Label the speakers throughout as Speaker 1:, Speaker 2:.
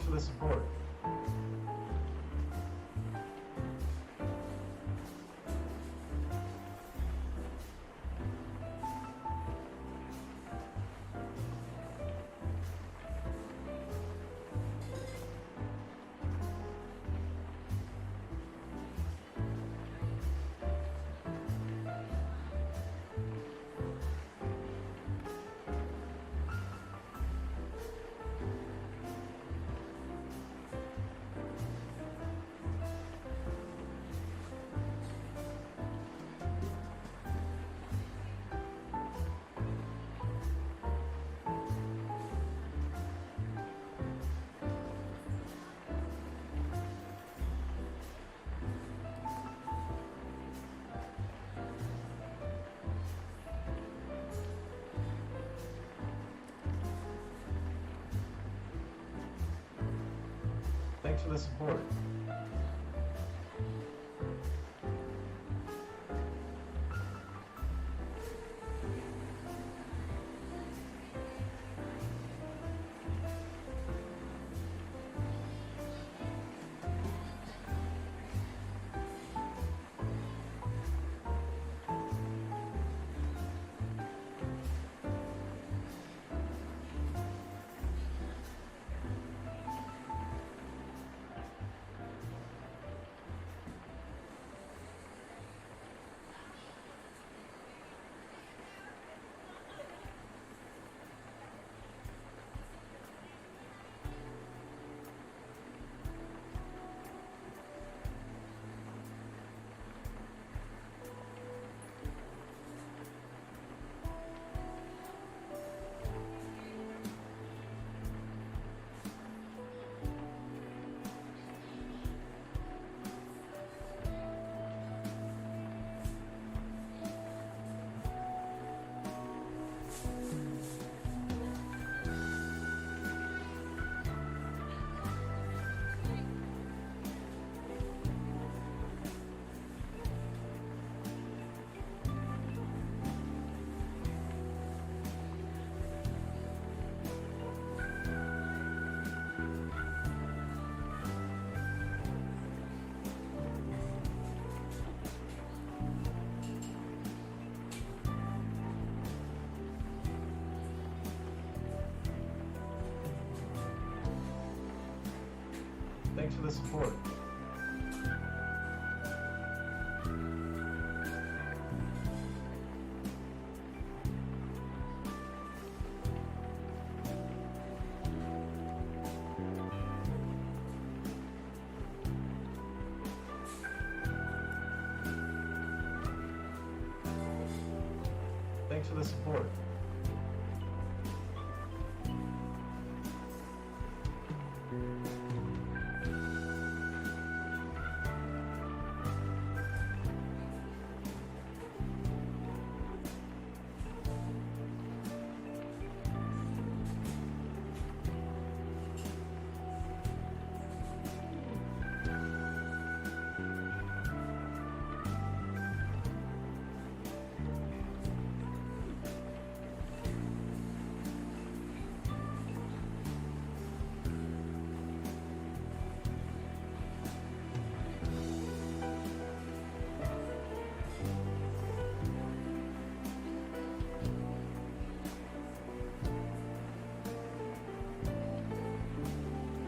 Speaker 1: Thanks for the support. Thanks for the support. Thanks for the support. Thanks for the support.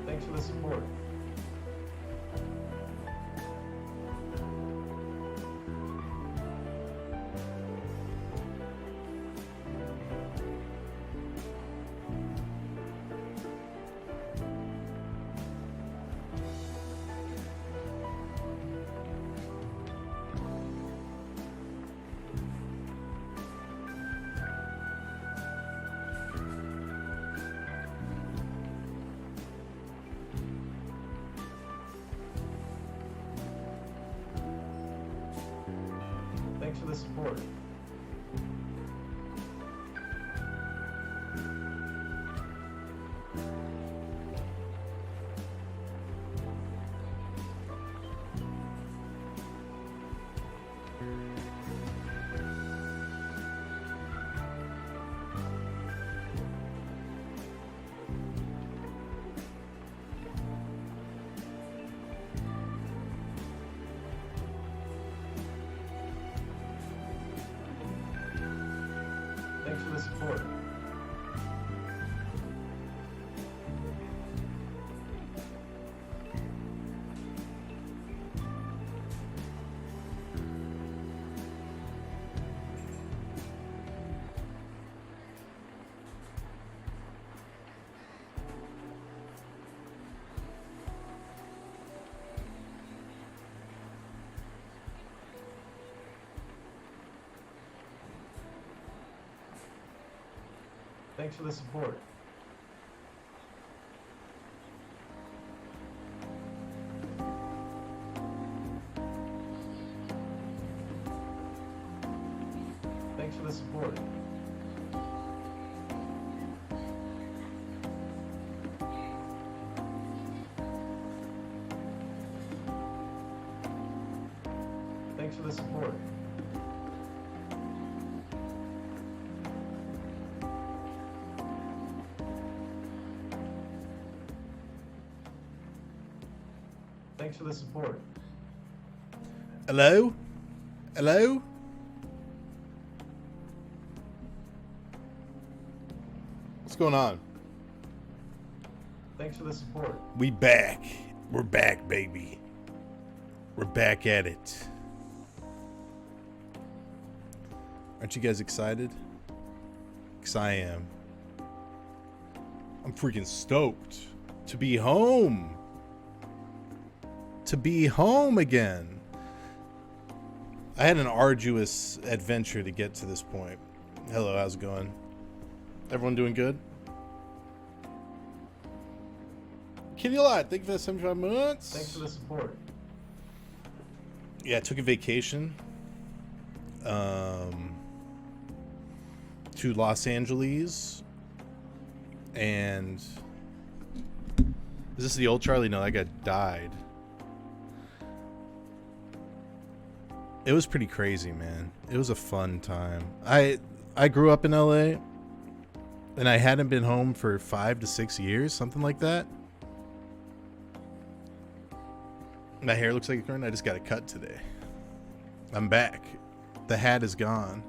Speaker 1: Thanks for the support. Thanks for the support. Thanks for the support. Thanks for the support. Thanks for the support. Thanks for the support. Thanks for the support.
Speaker 2: Hello? Hello? What's going on?
Speaker 1: Thanks for the support.
Speaker 2: We back. We're back, baby. We're back at it. Aren't you guys excited? 'Cause I am. I'm freaking stoked to be home. To be home again. I had an arduous adventure to get to this point. Hello, how's it going? Everyone doing good? Kitty Lot, thank you for the 75 months.
Speaker 1: Thanks for the support.
Speaker 2: Yeah, I took a vacation to Los Angeles, and is this the old Charlie? No, that guy died. It was pretty crazy, man. It was a fun time. I grew up in LA, and I hadn't been home for 5 to 6 years, something like that. My hair looks like a curtain. I just got it cut today. I'm back. The hat is gone.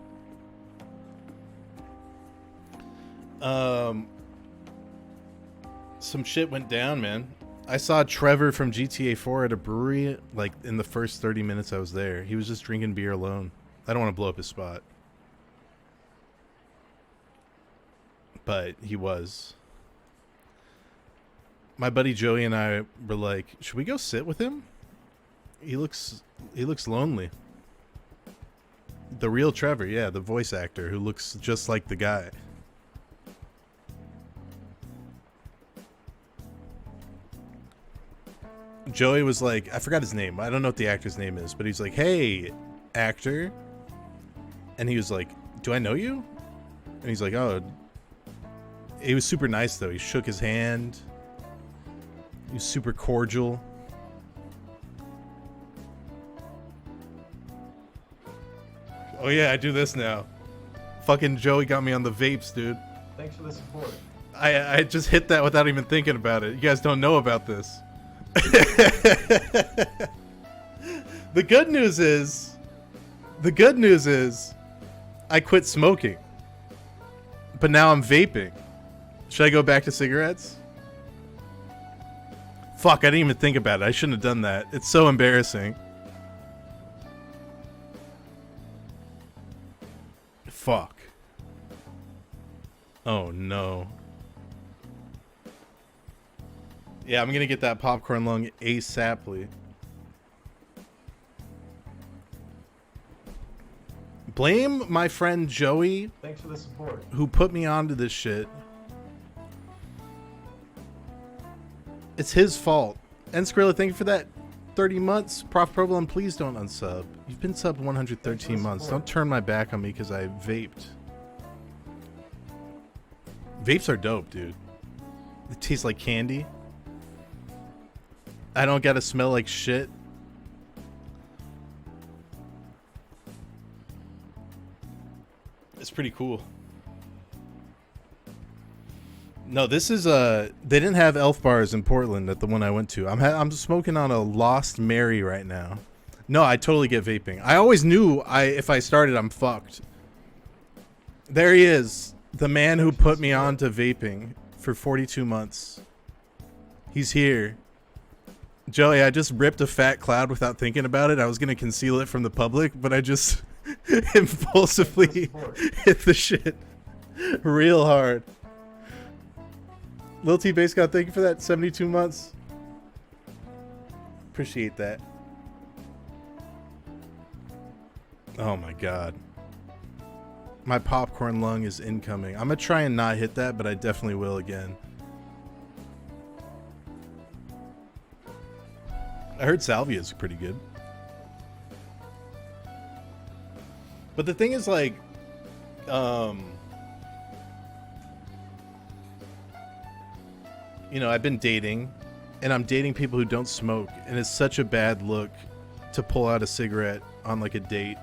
Speaker 2: Some shit went down, man. I saw Trevor from GTA 4 at a brewery, like, in the first 30 minutes I was there. He was just drinking beer alone. I don't want to blow up his spot. But he was. My buddy Joey and I were like, should we go sit with him? He looks lonely. The real Trevor, yeah, the voice actor who looks just like the guy. Joey was like, I forgot his name. I don't know what the actor's name is, but he's like, hey, actor. And he was like, do I know you? And he's like, oh. He was super nice, though. He shook his hand. He was super cordial. Oh, yeah, I do this now. Fucking Joey got me on the vapes, dude.
Speaker 1: Thanks for the support.
Speaker 2: I just hit that without even thinking about it. You guys don't know about this. The good news is I quit smoking, but now I'm vaping. Should I go back to cigarettes? Fuck, I didn't even think about it. I shouldn't have done that. It's so embarrassing. Fuck. Oh no. Yeah, I'm gonna get that popcorn lung ASAPly. Blame my friend Joey.
Speaker 1: Thanks for the support.
Speaker 2: Who put me onto this shit. It's his fault. And Skrilla, thank you for that 30 months. Prof Provolone, please don't unsub. You've been subbed 113 months. Don't turn my back on me because I vaped. Vapes are dope, dude. They taste like candy. I don't gotta smell like shit. It's pretty cool. No, this is they didn't have Elf bars in Portland at the one I went to. I'm smoking on a Lost Mary right now. No, I totally get vaping. I always knew if I started I'm fucked. There he is. The man who put me on to vaping for 42 months. He's here. Joey, I just ripped a fat cloud without thinking about it. I was going to conceal it from the public, but I just impulsively hit the shit real hard. Lil T Base God, thank you for that 72 months. Appreciate that. Oh my god. My popcorn lung is incoming. I'm going to try and not hit that, but I definitely will again. I heard salvia is pretty good. But the thing is, like, you know, I've been dating, and I'm dating people who don't smoke, and it's such a bad look to pull out a cigarette on, like, a date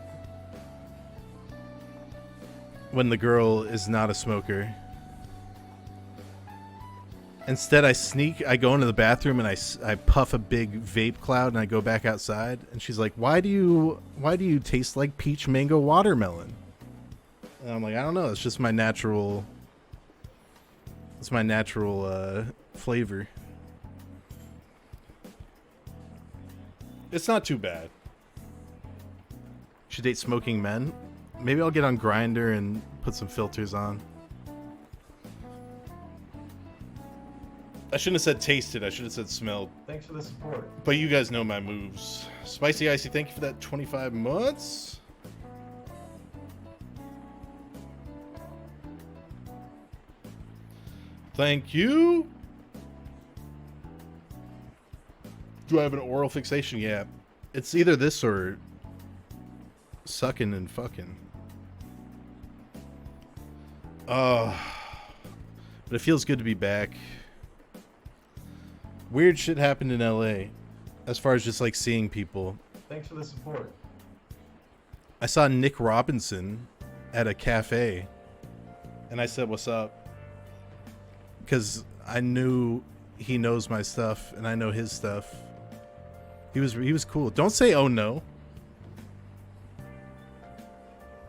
Speaker 2: when the girl is not a smoker. Instead, I go into the bathroom and I puff a big vape cloud and I go back outside. And she's like, "Why do you taste like peach mango watermelon?" And I'm like, "I don't know. It's just my natural. It's my natural flavor. It's not too bad." Should date smoking men. Maybe I'll get on Grindr and put some filters on. I shouldn't have said tasted. I should have said smelled.
Speaker 1: Thanks for the support.
Speaker 2: But you guys know my moves. Spicy Icy, thank you for that 25 months. Thank you. Do I have an oral fixation? Yeah. It's either this or sucking and fucking. Oh. But it feels good to be back. Weird shit happened in LA as far as just like seeing people.
Speaker 1: Thanks for the support.
Speaker 2: I saw Nick Robinson at a cafe and I said, "What's up?" Because I knew he knows my stuff and I know his stuff. He was cool. Don't say "oh no."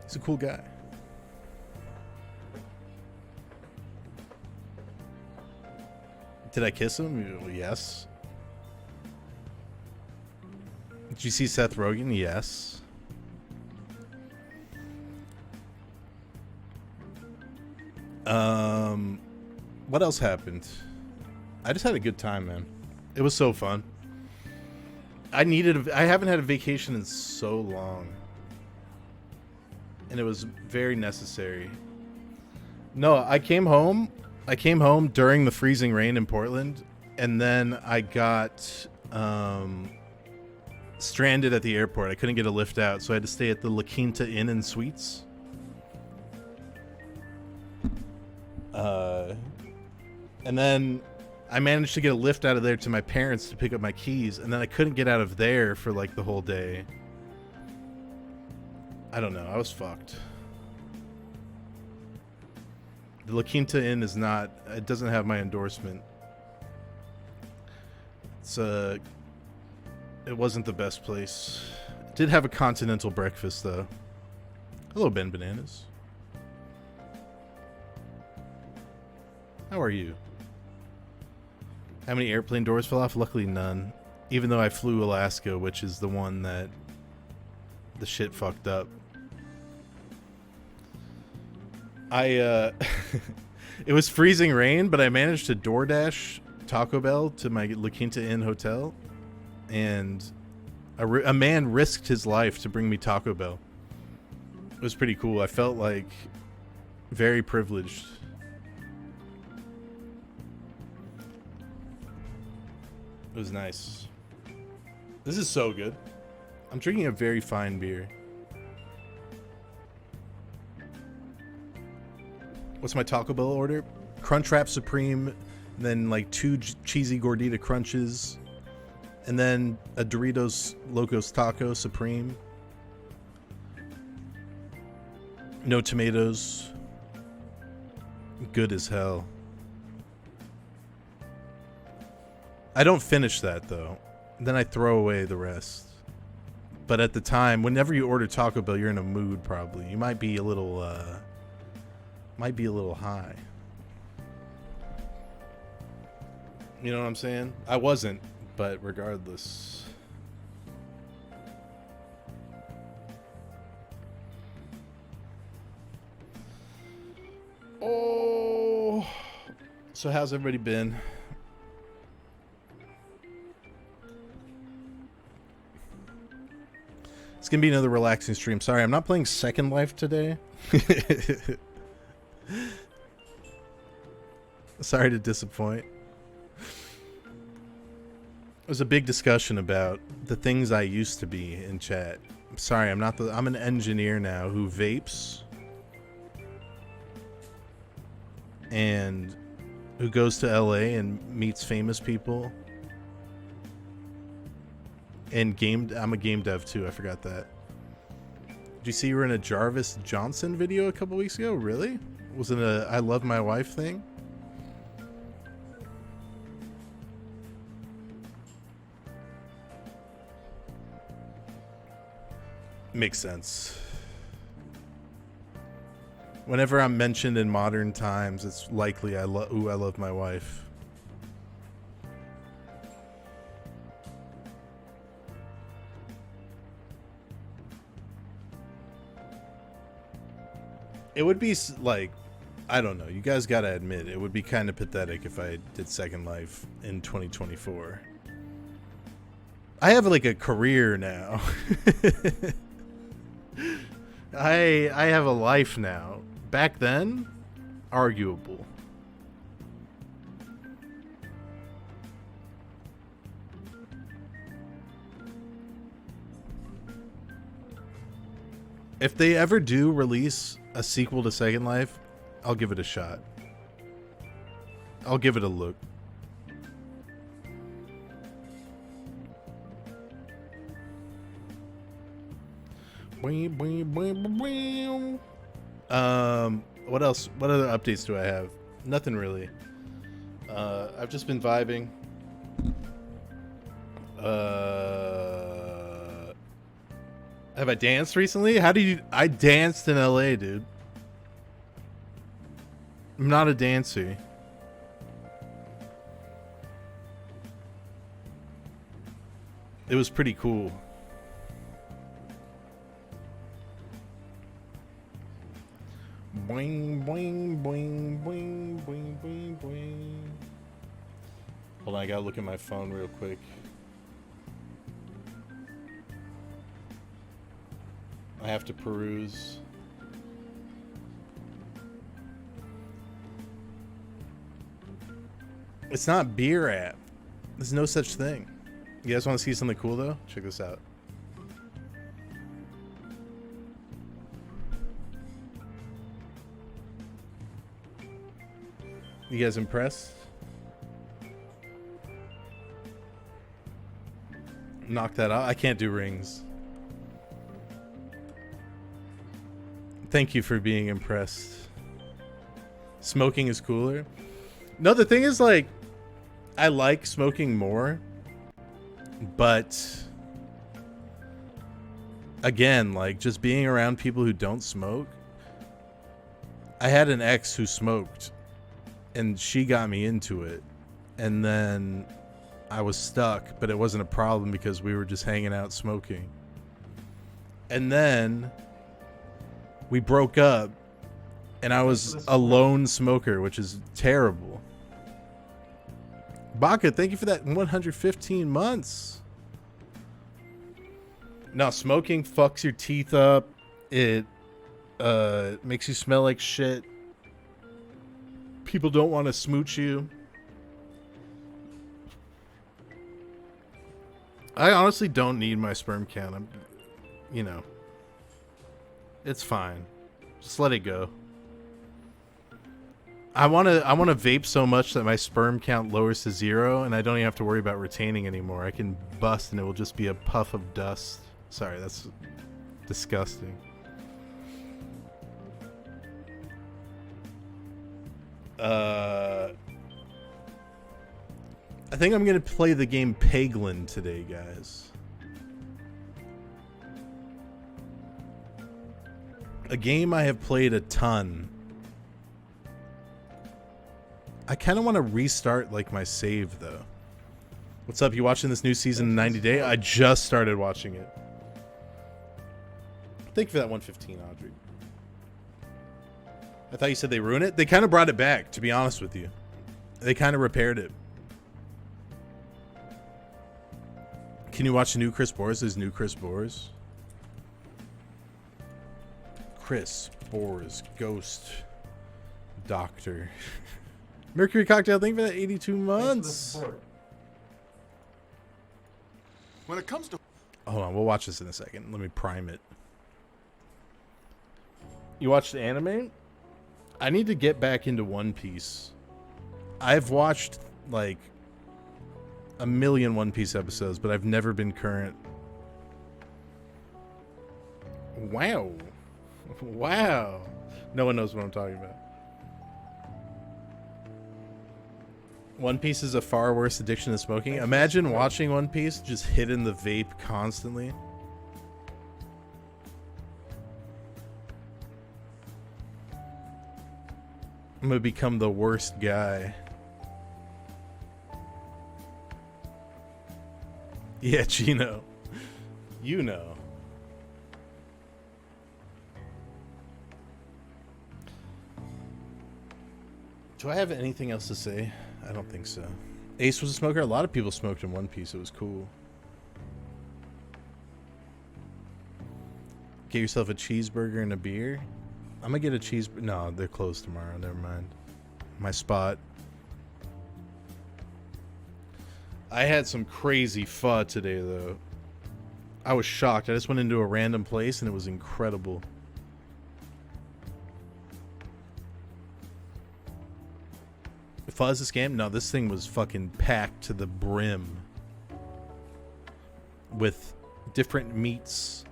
Speaker 2: He's a cool guy. Did I kiss him? Yes. Did you see Seth Rogen? Yes. What else happened? I just had a good time, man. It was so fun. I haven't had a vacation in so long. And it was very necessary. No, I came home during the freezing rain in Portland, and then I got stranded at the airport. I couldn't get a lift out, so I had to stay at the La Quinta Inn and Suites. And then I managed to get a lift out of there to my parents to pick up my keys, and then I couldn't get out of there for like the whole day. I don't know. I was fucked. The La Quinta Inn it doesn't have my endorsement. It wasn't the best place. It did have a continental breakfast though. Hello, Ben Bananas. How are you? How many airplane doors fell off? Luckily none. Even though I flew Alaska, which is the one that the shit fucked up. It was freezing rain, but I managed to DoorDash Taco Bell to my La Quinta Inn hotel, and a man risked his life to bring me Taco Bell. It was pretty cool. I felt like very privileged. It was nice. This is so good. I'm drinking a very fine beer. What's my Taco Bell order? Crunchwrap Supreme, and then like 2 cheesy gordita crunches, and then a Doritos Locos Taco Supreme. No tomatoes. Good as hell. I don't finish that though. Then I throw away the rest. But at the time, whenever you order Taco Bell, you're in a mood probably. You might be a little Might be a little high. You know what I'm saying? I wasn't, but regardless. Oh. So how's everybody been? It's gonna be another relaxing stream. Sorry, I'm not playing Second Life today. Sorry to disappoint. There's a big discussion about the things I used to be in chat. I'm sorry, I'm an engineer now who vapes and who goes to LA and meets famous people. And I'm a game dev too, I forgot that. Did you see you were in a Jarvis Johnson video a couple weeks ago? Really? Was it a I Love My Wife thing? Makes sense. Whenever I'm mentioned in modern times, it's likely I love my wife. It would be like, I don't know. You guys gotta admit, it would be kind of pathetic if I did Second Life in 2024. I have like a career now. I have a life now. Back then, arguable. If they ever do release a sequel to Second Life, I'll give it a shot. I'll give it a look. What else? What other updates do I have? Nothing really. I've just been vibing. Have I danced recently? I danced in LA, dude. I'm not a dancer. It was pretty cool. Boing, boing, boing, boing, boing, boing, boing. Hold on, I gotta look at my phone real quick. I have to peruse. It's not beer app. There's no such thing. You guys want to see something cool though? Check this out. You guys impressed? Knock that out. I can't do rings. Thank you for being impressed. Smoking is cooler. No, the thing is, like, I like smoking more, but again, like, just being around people who don't smoke. I had an ex who smoked, and she got me into it, and then I was stuck, but it wasn't a problem because we were just hanging out smoking. And then we broke up, and I was a lone smoker, which is terrible. Baka, thank you for that 115 months. No, smoking fucks your teeth up. It makes you smell like shit. People don't want to smooch you. I honestly don't need my sperm count. It's fine. Just let it go. I want to vape so much that my sperm count lowers to 0 and I don't even have to worry about retaining anymore. I can bust and it will just be a puff of dust. Sorry, that's disgusting. I think I'm going to play the game Peglin today, guys. A game I have played a ton I kind of want to restart like my save though. What's up? You watching this new season in 90 Day? I just started watching it. Thank you for that 115, Audrey. I thought you said they ruined it. They kind of brought it back, to be honest with you. They kind of repaired it. Can you watch the new Chris Boers? There's new Chris Boers. Chris Boers, Ghost Doctor. Mercury Cocktail, thank you for that 82 months.
Speaker 3: When it comes to...
Speaker 2: Hold on, we'll watch this in a second. Let me prime it. You watched the anime? I need to get back into One Piece. I've watched like a million One Piece episodes, but I've never been current. Wow. Wow. No one knows what I'm talking about. One Piece is a far worse addiction than smoking. Imagine watching One Piece, just hitting the vape constantly. I'm gonna become the worst guy. Yeah, Gino. You know. Do I have anything else to say? I don't think so. Ace was a smoker. A lot of people smoked in One Piece. It was cool. Get yourself a cheeseburger and a beer. I'm gonna get a cheeseburger. No, they're closed tomorrow. Never mind. My spot. I had some crazy pho today, though. I was shocked. I just went into a random place and it was incredible. Pho is a scam? No, this thing was fucking packed to the brim with different meats.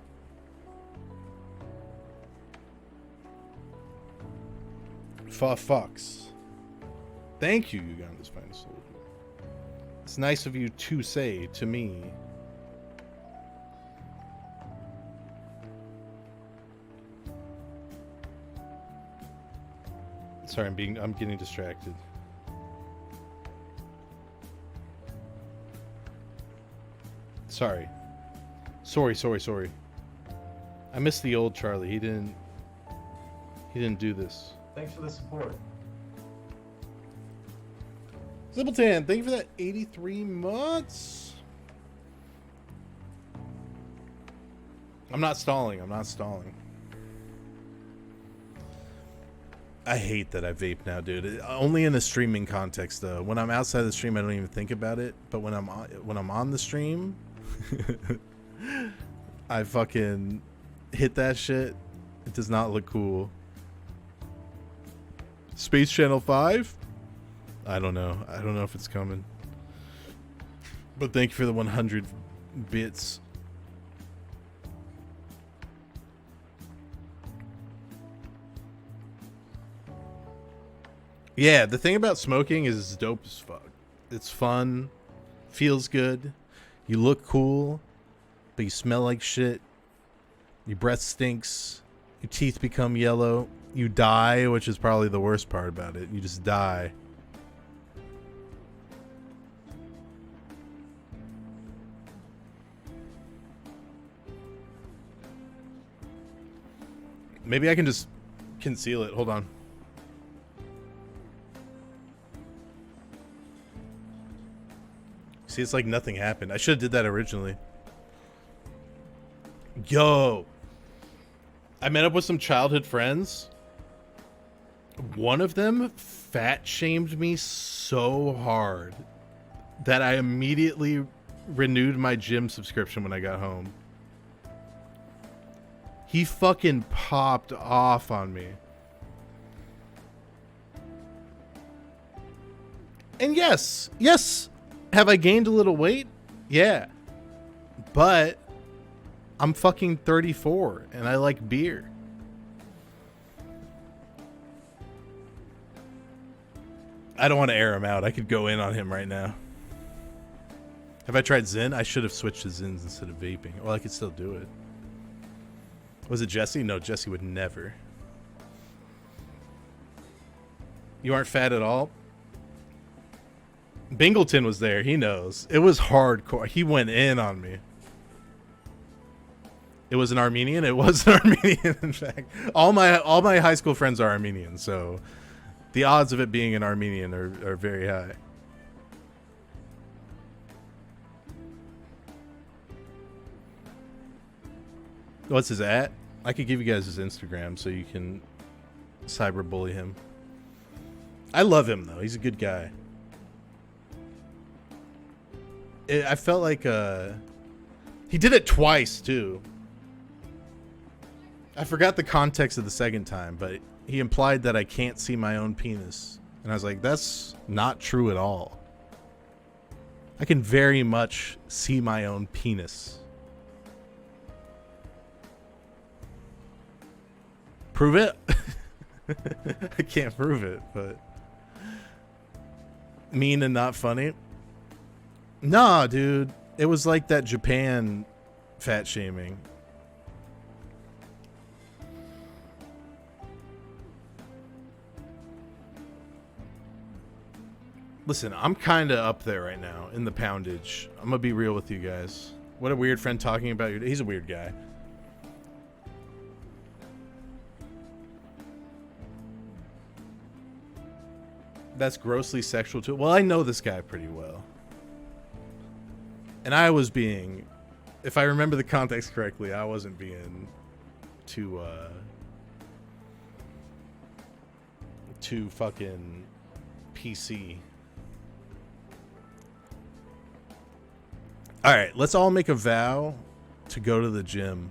Speaker 2: Pho fucks. Thank you, Uganda's finest soldier. It's nice of you to say to me. Sorry, I'm getting distracted. Sorry. Sorry. I missed the old Charlie. He didn't do this.
Speaker 1: Thanks for the support.
Speaker 2: Simpleton, thank you for that 83 months. I'm not stalling. I hate that I vape now, dude. Only in a streaming context, though. When I'm outside the stream, I don't even think about it. But when I'm on the stream, I fucking hit that shit. It does not look cool. Space Channel 5? I don't know. I don't know if it's coming. But thank you for the 100 bits. Yeah, the thing about smoking is it's dope as fuck. It's fun, feels good, you look cool, but you smell like shit, your breath stinks, your teeth become yellow, you die, which is probably the worst part about it. You just die. Maybe I can just conceal it. Hold on. See, it's like nothing happened. I should have did that originally. Yo. I met up with some childhood friends. One of them fat shamed me so hard that I immediately renewed my gym subscription when I got home. He fucking popped off on me. And yes, have I gained a little weight? Yeah. But I'm fucking 34 and I like beer. I don't want to air him out. I could go in on him right now. Have I tried Zyn? I should have switched to Zyns instead of vaping. Well, I could still do it. Was it Jesse? No, Jesse would never. You aren't fat at all? Bingleton was there. He knows. It was hardcore. He went in on me. It was an Armenian. It was an Armenian, in fact. All my high school friends are Armenian, so the odds of it being an Armenian are very high. What's his at? I could give you guys his Instagram so you can cyberbully him. I love him, though. He's a good guy. I felt like he did it twice, too. I forgot the context of the second time, but he implied that I can't see my own penis. And I was like, that's not true at all. I can very much see my own penis. Prove it? I can't prove it, but mean and not funny. Nah, dude. It was like that Japan fat shaming. Listen, I'm kind of up there right now in the poundage. I'm going to be real with you guys. What a weird friend talking about your... He's a weird guy. That's grossly sexual too. Well, I know this guy pretty well. And I was being... If I remember the context correctly, I wasn't being too fucking PC. Alright, let's all make a vow to go to the gym.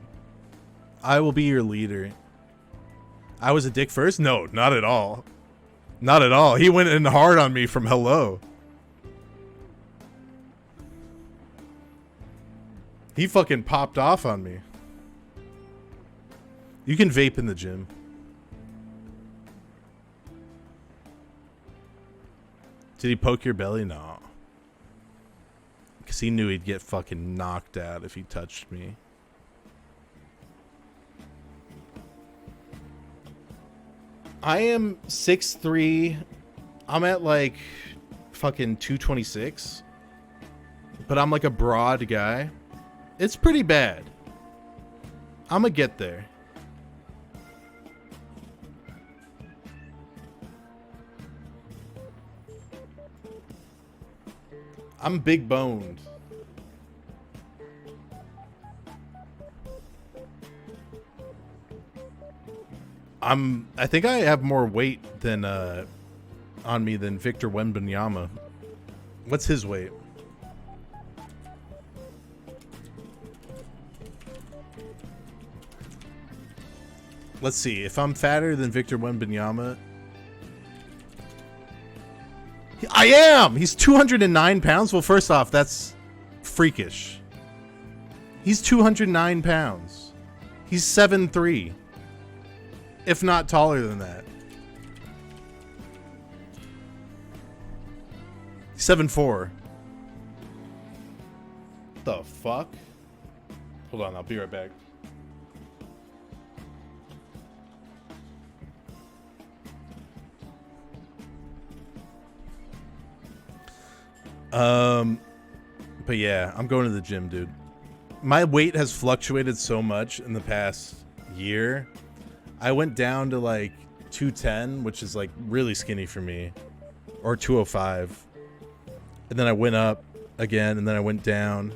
Speaker 2: I will be your leader. I was a dick first? No, not at all. Not at all. He went in hard on me from hello. He fucking popped off on me. You can vape in the gym. Did he poke your belly? No. Because he knew he'd get fucking knocked out if he touched me. I am 6'3". I'm at like fucking 226. But I'm like a broad guy. It's pretty bad. I'm gonna get there. I'm big boned. I think I have more weight than on me than Victor Wembanyama. What's his weight? Let's see. If I'm fatter than Victor Wembanyama, I am. He's 209 pounds. Well, first off, that's freakish. He's 209 pounds. He's 7'3", if not taller than that. 7'4". The fuck? Hold on, I'll be right back. But yeah, I'm going to the gym, dude. My weight has fluctuated so much in the past year. I went down to like 210, which is like really skinny for me, or 205. And then I went up again, and then I went down.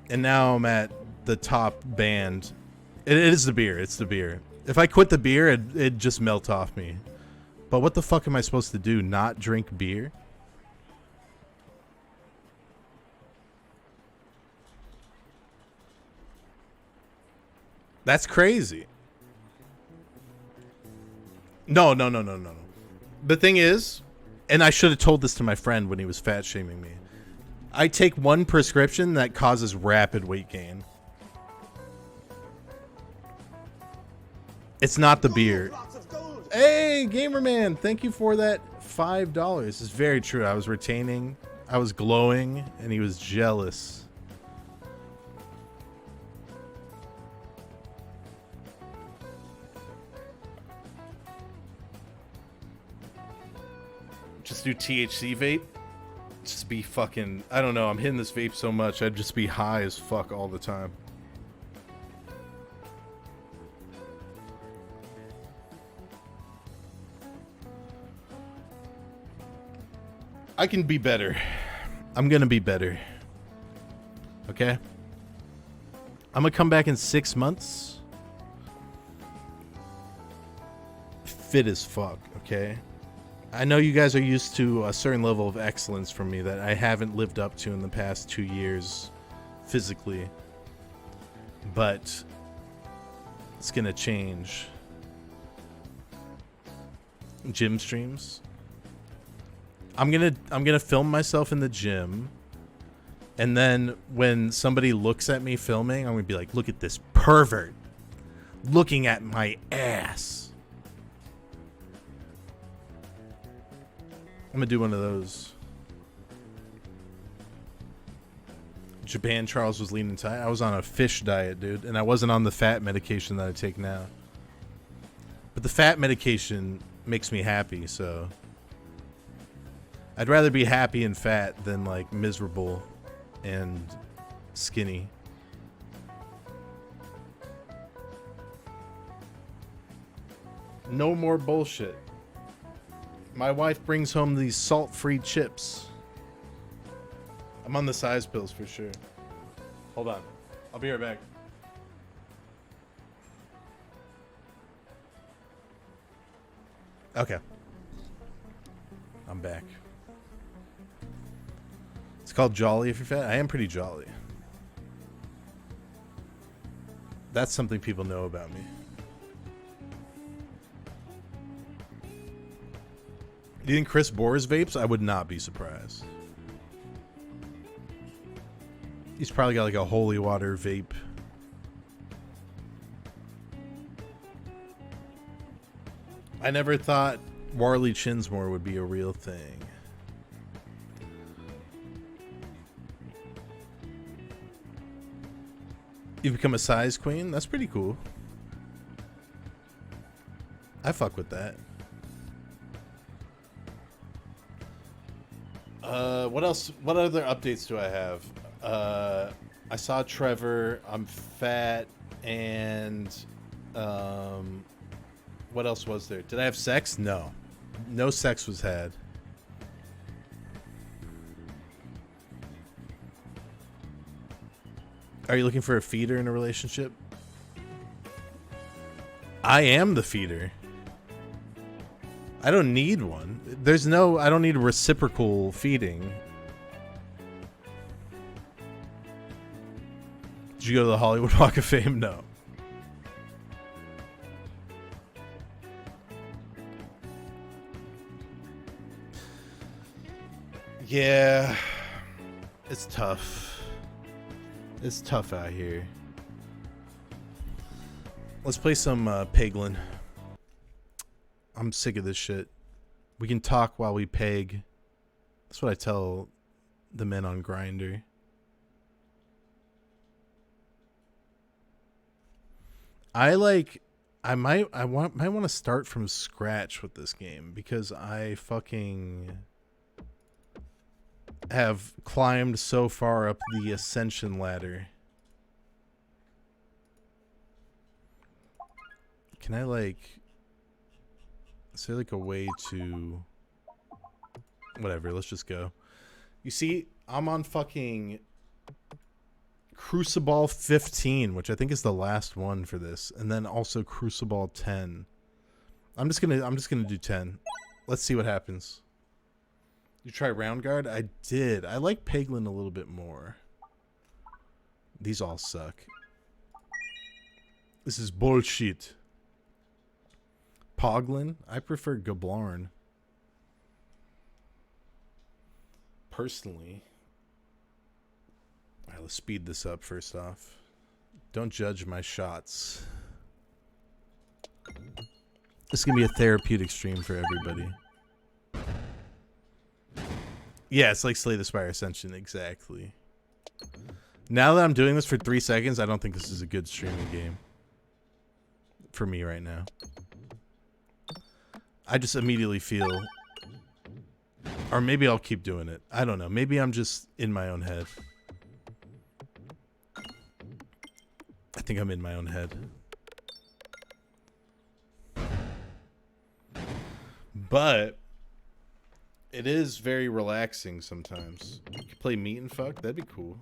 Speaker 2: And now I'm at the top band. It is the beer. It's the beer. If I quit the beer, it'd just melt off me. But what the fuck am I supposed to do? Not drink beer? That's crazy. No. The thing is, and I should have told this to my friend when he was fat shaming me, I take one prescription that causes rapid weight gain. It's not the beer. Hey, Gamerman, thank you for that $5. It's very true. I was retaining, I was glowing, and he was jealous. Just do THC vape. Just be fucking, I don't know, I'm hitting this vape so much, I'd just be high as fuck all the time. I can be better. I'm gonna be better. Okay? I'm gonna come back in 6 months. Fit as fuck, okay? I know you guys are used to a certain level of excellence from me that I haven't lived up to in the past 2 years physically. But it's gonna change. Gym streams. I'm gonna film myself in the gym, and then when somebody looks at me filming, I'm gonna be like, look at this pervert looking at my ass. I'm gonna do one of those. Japan, Charles was leaning tight. I was on a fish diet, dude, and I wasn't on the fat medication that I take now. But the fat medication makes me happy, so I'd rather be happy and fat than like miserable and skinny. No more bullshit. My wife brings home these salt-free chips. I'm on the size pills for sure. Hold on. I'll be right back. Okay. I'm back. It's called Jolly if you're fat. I am pretty jolly. That's something people know about me. Do you think Chris Boers vapes? I would not be surprised. He's probably got like a holy water vape. I never thought Warley Chinsmore would be a real thing. You become a size queen? That's pretty cool. I fuck with that. What else? What other updates do I have? I saw Trevor. I'm fat. And what else was there? Did I have sex? No. No sex was had. Are you looking for a feeder in a relationship? I am the feeder. I don't need one. I don't need reciprocal feeding. Did you go to the Hollywood Walk of Fame? No. Yeah. It's tough. It's tough out here. Let's play some Peglin. I'm sick of this shit. We can talk while we peg. That's what I tell the men on Grindr. I might want to start from scratch with this game because I fucking have climbed so far up the ascension ladder. Can I is there like a way to whatever, let's just go. You see, I'm on fucking Crucible 15, which I think is the last one for this, and then also Crucible 10. I'm just gonna do 10. Let's see what happens. You try Round Guard? I did. I like Peglin a little bit more. These all suck. This is bullshit. Poglin? I prefer Gablarn. Personally. Alright, let's speed this up first off. Don't judge my shots. This is going to be a therapeutic stream for everybody. Yeah, it's like Slay the Spire Ascension, exactly. Now that I'm doing this for 3 seconds, I don't think this is a good streaming game. For me right now. I just immediately feel Or maybe I'll keep doing it. I don't know. Maybe I'm just in my own head. I think I'm in my own head. But it is very relaxing sometimes. You could play Meat and Fuck. That'd be cool.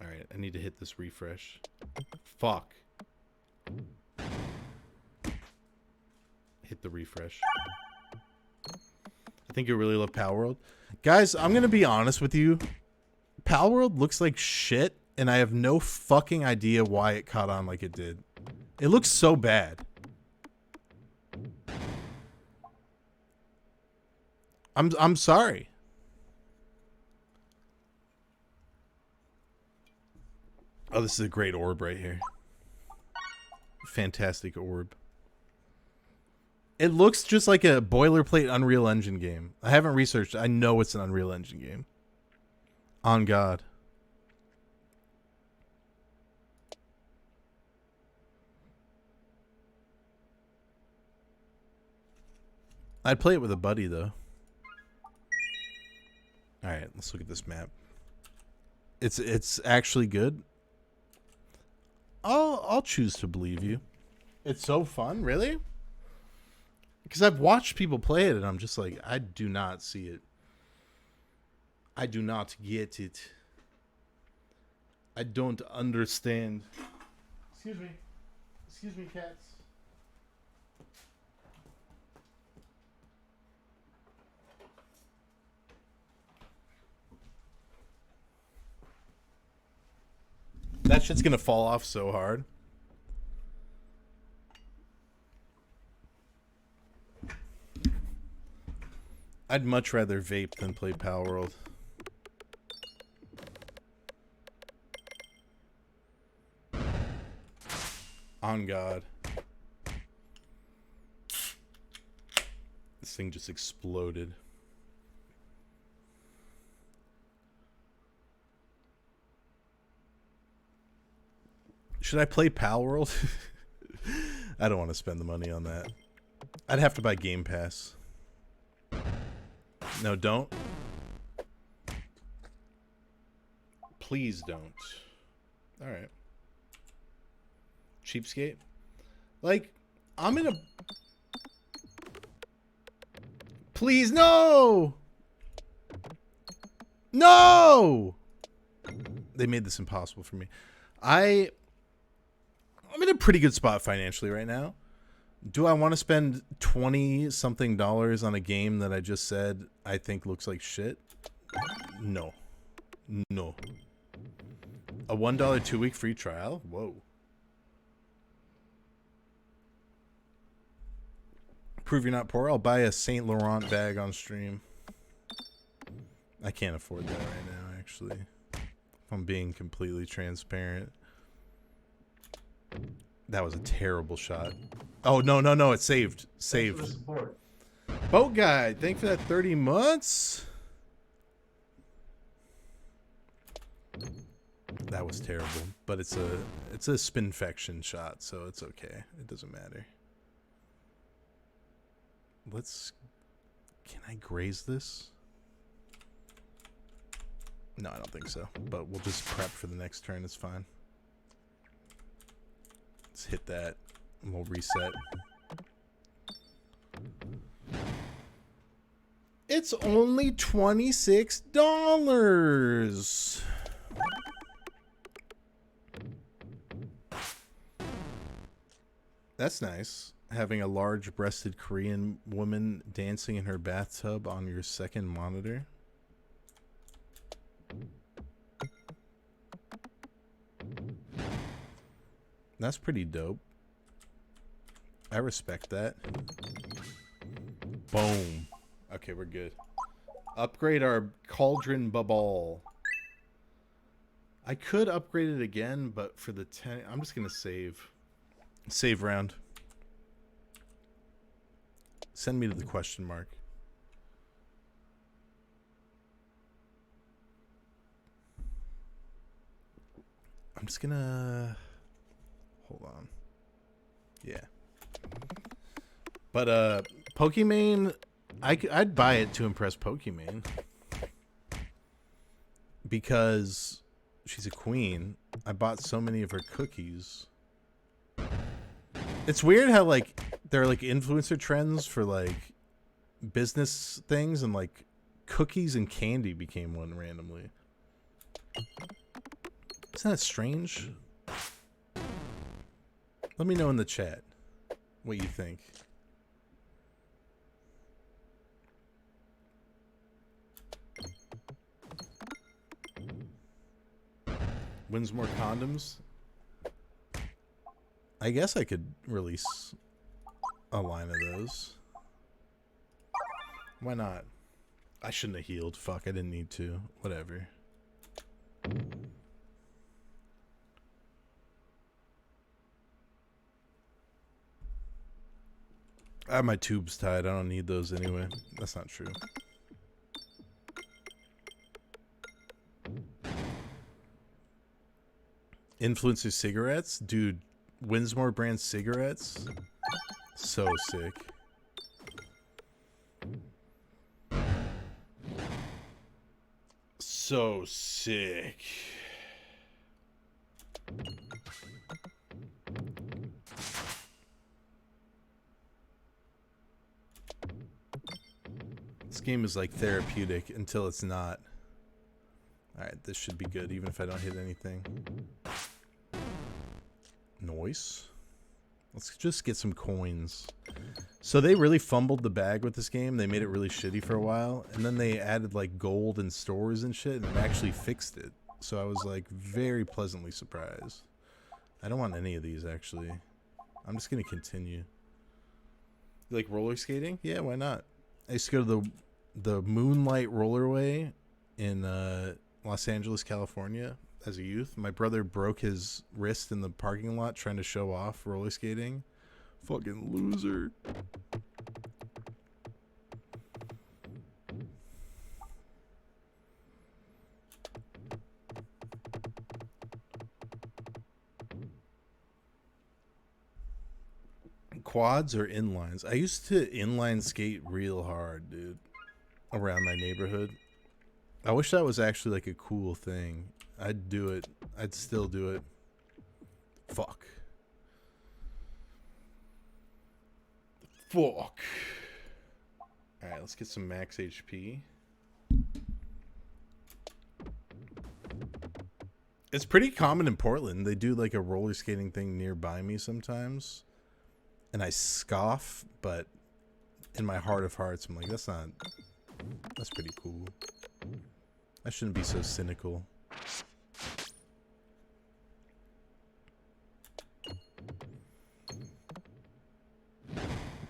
Speaker 2: Alright, I need to hit this refresh. Fuck. Hit the refresh. I think you really love Palworld. Guys, I'm going to be honest with you. Palworld looks like shit, and I have no fucking idea why it caught on like it did. It looks so bad. I'm sorry. Oh, this is a great orb right here. Fantastic orb. It looks just like a boilerplate Unreal Engine game. I haven't researched. I know it's an Unreal Engine game. On God. I'd play it with a buddy, though. All right, let's look at this map. It's actually good. I'll choose to believe you. It's so fun, really? Because I've watched people play it, and I'm just like, I do not see it. I do not get it. I don't understand. Excuse me. Excuse me, cats. That shit's gonna fall off so hard. I'd much rather vape than play Palworld. On God. This thing just exploded. Should I play Palworld? I don't want to spend the money on that. I'd have to buy Game Pass. No, don't. Please don't. Alright. Cheapskate? Like, I'm in a... Please, no! No! They made this impossible for me. I'm in a pretty good spot financially right now. Do I want to spend $20-something on a game that I just said I think looks like shit? No. No. A $1 2-week free trial? Whoa. Prove you're not poor? I'll buy a Saint Laurent bag on stream. I can't afford that right now, actually. If I'm being completely transparent. That was a terrible shot. Oh, no, no, no. It saved. Saved.
Speaker 1: Thanks for the support.
Speaker 2: Boat guy, thank you for that 30 months. That was terrible. But it's a spinfection shot, so it's okay. It doesn't matter. Can I graze this? No, I don't think so. But we'll just prep for the next turn. It's fine. Let's hit that, and we'll reset. It's only $26. That's nice. Having a large-breasted Korean woman dancing in her bathtub on your second monitor. That's pretty dope. I respect that. Boom. Okay, we're good. Upgrade our cauldron bubble. I could upgrade it again, but for the 10... I'm just going to save. Save round. Send me to the question mark. I'm just going to... Hold on. Yeah. But Pokimane, I'd buy it to impress Pokimane because she's a queen. I bought so many of her cookies. It's weird how like there are like influencer trends for like business things, and like cookies and candy became one randomly. Isn't that strange? Let me know in the chat what you think. Winsmore condoms? I guess I could release a line of those. Why not? I shouldn't have healed. Fuck, I didn't need to. Whatever. I have my tubes tied. I don't need those anyway. That's not true. Influencer cigarettes? Dude, Winsmore brand cigarettes? So sick. So sick. This game is like therapeutic until it's not. Alright, this should be good even if I don't hit anything. Noise. Let's just get some coins. So they really fumbled the bag with this game. They made it really shitty for a while. And then they added like gold and stores and shit, and it actually fixed it. So I was like very pleasantly surprised. I don't want any of these actually. I'm just going to continue. You like roller skating? Yeah, why not? I used to go to the Moonlight Rollerway in Los Angeles, California as a youth. My brother broke his wrist in the parking lot trying to show off roller skating. Fucking loser. Quads or inlines? I used to inline skate real hard, dude, around my neighborhood. I wish that was actually like a cool thing. I'd do it. I'd still do it. Fuck. Fuck. Alright, let's get some max HP. It's pretty common in Portland. They do like a roller skating thing nearby me sometimes. And I scoff, but in my heart of hearts, I'm like, that's pretty cool. I shouldn't be so cynical.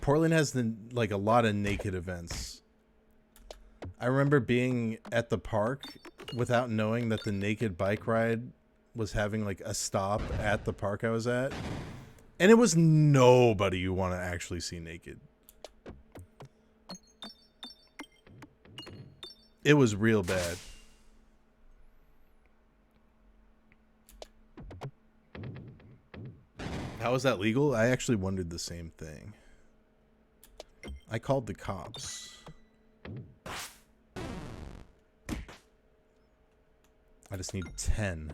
Speaker 2: Portland has like a lot of naked events. I remember being at the park without knowing that the naked bike ride was having like a stop at the park I was at. And it was nobody you want to actually see naked. It was real bad. How is that legal? I actually wondered the same thing. I called the cops. I just need 10.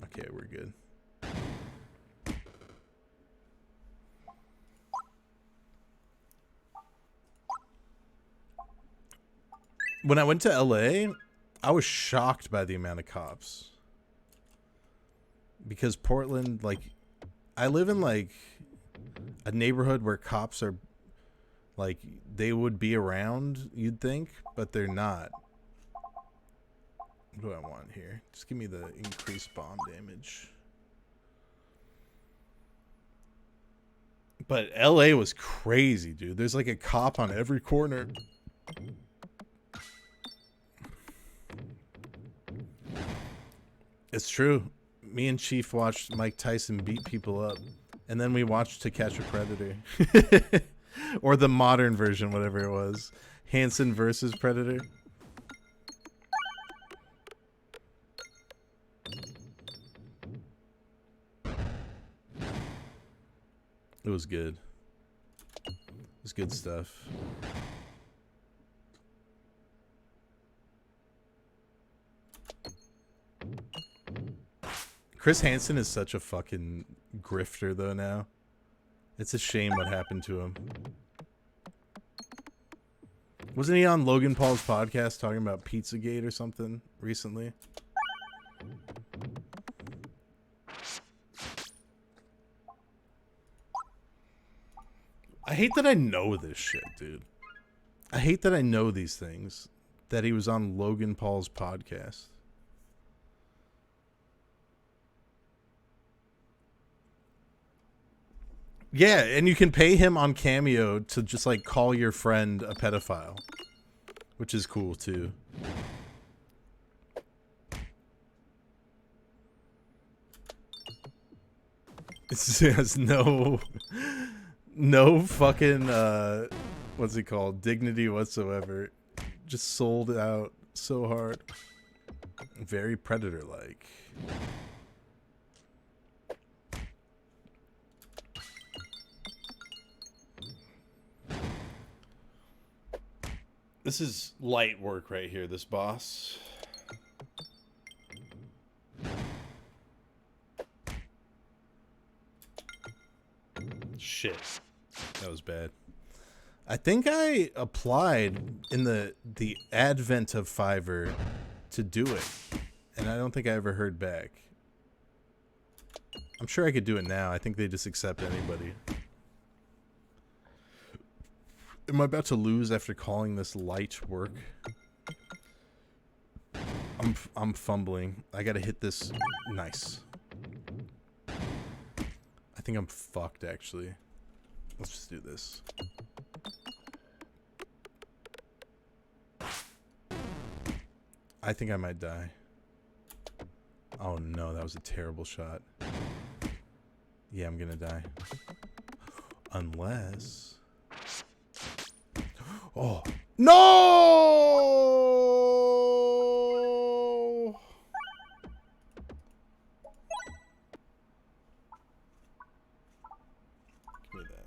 Speaker 2: Okay, we're good. When I went to LA, I was shocked by the amount of cops. Because Portland, like, I live in like a neighborhood where cops are like, they would be around, you'd think, but they're not. What do I want here? Just give me the increased bomb damage. But LA was crazy, dude. There's like a cop on every corner. It's true. Me and Chief watched Mike Tyson beat people up. And then we watched To Catch a Predator. Or the modern version, whatever it was. Hansen versus Predator. It was good. It's good stuff. Chris Hansen is such a fucking grifter though now. It's a shame what happened to him. Wasn't he on Logan Paul's podcast talking about Pizzagate or something recently? I hate that I know this shit, dude. I hate that I know these things. That he was on Logan Paul's podcast. Yeah, and you can pay him on Cameo to just like call your friend a pedophile, which is cool too. It has no fucking what's it called? Dignity whatsoever. Just sold out so hard. Very Predator-like. This is light work right here, this boss. Shit. That was bad. I think I applied in the advent of Fiverr to do it. And I don't think I ever heard back. I'm sure I could do it now. I think they just accept anybody. Am I about to lose after calling this light work? I'm fumbling. I gotta hit this. Nice. I think I'm fucked, actually. Let's just do this. I think I might die. Oh no, that was a terrible shot. Yeah, I'm gonna die. Unless... Oh. No! Give me that.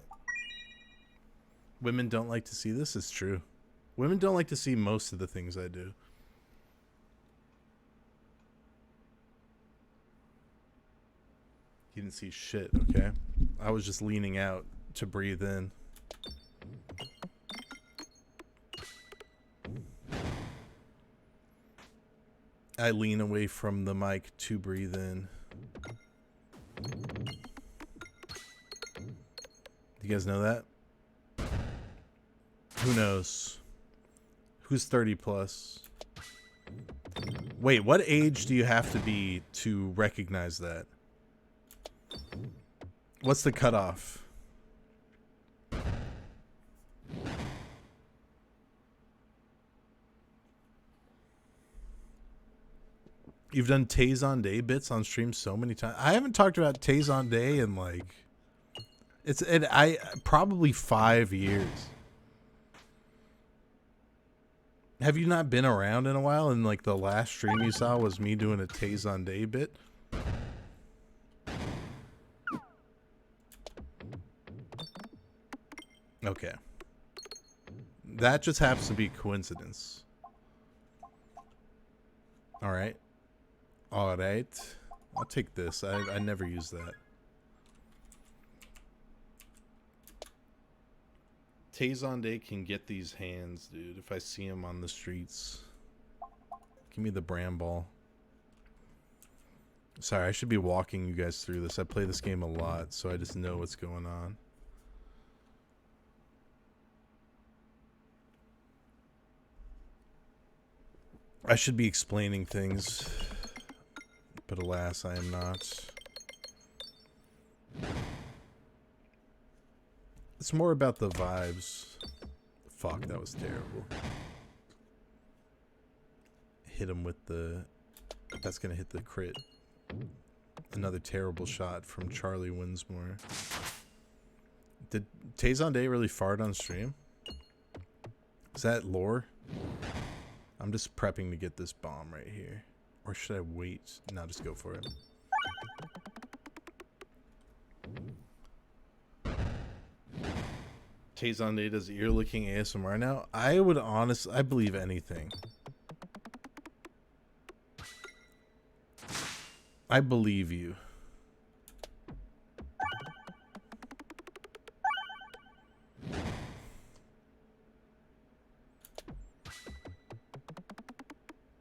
Speaker 2: Women don't like to see this. It's true. Women don't like to see most of the things I do. You didn't see shit, okay? I was just leaning out to breathe in. I lean away from the mic to breathe in. You guys know that? Who knows? Who's 30 plus? Wait, what age do you have to be to recognize that? What's the cutoff? You've done Tazon Day bits on stream so many times. I haven't talked about Tazon Day in like probably 5 years. Have you not been around in a while? And like the last stream you saw was me doing a Tazon Day bit. Okay. That just happens to be coincidence. All right. All right. I'll take this. I never use that. Tazon Day can get these hands, dude, if I see him on the streets. Give me the Bram ball. Sorry, I should be walking you guys through this. I play this game a lot, so I just know what's going on. I should be explaining things, but alas, I am not. It's more about the vibes. Fuck, that was terrible. Hit him with the... That's gonna hit the crit. Another terrible shot from Charlie Winsmore. Did Tazon Day really fart on stream? Is that lore? I'm just prepping to get this bomb right here. Or should I wait? No, just go for it. Tazon does ear licking ASMR now. I would I believe anything. I believe you.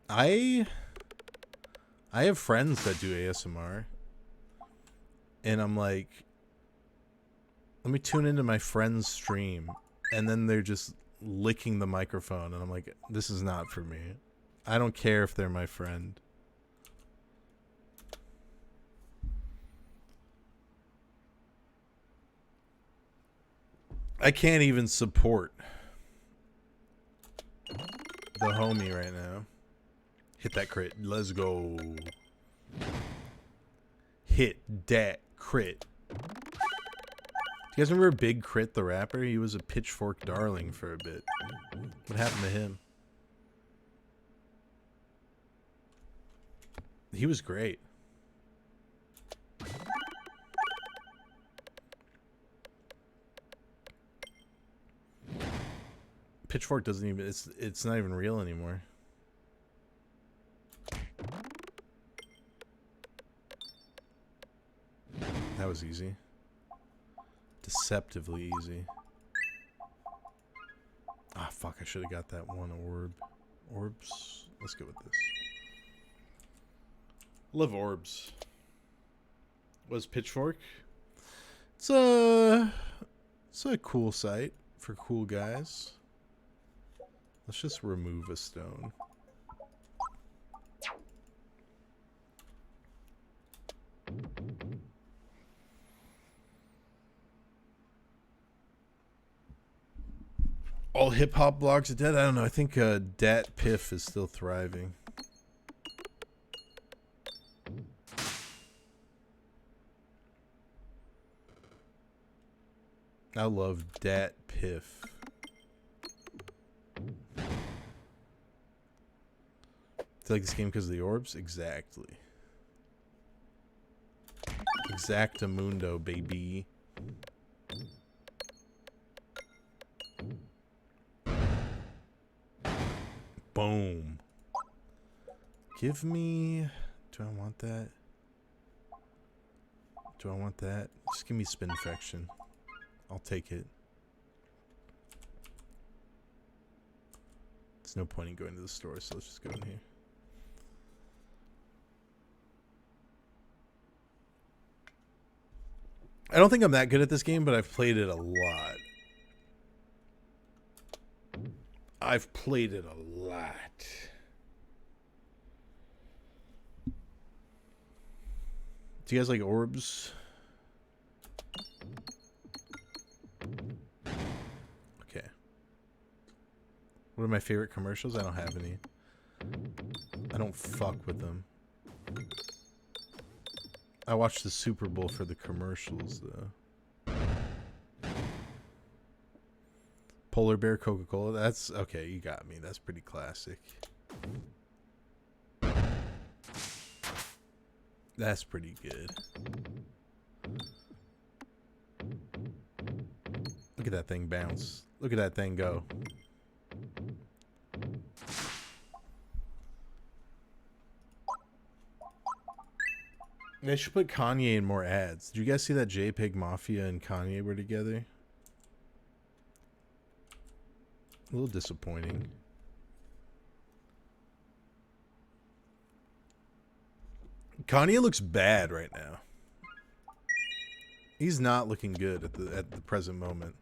Speaker 2: I have friends that do ASMR, and I'm like, let me tune into my friend's stream, and then they're just licking the microphone, and I'm like, this is not for me. I don't care if they're my friend. I can't even support the homie right now. Hit that crit. Let's go. Hit that crit. Do you guys remember Big Crit the rapper? He was a Pitchfork darling for a bit. What happened to him? He was great. Pitchfork doesn't even, it's not even real anymore. That was easy. Deceptively easy. Ah, fuck, I should have got that one orb. Orbs? Let's go with this. Love orbs. Was Pitchfork? It's a cool site for cool guys. Let's just remove a stone. All hip-hop blogs are dead? I don't know. I think Dat Piff is still thriving. I love Dat Piff. Do you like this game because of the orbs? Exactly. Exactamundo, baby. Boom. Give me... Do I want that? Do I want that? Just give me Spinfection. I'll take it. There's no point in going to the store, so let's just go in here. I don't think I'm that good at this game, but I've played it a lot. I've played it a lot. Do you guys like orbs? Okay. What are my favorite commercials? I don't have any. I don't fuck with them. I watched the Super Bowl for the commercials, though. Polar Bear, Coca-Cola. That's okay. You got me. That's pretty classic. That's pretty good. Look at that thing bounce. Look at that thing go. They should put Kanye in more ads. Did you guys see that JPEG Mafia and Kanye were together? A little disappointing. Kanye looks bad right now. He's not looking good at the present moment.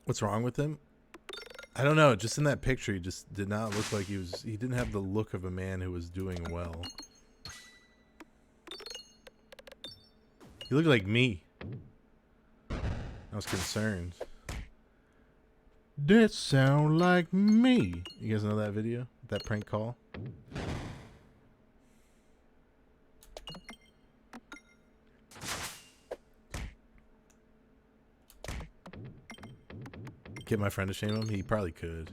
Speaker 2: What's wrong with him? I don't know. Just in that picture, he just did not look like he was... He didn't have the look of a man who was doing well. He looked like me. I was concerned. That sound like me. You guys know that video? That prank call? Get my friend to shame him? He probably could.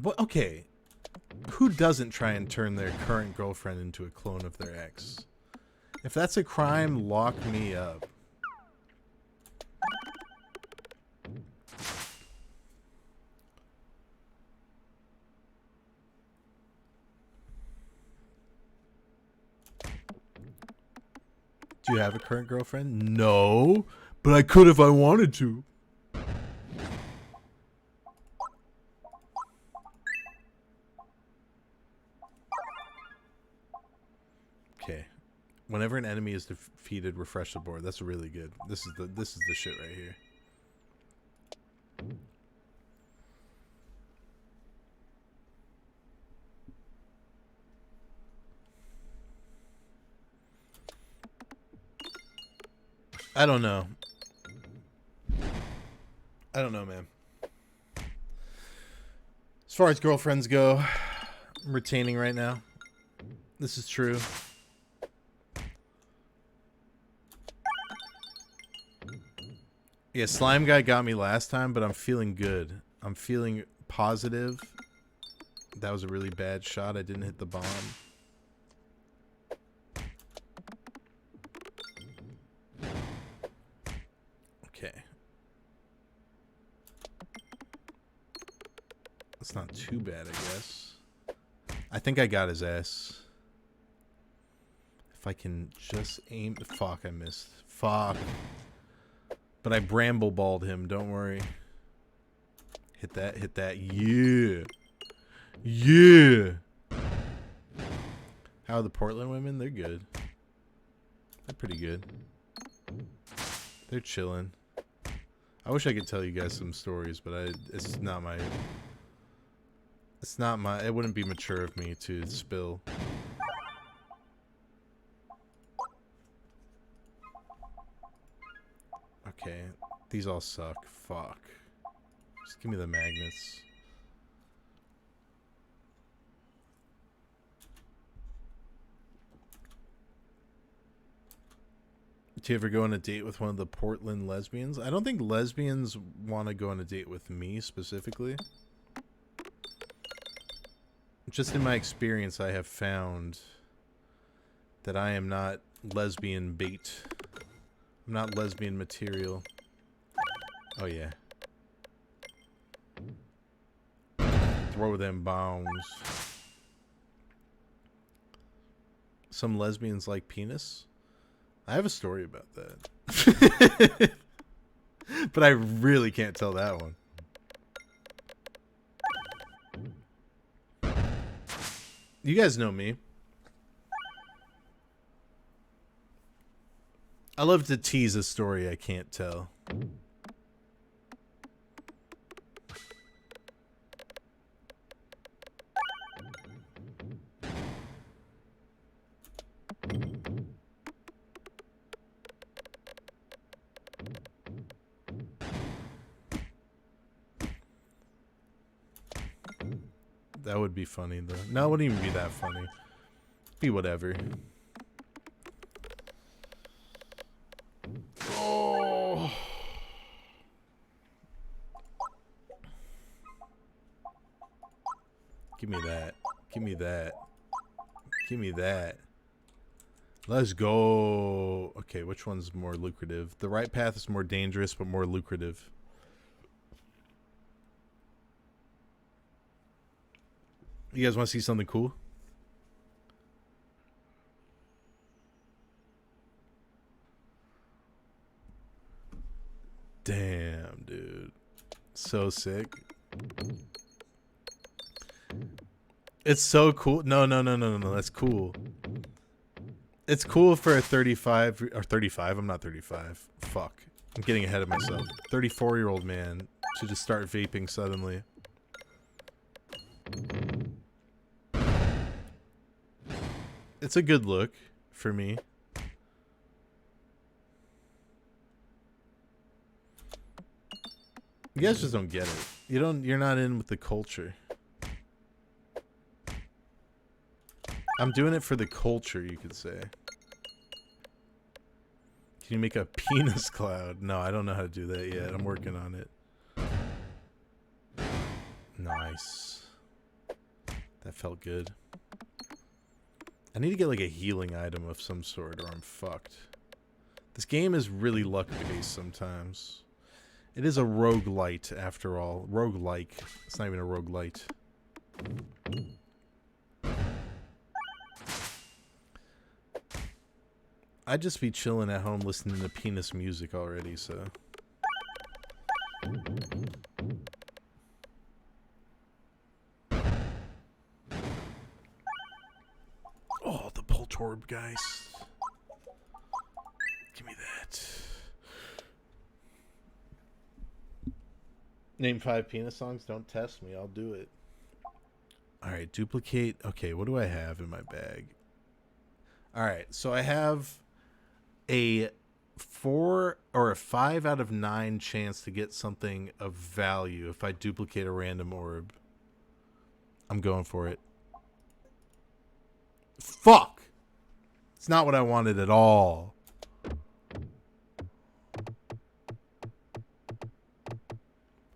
Speaker 2: What? Okay. Who doesn't try and turn their current girlfriend into a clone of their ex? If that's a crime, lock me up. Do you have a current girlfriend? No, but I could if I wanted to. Okay. Whenever an enemy is defeated, refresh the board. That's really good. This is the shit right here. I don't know. I don't know, man. As far as girlfriends go, I'm retaining right now. This is true. Yeah, Slime Guy got me last time, but I'm feeling good. I'm feeling positive. That was a really bad shot. I didn't hit the bomb. Okay. That's not too bad, I guess. I think I got his ass. If I can just aim... Fuck, I missed. Fuck. But I bramble balled him, don't worry. Hit that, hit that. Yeah. Yeah. How are the Portland women? They're good. They're pretty good. They're chilling. I wish I could tell you guys some stories, but it's not my... It's not my... It wouldn't be mature of me to spill. Okay, these all suck. Fuck. Just give me the magnets. Do you ever go on a date with one of the Portland lesbians? I don't think lesbians want to go on a date with me specifically. Just in my experience, I have found that I am not lesbian bait. I'm not lesbian material. Oh, yeah. Throw them bombs. Some lesbians like penis? I have a story about that. But I really can't tell that one. You guys know me. I love to tease a story I can't tell. That would be funny, though. No, it wouldn't even be that funny. Be whatever. Oh. Give me that. Give me that. Give me that. Let's go. Okay, which one's more lucrative? The right path is more dangerous, but more lucrative. You guys want to see something cool? Damn, dude. So sick. It's so cool. No. That's cool. It's cool for a 35 or 35. I'm not 35. Fuck. I'm getting ahead of myself. 34-year-old man to just start vaping suddenly. It's a good look for me. You guys just don't get it. You're not in with the culture. I'm doing it for the culture, you could say. Can you make a penis cloud? No, I don't know how to do that yet. I'm working on it. Nice. That felt good. I need to get like a healing item of some sort or I'm fucked. This game is really luck-based sometimes. It is a roguelite after all. Roguelike. It's not even a roguelite. I'd just be chilling at home listening to penis music already, so. Oh, the Poltorb guys. Give me that. Name 5 penis songs. Don't test me. I'll do it. Alright, duplicate. Okay, what do I have in my bag? Alright, so I have a 4 or a 5 out of 9 chance to get something of value if I duplicate a random orb. I'm going for it. Fuck! It's not what I wanted at all.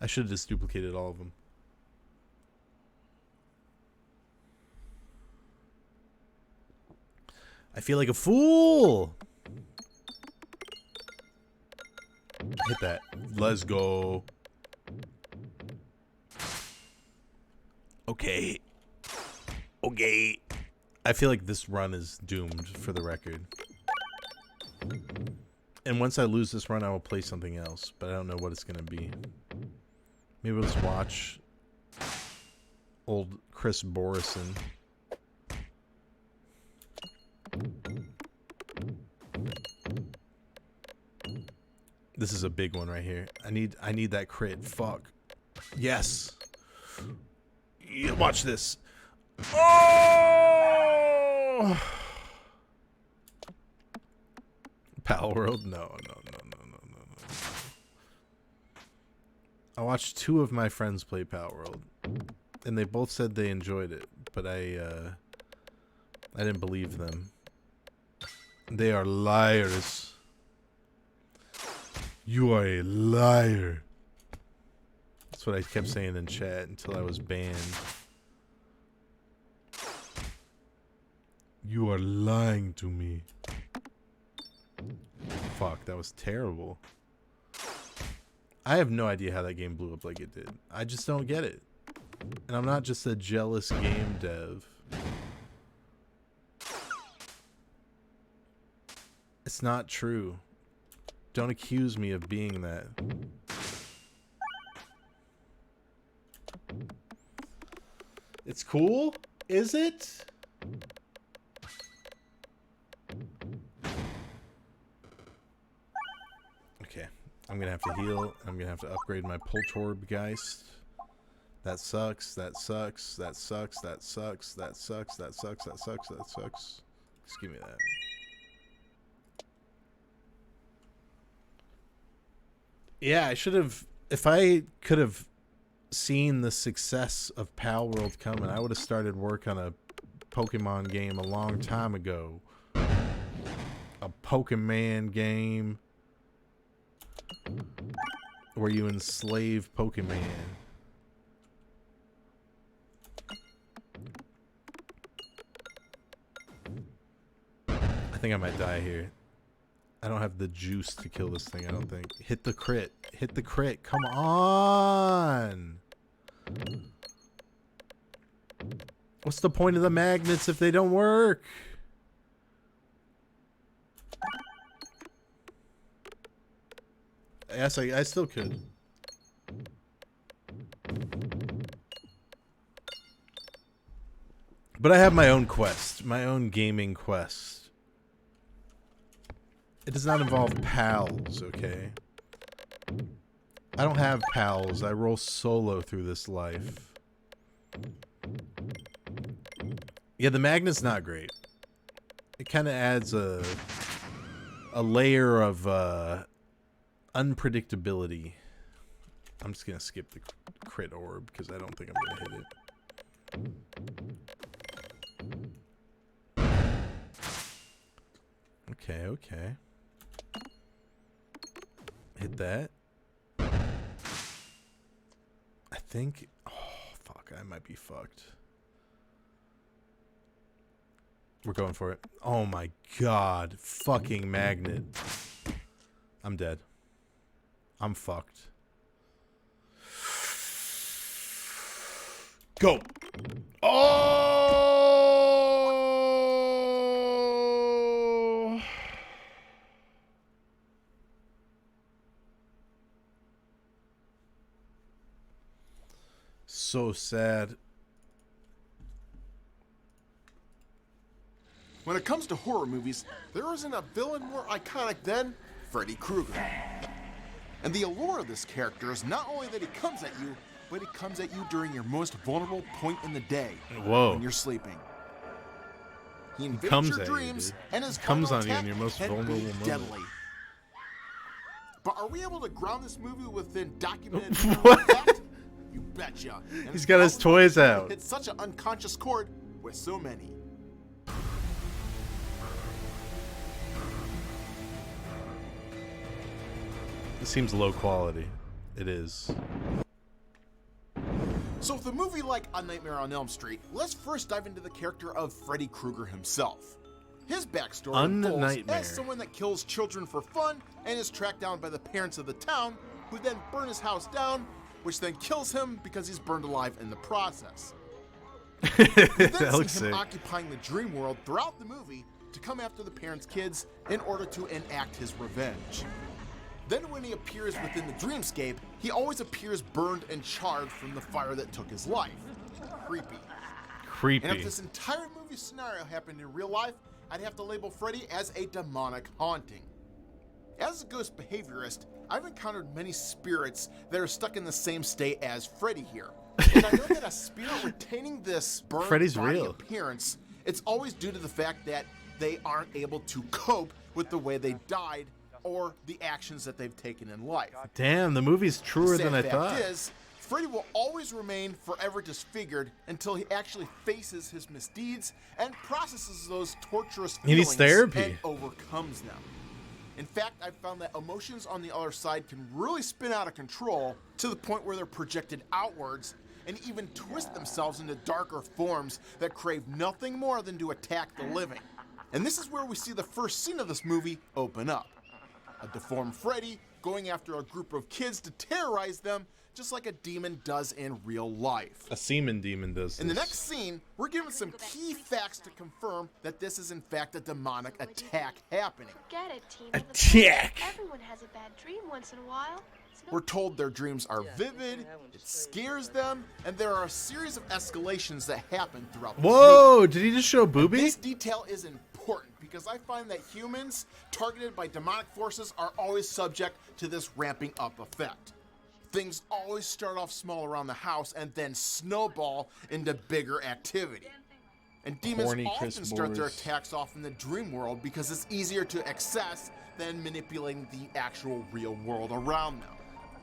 Speaker 2: I should have just duplicated all of them. I feel like a fool! Hit that. Let's go. Okay. Okay. I feel like this run is doomed for the record. And once I lose this run, I will play something else. But I don't know what it's going to be. Maybe let's watch old Chris Borison. This is a big one right here. I need that crit. Fuck. Yes. Yeah, watch this. Oh! Pal World? No. I watched 2 of my friends play Pal World, and they both said they enjoyed it, but I didn't believe them. They are liars. You are a liar. That's what I kept saying in chat until I was banned. You are lying to me. Fuck, that was terrible. I have no idea how that game blew up like it did. I just don't get it. And I'm not just a jealous game dev. It's not true. Don't accuse me of being that. It's cool? Is it? Okay. I'm gonna have to heal. I'm gonna have to upgrade my Poltorb Geist. That sucks. That sucks. That sucks. That sucks. That sucks. That sucks. That sucks. That sucks. Just give me that. Yeah, I should have. If I could have seen the success of Pal World coming, I would have started work on a Pokemon game a long time ago. A Pokemon game where you enslave Pokemon. I think I might die here. I don't have the juice to kill this thing, I don't think. Hit the crit. Hit the crit. Come on! What's the point of the magnets if they don't work? Yes, I still could. But I have my own quest. My own gaming quest. It does not involve pals, okay? I don't have pals. I roll solo through this life. Yeah, the magnet's not great. It kind of adds a layer of unpredictability I'm just gonna skip the crit orb because I don't think I'm gonna hit it. Okay, okay. Hit that. I think. Oh, fuck. I might be fucked. We're going for it. Oh my god. Fucking magnet. I'm dead. I'm fucked. Go. Oh! So sad.
Speaker 3: When it comes to horror movies, there isn't a villain more iconic than Freddy Krueger. And the allure of this character is not only that he comes at you, but he comes at you during your most vulnerable point in the day.
Speaker 2: Whoa.
Speaker 3: When you're sleeping. He invades
Speaker 2: comes
Speaker 3: your
Speaker 2: at you,
Speaker 3: dreams,
Speaker 2: dude.
Speaker 3: and his
Speaker 2: Comes on
Speaker 3: final
Speaker 2: you in your
Speaker 3: attack
Speaker 2: most
Speaker 3: can
Speaker 2: vulnerable
Speaker 3: be
Speaker 2: moment.
Speaker 3: deadly. But are we able to ground this movie within documented
Speaker 2: What?
Speaker 3: fact? You betcha. And
Speaker 2: He's got his
Speaker 3: how
Speaker 2: toys
Speaker 3: would you
Speaker 2: out.
Speaker 3: hit such an unconscious chord with so many.
Speaker 2: This seems low quality. It is.
Speaker 3: So with a movie like A Nightmare on Elm Street, let's first dive into the character of Freddy Krueger himself. His backstory unfolds as someone that kills children for fun and is tracked down by the parents of the town, who then burn his house down, which then kills him because he's burned alive in the process. We then
Speaker 2: That looks
Speaker 3: see him
Speaker 2: sick.
Speaker 3: occupying the dream world throughout the movie to come after the parents' kids in order to enact his revenge. Then when he appears within the dreamscape, he always appears burned and charred from the fire that took his life. Creepy.
Speaker 2: Creepy.
Speaker 3: And if this entire movie scenario happened in real life, I'd have to label Freddy as a demonic haunting. As a ghost behaviorist, I've encountered many spirits that are stuck in the same state as Freddy here. And I know that a spirit retaining this burned
Speaker 2: Freddy's
Speaker 3: body
Speaker 2: real.
Speaker 3: appearance, it's always due to the fact that they aren't able to cope with the way they died or the actions that they've taken in life.
Speaker 2: Damn, the movie's truer
Speaker 3: The
Speaker 2: than I
Speaker 3: sad
Speaker 2: thought.
Speaker 3: fact is, Freddy will always remain forever disfigured until he actually faces his misdeeds and processes those torturous
Speaker 2: He needs
Speaker 3: feelings
Speaker 2: therapy.
Speaker 3: and overcomes them. In fact, I've found that emotions on the other side can really spin out of control to the point where they're projected outwards and even twist themselves into darker forms that crave nothing more than to attack the living. And this is where we see the first scene of this movie open up. A deformed Freddy going after a group of kids to terrorize them, just like a demon does in real life.
Speaker 2: A semen demon does this.
Speaker 3: In the next scene, we're given some key facts to confirm that this is in fact a demonic attack happening.
Speaker 4: Forget it, team.
Speaker 2: Attack!
Speaker 4: Everyone has a bad dream once in a while. It's no
Speaker 3: We're told their dreams are vivid, it scares them, and there are a series of escalations that happen throughout the movie.
Speaker 2: Whoa, did he just show booby?
Speaker 3: This detail is important because I find that humans targeted by demonic forces are always subject to this ramping up effect. Things always start off small around the house and then snowball into bigger activity. And demons
Speaker 2: Horny Chris
Speaker 3: often start their
Speaker 2: Boers.
Speaker 3: attacks off in the dream world because it's easier to access than manipulating the actual real world around them.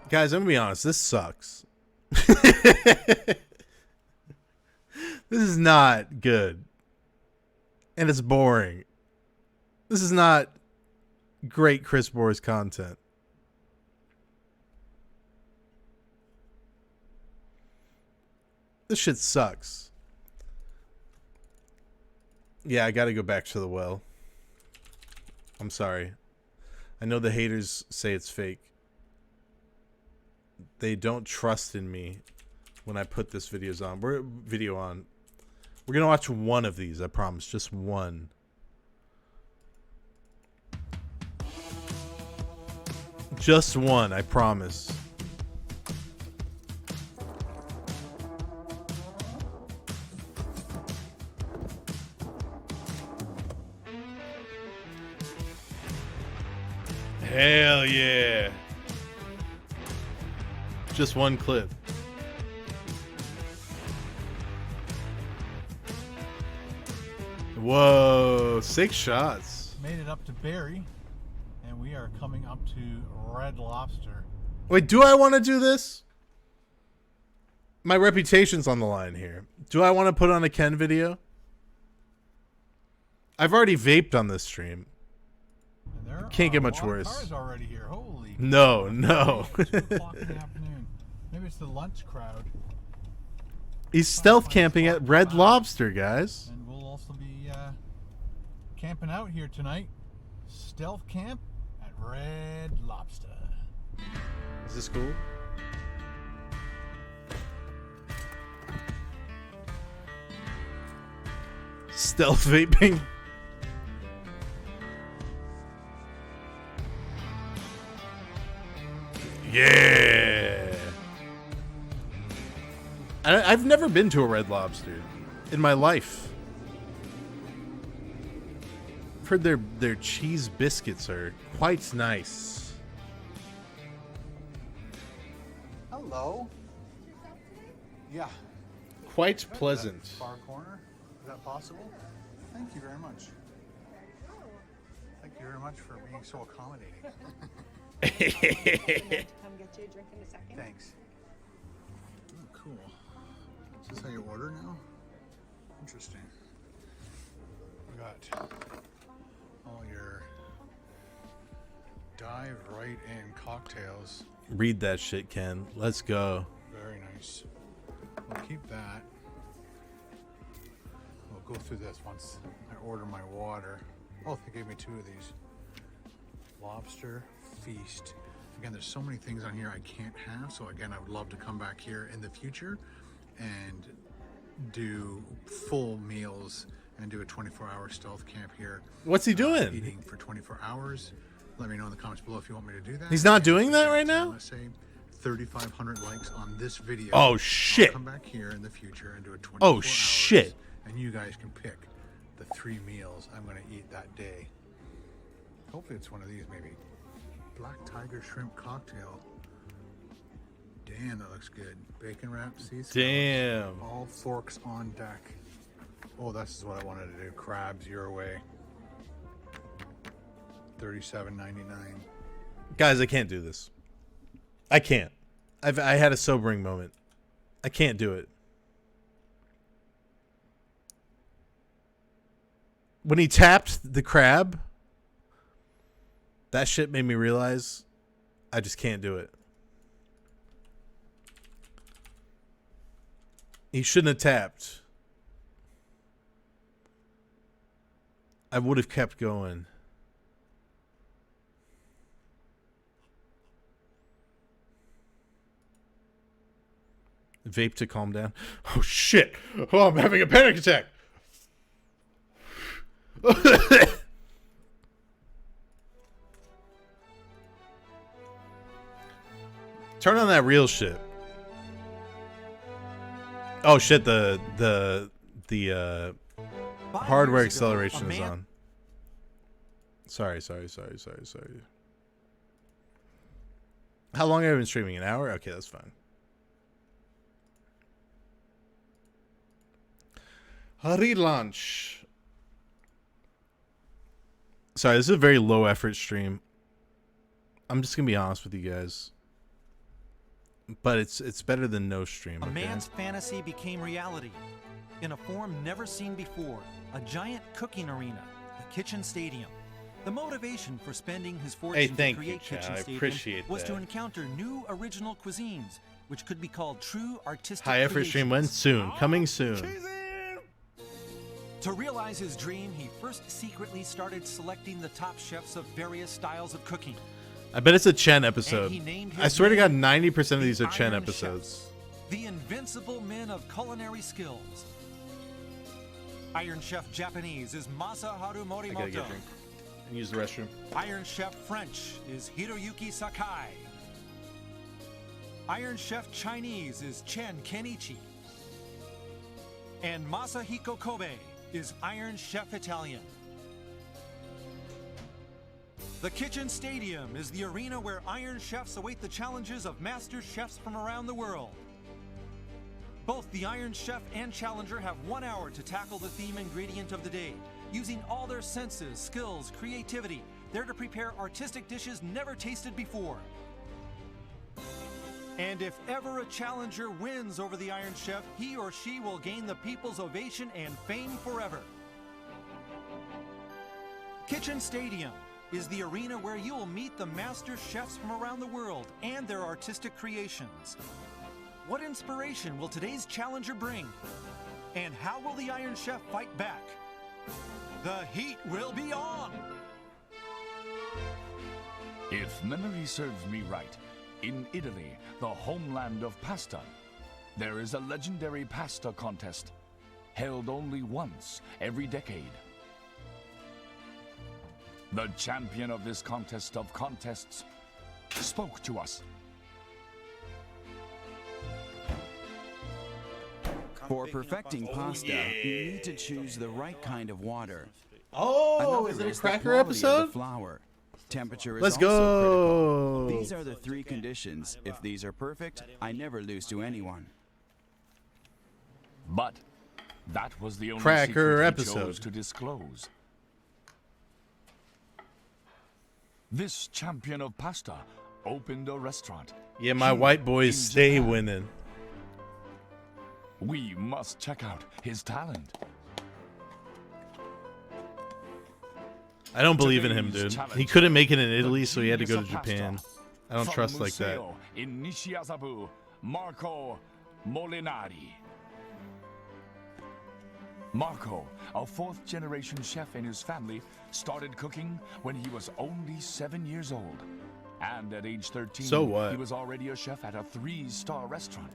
Speaker 2: Guys, I'm gonna be honest, this sucks. This is not good. And it's boring. This is not great Chris Boers content. This shit sucks. Yeah, I gotta go back to the well. I'm sorry. I know the haters say it's fake. They don't trust in me when I put this video on. We're gonna watch one of these, I promise. Just one. Just one, I promise. Hell yeah. Just one clip. Whoa, 6 shots.
Speaker 1: Made it up to Barry, and we are coming up to Red Lobster.
Speaker 2: Wait, do I want to do this? My reputation's on the line here. Do I want to put on a Ken video? I've already vaped on this stream. Can't get much worse.
Speaker 5: Cars already here. Holy.
Speaker 2: No, no.
Speaker 5: It's 2 o'clock in the afternoon. Maybe it's the lunch crowd.
Speaker 2: He's stealth camping at Red Lobster, guys.
Speaker 5: And we'll also be camping out here tonight. Stealth camp at Red Lobster.
Speaker 2: Is this cool? Stealth vaping. Yeah. I've never been to a Red Lobster in my life. I've heard their cheese biscuits are quite nice.
Speaker 5: Hello. Yeah.
Speaker 2: Quite pleasant.
Speaker 5: Far corner. Is that possible? Thank you very much. Thank you very much for being so accommodating.
Speaker 6: Come get you a drink in a second.
Speaker 5: Thanks. Oh, cool. Is this how you order now? Interesting. We got all your dive right in cocktails.
Speaker 2: Read that shit, Ken. Let's go.
Speaker 5: Very nice. We'll keep that. We'll go through this once I order my water. Oh, they gave me 2 of these. Lobster feast. Again, there's so many things on here I can't have. So again, I would love to come back here in the future and do full meals and do a 24-hour stealth camp here.
Speaker 2: What's he doing?
Speaker 5: Eating for 24 hours. Let me know in the comments below if you want me to do that.
Speaker 2: He's not doing that right now?
Speaker 5: Let's say 3,500 likes on this video.
Speaker 2: Oh, shit.
Speaker 5: I'll come back here in the future and do a 24
Speaker 2: Oh,
Speaker 5: hours,
Speaker 2: shit.
Speaker 5: And you guys can pick the 3 meals I'm going to eat that day. Hopefully it's one of these, maybe. Black Tiger Shrimp Cocktail. Damn, that looks good. Bacon wrapped sea scallops.
Speaker 2: Damn.
Speaker 5: All forks on deck. Oh, this is what I wanted to do. Crabs your way. $37.99.
Speaker 2: Guys, I can't do this. I can't. I had a sobering moment. I can't do it. When he tapped the crab, that shit made me realize I just can't do it. He shouldn't have tapped. I would have kept going. Vape to calm down. Oh shit! Oh, I'm having a panic attack. Turn on that real shit. Oh shit! The hardware acceleration is on. Sorry. How long have I been streaming? An hour? Okay, that's fine. Relaunch. Sorry, this is a very low effort stream. I'm just gonna be honest with you guys. But it's better than no stream.
Speaker 7: A
Speaker 2: Okay?
Speaker 7: man's fantasy became reality. In a form never seen before, a giant cooking arena, the Kitchen Stadium. The motivation for spending his fortune
Speaker 2: thank
Speaker 7: to
Speaker 2: you,
Speaker 7: create
Speaker 2: Chad.
Speaker 7: Kitchen
Speaker 2: I
Speaker 7: Stadium
Speaker 2: appreciate
Speaker 7: was to
Speaker 2: that.
Speaker 7: encounter new original cuisines, which could be called true artistic
Speaker 2: High effort stream when
Speaker 7: creations.
Speaker 2: soon. Coming soon.
Speaker 7: To realize his dream, he first secretly started selecting the top chefs of various styles of cooking.
Speaker 2: I bet it's a Chen episode.
Speaker 7: And he named his
Speaker 2: I swear to God,
Speaker 7: name
Speaker 2: 90% of these
Speaker 7: the
Speaker 2: are Chen
Speaker 7: Iron
Speaker 2: episodes.
Speaker 7: Chefs, the invincible men of culinary skills. Iron Chef Japanese is Masaharu
Speaker 2: I gotta get
Speaker 7: Morimoto.
Speaker 2: a drink and use the restroom.
Speaker 7: Iron Chef French is Hiroyuki Sakai. Iron Chef Chinese is Chen Kenichi. And Masahiko Kobe is Iron Chef Italian. The Kitchen Stadium is the arena where Iron Chefs await the challenges of master chefs from around the world. Both the Iron Chef and Challenger have 1 hour to tackle the theme ingredient of the day. Using all their senses, skills, creativity, they're to prepare artistic dishes never tasted before. And if ever a challenger wins over the Iron Chef, he or she will gain the people's ovation and fame forever. Kitchen Stadium is the arena where you will meet the master chefs from around the world and their artistic creations. What inspiration will today's challenger bring? And how will the Iron Chef fight back? The heat will be on!
Speaker 8: If memory serves me right, in Italy, the homeland of pasta, there is a legendary pasta contest held only once every decade. The champion of this contest of contests spoke to us.
Speaker 9: For perfecting pasta, you need to choose the right kind of water.
Speaker 2: Oh,
Speaker 9: Another
Speaker 2: is it a
Speaker 9: the
Speaker 2: cracker
Speaker 9: quality of the
Speaker 2: episode?
Speaker 9: flour. Temperature is
Speaker 2: Let's
Speaker 9: also
Speaker 2: go.
Speaker 9: critical. These are the three conditions. If these are perfect, I never lose to anyone.
Speaker 8: But that was the only
Speaker 2: Cracker
Speaker 8: secret he
Speaker 2: episode.
Speaker 8: chose to disclose. This champion of pasta opened a restaurant.
Speaker 2: Yeah, my
Speaker 8: here
Speaker 2: white boys
Speaker 8: in
Speaker 2: stay
Speaker 8: Japan.
Speaker 2: winning.
Speaker 8: We must check out his talent.
Speaker 2: I don't believe in him,
Speaker 8: Today's
Speaker 2: dude. He
Speaker 8: challenge,
Speaker 2: couldn't make it in
Speaker 8: the
Speaker 2: Italy, so he had to go to
Speaker 8: genius of pasta.
Speaker 2: Japan. I don't
Speaker 8: From
Speaker 2: trust like that.
Speaker 8: Museo in Nishiazabu, Marco Molinari. Marco, a fourth-generation chef in his family, started cooking when he was only 7 years old. And at age 13,
Speaker 2: So what?
Speaker 8: he was already a chef at a 3-star restaurant.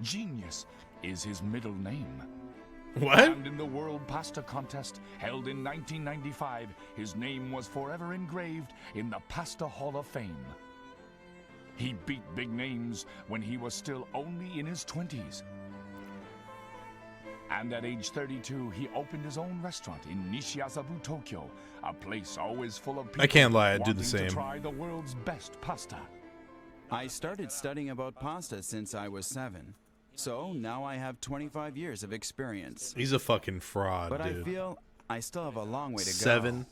Speaker 8: Genius is his middle name.
Speaker 2: What?
Speaker 8: And in the World Pasta Contest held in 1995, his name was forever engraved in the Pasta Hall of Fame. He beat big names when he was still only in his 20s. And at age 32, he opened his own restaurant in Nishiazabu, Tokyo, a place always full of people
Speaker 2: I can't lie, I'd do the
Speaker 8: wanting
Speaker 2: same.
Speaker 8: to try the world's best pasta.
Speaker 9: I started studying about pasta since I was 7. So now I have 25 years of experience.
Speaker 2: He's a fucking fraud,
Speaker 9: But I
Speaker 2: dude.
Speaker 9: feel I still have a long way to go.
Speaker 2: 7.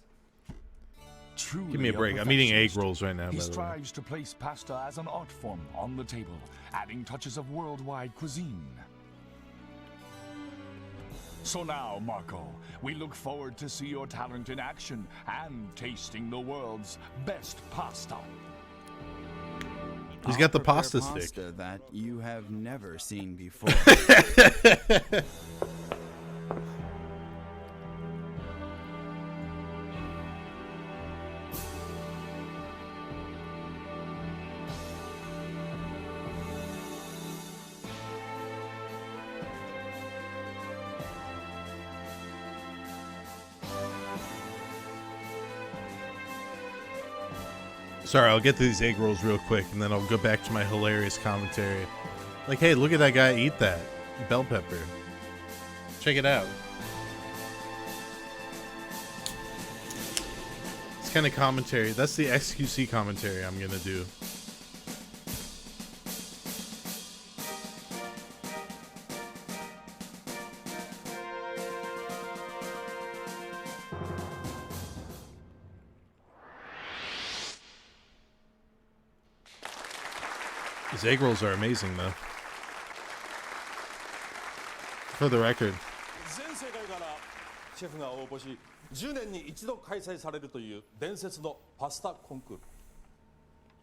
Speaker 8: Truly
Speaker 2: Give me a break. I'm eating egg
Speaker 8: perfectionist,
Speaker 2: rolls right now,
Speaker 8: He
Speaker 2: by the way.
Speaker 8: strives to place pasta as an art form on the table, adding touches of worldwide cuisine. So now, Marco, we look forward to see your talent in action and tasting the world's best pasta.
Speaker 2: He's got the
Speaker 9: I'll prepare
Speaker 2: pasta stick.
Speaker 9: pasta that you have never seen before.
Speaker 2: Sorry, I'll get to these egg rolls real quick, and then I'll go back to my hilarious commentary. Like, hey, look at that guy eat that bell pepper. Check it out. It's kind of commentary. That's the XQC commentary I'm gonna do. These egg rolls are amazing, though. For the record.
Speaker 10: 全世界からシェフが応募し10年に一度開催されるという伝説のパスタコンクール、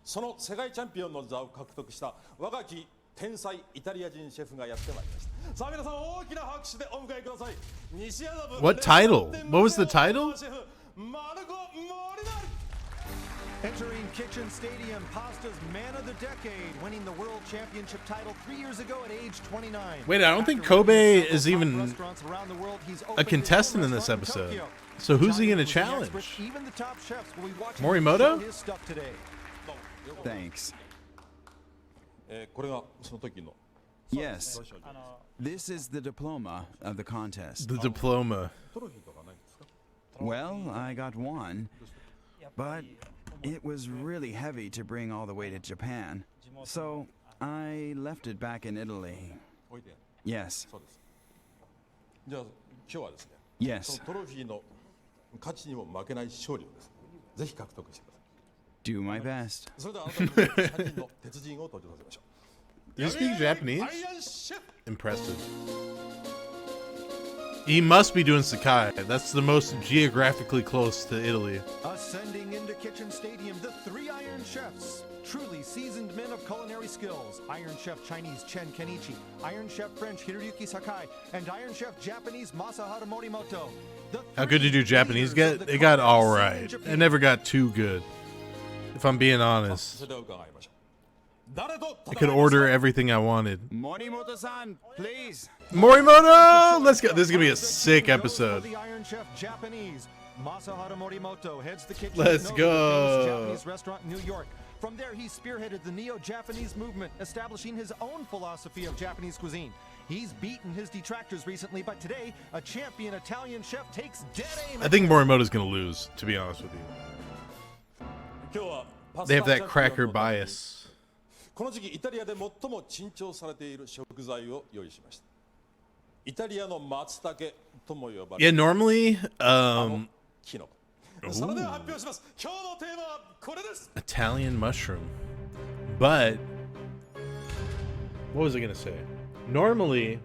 Speaker 10: その世界チャンピオンの座を獲得した若き天才イタリア人シェフがやってまいりました。さあ皆さん大きな拍手でお迎えください。西麻布
Speaker 2: What title? What was the title?
Speaker 10: シェフマルコ・モリナリ。
Speaker 7: Entering Kitchen Stadium, Pasta's Man of the Decade, winning the World Championship title 3 years ago at age 29.
Speaker 2: Wait, I don't think
Speaker 7: After
Speaker 2: Kobe
Speaker 7: winning several
Speaker 2: is
Speaker 7: top
Speaker 2: even
Speaker 7: restaurants around the world, he's
Speaker 2: a
Speaker 7: opened his
Speaker 2: contestant
Speaker 7: own
Speaker 2: in this
Speaker 7: restaurant
Speaker 2: episode.
Speaker 7: Tokyo.
Speaker 2: So who's he gonna
Speaker 7: Johnny was the
Speaker 2: challenge?
Speaker 7: expert. Even the top chefs will be watching
Speaker 2: Morimoto?
Speaker 7: him show his stuff today.
Speaker 9: Thanks.
Speaker 10: これがその時の
Speaker 9: Yes. This is the diploma of the contest.
Speaker 2: The diploma.
Speaker 10: トロフィーとかないんですか？
Speaker 9: Well, I got one, but it was really heavy to bring all the way to Japan. So I left it back in Italy.
Speaker 10: 置いて。
Speaker 9: Yes.
Speaker 10: そうです。じゃあ今日はですね、そ
Speaker 9: Yes.
Speaker 10: のトロフィーの価値にも負けない勝利をですね、ぜひ獲得してください。
Speaker 9: Do my best.
Speaker 10: それではあなたの3人の鉄人を登場させましょう。
Speaker 2: Does he speak Japanese?
Speaker 10: Iron Chef.
Speaker 2: Impressive. He must be doing Sakai. That's the most geographically close to Italy.
Speaker 7: Ascending into Kitchen Stadium, the three Iron Chefs. Truly seasoned men of culinary skills. Iron Chef Chinese Chen Kenichi, Iron Chef French Hiroyuki Sakai, and Iron Chef Japanese Masaharu Morimoto.
Speaker 2: How good did your Japanese get? It got alright. It never got too good. If I'm being honest. I could order everything I wanted.
Speaker 9: Morimoto-san, please.
Speaker 2: Morimoto! Let's go. This is going to be a sick episode.
Speaker 7: The Iron Chef Japanese. Masaharu Morimoto heads the kitchen.
Speaker 2: Let's go.
Speaker 7: Japanese restaurant in New York. From there, he spearheaded the neo-Japanese movement, establishing his own philosophy of Japanese cuisine. He's beaten his detractors recently, but today, a champion Italian chef takes dead aim.
Speaker 2: I think Morimoto's going to lose, to be honest with you. They have that cracker bias.
Speaker 10: この時期イタリアで最も珍重されている食材を用意しました。イタリアの松茸とも呼ばれ
Speaker 2: Yeah, normally,
Speaker 10: キノコ。それでは発表します。今日のテーマはこれです。
Speaker 2: Italian mushroom. But, what was I going to say? Normally,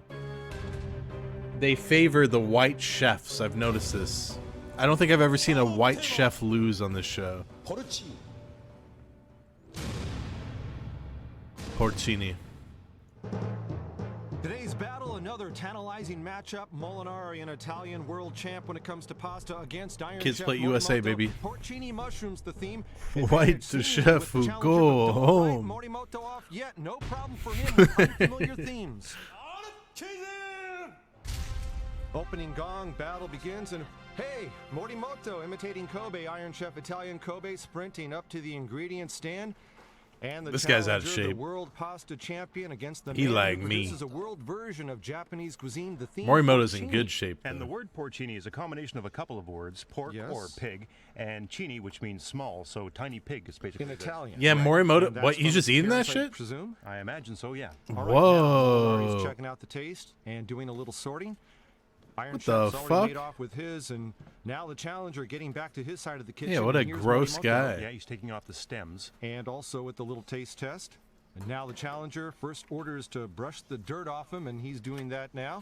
Speaker 2: they favor the white chefs. I've noticed this. I don't think I've ever seen a white chef lose on this show. Porcini.
Speaker 7: Today's battle, another tantalizing matchup. Molinari, an Italian world champ when it comes to pasta, against Iron
Speaker 2: Kids
Speaker 7: Chef
Speaker 2: play USA,
Speaker 7: Morimoto.
Speaker 2: baby.
Speaker 7: Porcini mushrooms, the theme.
Speaker 2: White to chef who go home.
Speaker 7: Morimoto off yet. No problem for him with unfamiliar themes. Opening gong, battle begins, and hey, Morimoto imitating Kobe, Iron Chef Italian Kobe, sprinting up to the ingredient stand. And the
Speaker 2: This guy's out of
Speaker 7: challenger,
Speaker 2: shape.
Speaker 7: The world pasta champion against the
Speaker 2: He
Speaker 7: man
Speaker 2: like
Speaker 7: who
Speaker 2: me.
Speaker 7: produces a world version of Japanese cuisine. The theme
Speaker 2: Morimoto's in
Speaker 7: porcini.
Speaker 2: good shape.
Speaker 11: And the
Speaker 2: though.
Speaker 11: word porcini is a combination of a couple of words, pork
Speaker 7: Yes.
Speaker 11: or pig, and cini, which means small, so tiny pig is basically
Speaker 7: In
Speaker 11: this.
Speaker 7: Italian.
Speaker 2: Yeah, Morimoto.
Speaker 7: And that's
Speaker 2: What? He's
Speaker 7: from
Speaker 2: just eating that
Speaker 7: parents, I
Speaker 2: shit?
Speaker 7: presume.
Speaker 11: I imagine so, yeah.
Speaker 7: All right, now
Speaker 2: Whoa.
Speaker 7: He's checking out the taste and doing a little sorting. Iron
Speaker 2: What
Speaker 7: Chef's
Speaker 2: the
Speaker 7: already
Speaker 2: fuck?
Speaker 7: made off with his, and now the challenger getting back to his side of the kitchen.
Speaker 2: Yeah, what a
Speaker 7: And here's
Speaker 2: gross
Speaker 7: Morimoto.
Speaker 2: guy.
Speaker 11: Yeah, he's taking off the stems.
Speaker 7: And also with the little taste test. And now the challenger first orders to brush the dirt off him, and he's doing that now.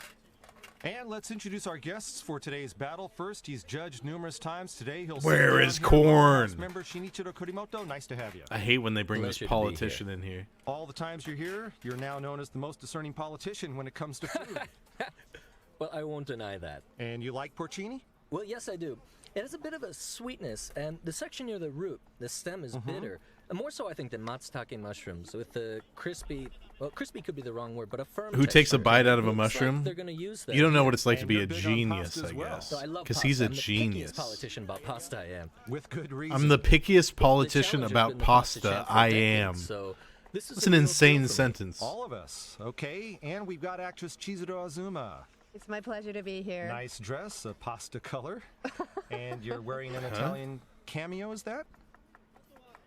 Speaker 7: And let's introduce our guests for today's battle. First, he's judged numerous times. Today, he'll
Speaker 2: Where
Speaker 7: sit
Speaker 2: is
Speaker 7: down here with
Speaker 2: corn?
Speaker 7: House member Shinichiro Kurimoto. Nice to have you.
Speaker 2: I hate when they bring
Speaker 12: Pleasure
Speaker 2: this
Speaker 12: to be here.
Speaker 2: politician in here.
Speaker 7: All the times you're here, you're now known as the most discerning politician when it comes to food.
Speaker 12: Well, I won't deny that.
Speaker 7: And you like porcini?
Speaker 12: Well, yes, I do. It has a bit of a sweetness, and the section near the root, the stem is bitter. And more so, I think, than matsutake mushrooms, with the crispy, well, crispy could be the wrong word, but a firm
Speaker 2: Who takes a
Speaker 12: texture.
Speaker 2: bite out of a
Speaker 12: Looks like
Speaker 2: mushroom?
Speaker 12: they're gonna use that
Speaker 2: You don't know
Speaker 12: here.
Speaker 2: what it's like to
Speaker 7: And
Speaker 2: be
Speaker 7: you're
Speaker 2: a
Speaker 7: big on
Speaker 2: genius,
Speaker 7: pasta
Speaker 2: I
Speaker 7: as well.
Speaker 2: guess.
Speaker 12: So I love
Speaker 2: Because
Speaker 12: pasta.
Speaker 2: he's a
Speaker 12: I'm the
Speaker 2: genius.
Speaker 12: pickiest politician about pasta I am.
Speaker 7: With good reason.
Speaker 2: I'm the pickiest politician
Speaker 12: Challenger's
Speaker 2: about
Speaker 12: been the pasta
Speaker 2: pasta.
Speaker 12: champ for
Speaker 2: I
Speaker 12: decades,
Speaker 2: am.
Speaker 12: So this is
Speaker 2: That's
Speaker 12: a
Speaker 2: an
Speaker 12: real
Speaker 2: insane
Speaker 12: deal for me.
Speaker 2: sentence.
Speaker 7: All of us. Okay, and we've got actress Chizuru Azuma.
Speaker 6: It's my pleasure to be here.
Speaker 7: Nice dress, a pasta color. And you're wearing an Italian cameo, is that?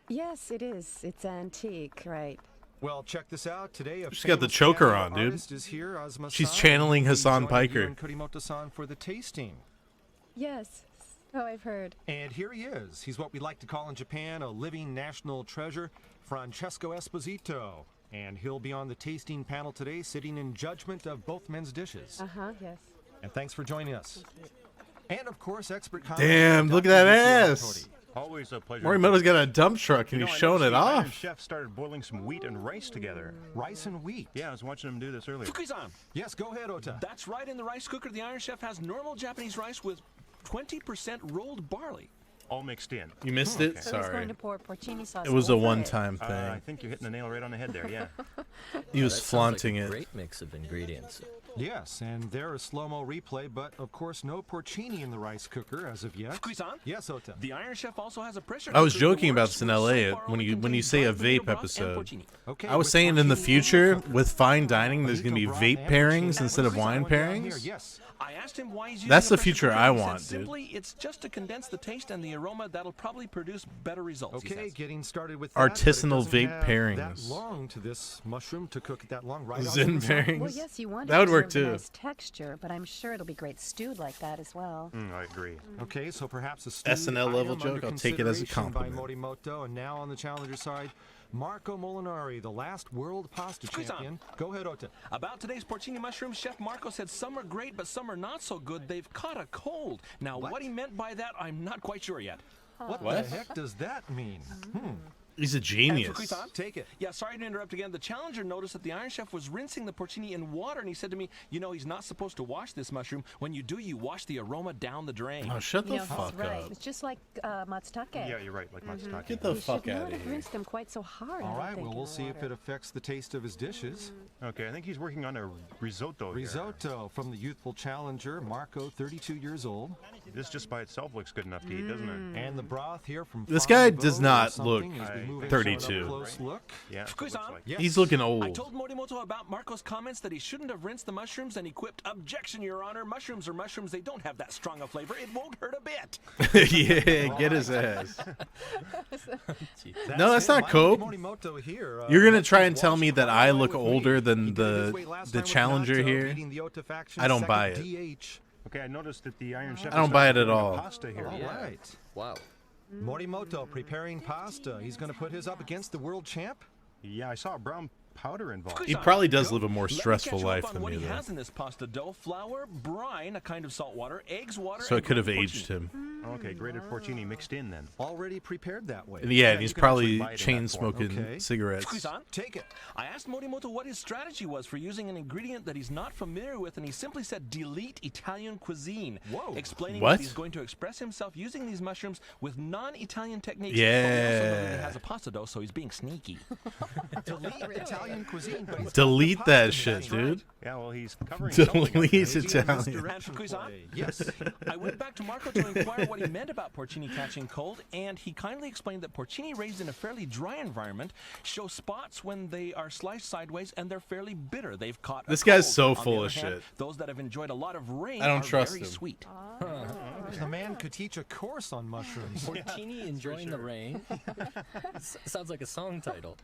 Speaker 6: Yes, it is. It's antique, right?
Speaker 7: Well, check this out. Today, a
Speaker 2: She's got the
Speaker 7: famous
Speaker 2: choker
Speaker 7: cameo
Speaker 2: on, dude.
Speaker 7: artist is here, Azuma-san.
Speaker 2: She's channeling
Speaker 7: He'll be
Speaker 2: Hassan
Speaker 7: joining
Speaker 2: Piker.
Speaker 7: you and Kurimoto-san for the tasting.
Speaker 6: Yes. Oh, I've heard.
Speaker 7: And here he is. He's what we like to call in Japan a living national treasure, Francesco Esposito. And he'll be on the tasting panel today, sitting in judgment of both men's dishes.
Speaker 6: Yes.
Speaker 7: And thanks for joining us. And of course, expert
Speaker 2: Damn, look at that ass.
Speaker 11: Always a pleasure.
Speaker 2: Morimoto's got a dump truck and
Speaker 11: You know,
Speaker 2: he's
Speaker 11: I
Speaker 2: showing it
Speaker 11: noticed the Iron
Speaker 2: off.
Speaker 11: Chef started boiling some wheat and rice together.
Speaker 7: Rice and wheat.
Speaker 11: Yeah, I was watching him do this earlier.
Speaker 13: Fukuyi-san,
Speaker 7: Yes, go ahead, Ota.
Speaker 13: that's right. In the rice cooker, the Iron Chef has normal Japanese rice with 20% rolled barley.
Speaker 11: All mixed in.
Speaker 2: You missed it?
Speaker 6: So he's
Speaker 2: Sorry.
Speaker 6: going to pour porcini sauce
Speaker 2: It was a
Speaker 6: over it.
Speaker 2: one-time
Speaker 11: I
Speaker 2: thing.
Speaker 11: think you're hitting the nail right on the head there, yeah.
Speaker 2: He was
Speaker 12: That sounds
Speaker 2: flaunting
Speaker 12: like a
Speaker 2: it.
Speaker 12: Great mix of ingredients.
Speaker 7: Yes, and there is slow-mo replay, but of course no porcini in the rice cooker as of yet.
Speaker 13: Fukuyi-san,
Speaker 7: Yes, Ota.
Speaker 13: the Iron Chef also has a pressure
Speaker 2: I was
Speaker 13: cooker that
Speaker 2: joking about
Speaker 13: works
Speaker 2: this in
Speaker 13: with
Speaker 2: LA
Speaker 13: so far
Speaker 2: when
Speaker 13: only
Speaker 2: you
Speaker 13: contains
Speaker 2: say a
Speaker 13: dried tomato
Speaker 2: vape
Speaker 13: broth and
Speaker 2: episode.
Speaker 13: porcini.
Speaker 7: Okay,
Speaker 2: I was
Speaker 7: with
Speaker 2: saying in the
Speaker 7: porcini
Speaker 2: future,
Speaker 7: cooker.
Speaker 2: with fine dining, there's going to be
Speaker 7: Bonito
Speaker 2: vape
Speaker 7: broth and
Speaker 2: pairings
Speaker 7: porcini.
Speaker 2: instead of
Speaker 7: What's
Speaker 2: wine
Speaker 7: going down here?
Speaker 2: pairings.
Speaker 7: Yes.
Speaker 13: I asked him why he's using
Speaker 2: That's
Speaker 13: a
Speaker 2: the
Speaker 13: pressure
Speaker 2: future
Speaker 13: cooker.
Speaker 2: I
Speaker 13: He said
Speaker 2: want, dude.
Speaker 13: Simply, it's just to condense the taste and the aroma that'll probably produce better results. he
Speaker 7: Okay,
Speaker 13: says.
Speaker 7: getting started with that, but it
Speaker 2: Artisanal
Speaker 7: doesn't
Speaker 2: vape
Speaker 7: have That
Speaker 2: pairings.
Speaker 7: long to this mushroom to cook it that long, right?
Speaker 2: Zen
Speaker 7: Ota?
Speaker 2: pairings.
Speaker 6: Well, yes, you want
Speaker 2: That
Speaker 6: it
Speaker 2: would
Speaker 6: to
Speaker 2: work
Speaker 6: serve a
Speaker 2: too.
Speaker 6: nice texture, but I'm sure it'll be great stewed like that as well.
Speaker 11: I agree.
Speaker 7: Okay, so perhaps a stewed
Speaker 2: SNL level
Speaker 7: item
Speaker 2: joke,
Speaker 7: under
Speaker 2: I'll take it as a
Speaker 7: consideration by
Speaker 2: compliment.
Speaker 7: Morimoto, and now on the challenger side,
Speaker 14: Marco Molinari, the last world pasta champion. Go ahead, Ota.
Speaker 13: About today's porcini mushrooms, Chef Marco said some are great, but some are not so good. They've caught a cold. Now, what he meant by that, I'm not quite sure yet.
Speaker 14: What the heck does that mean?
Speaker 2: He's a genius.
Speaker 14: Take it.
Speaker 13: Yeah, sorry to interrupt again. The challenger noticed that the Iron Chef was rinsing the porcini in water, and he said to me, you know, he's not supposed to wash this mushroom. When you do, you wash the aroma down the drain.
Speaker 2: Oh, shut the fuck
Speaker 6: that's right.
Speaker 2: up.
Speaker 6: It's just like matsutake.
Speaker 11: Yeah, you're right, like matsutake.
Speaker 2: Get the
Speaker 6: You
Speaker 2: fuck
Speaker 6: should
Speaker 2: out
Speaker 6: not
Speaker 2: of
Speaker 6: have
Speaker 2: here.
Speaker 6: rinsed them quite so hard.
Speaker 14: All
Speaker 6: I don't
Speaker 14: right,
Speaker 6: think,
Speaker 14: well,
Speaker 6: in
Speaker 14: we'll
Speaker 6: the
Speaker 14: see if
Speaker 6: water.
Speaker 14: it affects the taste of his dishes.
Speaker 11: Okay, I think he's working on a risotto here.
Speaker 14: Risotto from the youthful challenger, Marco, 32 years old.
Speaker 11: This just by itself looks good enough to eat, doesn't it?
Speaker 14: And the broth here from
Speaker 2: This guy
Speaker 14: Favo
Speaker 2: does
Speaker 14: or
Speaker 2: not look
Speaker 14: something as we move in
Speaker 2: 32.
Speaker 14: a close look.
Speaker 11: Yeah, it looks like.
Speaker 14: Yes.
Speaker 2: He's looking
Speaker 13: I
Speaker 2: old.
Speaker 13: told Morimoto about Marco's comments that he shouldn't have rinsed the mushrooms, and he quipped, "Objection, Your Honor. Mushrooms are mushrooms. They don't have that strong a flavor. It won't hurt a bit."
Speaker 2: Yeah, get his ass. No, that's not coke.
Speaker 14: Morimoto here,
Speaker 2: You're gonna try and tell me that I look older than the challenger here? I don't buy it.
Speaker 11: Okay, I noticed that the Iron Chef
Speaker 2: I don't buy it at
Speaker 11: preparing
Speaker 2: all.
Speaker 11: pasta here.
Speaker 14: All right.
Speaker 12: Wow.
Speaker 14: Morimoto preparing pasta. He's going to put his up against the world champ.
Speaker 11: Yeah, I saw brown powder involved.
Speaker 2: He probably does live a more
Speaker 13: Let me
Speaker 2: stressful
Speaker 13: catch you up
Speaker 2: life
Speaker 13: on
Speaker 2: than
Speaker 13: what
Speaker 2: me,
Speaker 13: he
Speaker 2: though.
Speaker 13: has in this pasta dough: flour, brine, a kind of salt water, eggs, water.
Speaker 2: So
Speaker 13: and
Speaker 2: it could have
Speaker 13: ground
Speaker 2: aged
Speaker 13: porcini.
Speaker 2: him.
Speaker 11: Okay, grated porcini mixed in then.
Speaker 14: Already prepared that way.
Speaker 2: And yeah, and
Speaker 11: you
Speaker 2: he's
Speaker 11: can actually
Speaker 2: probably
Speaker 11: buy it in
Speaker 2: chain
Speaker 11: that form.
Speaker 2: smoking
Speaker 14: Okay.
Speaker 2: cigarettes.
Speaker 13: Fukusan,
Speaker 14: Take it.
Speaker 13: I asked Morimoto what his strategy was for using an ingredient that he's not familiar with, and he simply said, "Delete Italian cuisine."
Speaker 14: Whoa.
Speaker 13: Explaining
Speaker 2: What?
Speaker 13: that he's going to express himself using these mushrooms with non-Italian techniques.
Speaker 2: Yeah.
Speaker 13: But we also know that he has a pasta dough, so he's being sneaky.
Speaker 14: Delete Italian cuisine. But he's
Speaker 2: Delete
Speaker 14: got the
Speaker 2: that
Speaker 14: pasta
Speaker 2: shit,
Speaker 14: mix,
Speaker 2: dude.
Speaker 11: Yeah, well, he's covering something up
Speaker 2: Delete
Speaker 11: there.
Speaker 2: Italian.
Speaker 13: And Fukusan,
Speaker 14: Yes.
Speaker 13: I went back to Marco to inquire what he meant about porcini catching cold, and he kindly explained that porcini raised in a fairly dry environment show spots when they are sliced sideways, and they're fairly bitter. They've caught a
Speaker 2: This guy's
Speaker 13: cold.
Speaker 2: so
Speaker 13: On the
Speaker 2: full
Speaker 13: other
Speaker 2: of
Speaker 13: hand,
Speaker 2: shit.
Speaker 13: Those that have enjoyed a lot of rain
Speaker 2: I don't
Speaker 13: are
Speaker 2: trust
Speaker 13: very
Speaker 2: him.
Speaker 13: sweet.
Speaker 14: The man could teach a course on mushrooms.
Speaker 12: Porcini enjoying the rain. Sounds like a song title.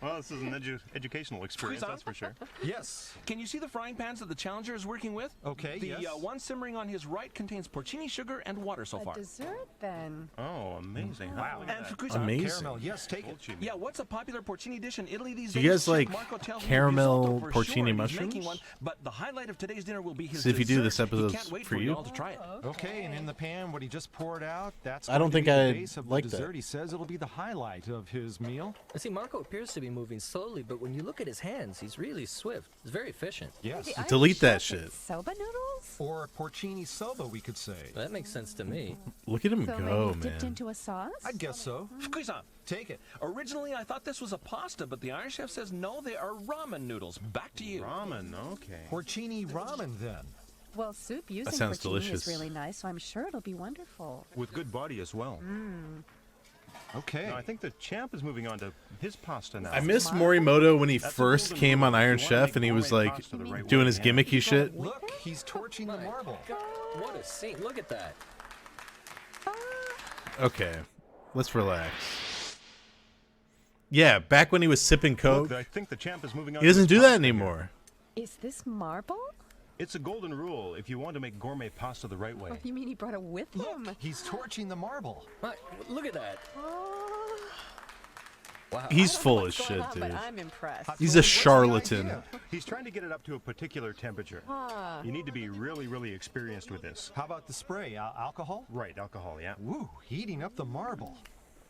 Speaker 11: Well, this is an educational experience, that's for sure.
Speaker 14: Yes.
Speaker 13: Can you see the frying pans that the challenger is working with?
Speaker 14: Okay,
Speaker 13: The
Speaker 14: yes.
Speaker 13: one simmering on his right contains porcini sugar and water so far.
Speaker 6: A dessert, then.
Speaker 11: Oh, amazing.
Speaker 14: Wow.
Speaker 13: And Fukusan,
Speaker 2: Amazing.
Speaker 14: Caramel. Yes, take it.
Speaker 13: yeah, what's a popular porcini dish in Italy these
Speaker 2: Do
Speaker 13: days?
Speaker 2: you guys
Speaker 13: Chef
Speaker 2: like
Speaker 13: Marco tells me
Speaker 2: caramel
Speaker 13: risotto for
Speaker 2: porcini
Speaker 13: sure. He's
Speaker 2: mushrooms?
Speaker 13: making one, but the highlight of today's dinner will be his
Speaker 2: So if you do
Speaker 13: dessert.
Speaker 2: this
Speaker 13: He
Speaker 2: episode's
Speaker 13: can't wait
Speaker 2: for
Speaker 13: for
Speaker 2: you?
Speaker 13: all to try it.
Speaker 14: Okay, and in the pan, what he just poured out, that's
Speaker 2: I don't
Speaker 14: going to
Speaker 2: think
Speaker 14: be the
Speaker 2: I
Speaker 14: base of
Speaker 2: like
Speaker 14: the
Speaker 2: that.
Speaker 14: dessert. He says it'll be the highlight of his meal.
Speaker 12: See, Marco appears to be moving slowly, but when you look at his hands, he's really swift. He's very efficient.
Speaker 14: Yes.
Speaker 6: The Irish
Speaker 2: Delete that
Speaker 6: chef
Speaker 2: shit.
Speaker 6: makes soba noodles?
Speaker 14: Or porcini soba, we could say.
Speaker 12: That makes sense to me.
Speaker 2: Look at him
Speaker 6: So
Speaker 2: go,
Speaker 6: maybe dipped
Speaker 2: man.
Speaker 6: into a sauce?
Speaker 14: I guess so.
Speaker 13: Fukusan,
Speaker 14: Take it.
Speaker 13: originally I thought this was a pasta, but the Iron Chef says no, they are ramen noodles. Back to you.
Speaker 11: Ramen, okay.
Speaker 14: Porcini ramen, then.
Speaker 6: Well, soup using
Speaker 2: sounds
Speaker 6: porcini
Speaker 2: delicious.
Speaker 6: is really nice, so I'm sure it'll be wonderful.
Speaker 11: With good body as well.
Speaker 14: Okay.
Speaker 11: Now, I think the champ is moving on to his pasta now.
Speaker 2: I miss Morimoto when he
Speaker 11: That's a
Speaker 2: first
Speaker 11: golden
Speaker 2: came
Speaker 11: rule.
Speaker 2: on
Speaker 11: If
Speaker 2: Iron
Speaker 11: you wanna
Speaker 2: Chef
Speaker 11: make
Speaker 2: and he was
Speaker 11: gourmet
Speaker 2: like
Speaker 11: pasta the right
Speaker 2: doing
Speaker 11: way,
Speaker 2: his
Speaker 11: yeah.
Speaker 2: gimmicky shit.
Speaker 14: Look, he's torching the marble.
Speaker 12: What a scene. Look at that.
Speaker 2: Okay, let's relax. Yeah, back when he was sipping coke,
Speaker 11: Look, I think the champ is moving on
Speaker 2: he
Speaker 11: to
Speaker 2: doesn't
Speaker 11: his
Speaker 2: do that
Speaker 11: pasta here.
Speaker 2: anymore.
Speaker 6: Is this marble?
Speaker 11: It's a golden rule if you want to make gourmet pasta the right way.
Speaker 6: Oh, you mean he brought it with him?
Speaker 14: He's torching the marble.
Speaker 12: Look at that.
Speaker 6: Oh.
Speaker 12: Wow.
Speaker 2: He's
Speaker 6: I don't know
Speaker 2: full of
Speaker 6: what's going
Speaker 2: shit,
Speaker 6: on,
Speaker 2: dude.
Speaker 6: But I'm impressed.
Speaker 2: He's a charlatan.
Speaker 11: He's trying to get it up to a particular temperature.
Speaker 6: Huh.
Speaker 11: You need to be really, really experienced with this.
Speaker 14: How about the spray? Alcohol?
Speaker 11: Right, alcohol, yeah.
Speaker 14: Woo, heating up the marble.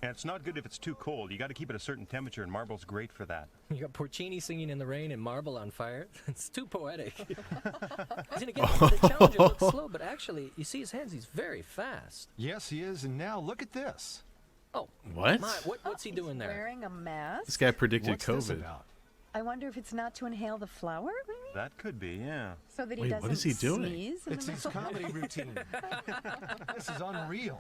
Speaker 11: And it's not good if it's too cold. You got to keep it a certain temperature, and marble's great for that.
Speaker 12: You got porcini singing in the rain and marble on fire. It's too poetic. And again, the challenger looks slow, but actually, you see his hands, he's very fast.
Speaker 14: Yes, he is. And now look at this.
Speaker 12: Oh,
Speaker 2: What?
Speaker 12: what's he doing there?
Speaker 6: Wearing a mask?
Speaker 2: This guy predicted
Speaker 14: What's this
Speaker 2: COVID.
Speaker 14: about?
Speaker 6: I wonder if it's not to inhale the flour, maybe?
Speaker 11: That could be, yeah.
Speaker 6: So that he
Speaker 2: Wait,
Speaker 6: doesn't
Speaker 2: what is he doing?
Speaker 6: sneeze in
Speaker 14: It's
Speaker 6: the
Speaker 14: his
Speaker 6: middle?
Speaker 14: comedy routine. This is unreal.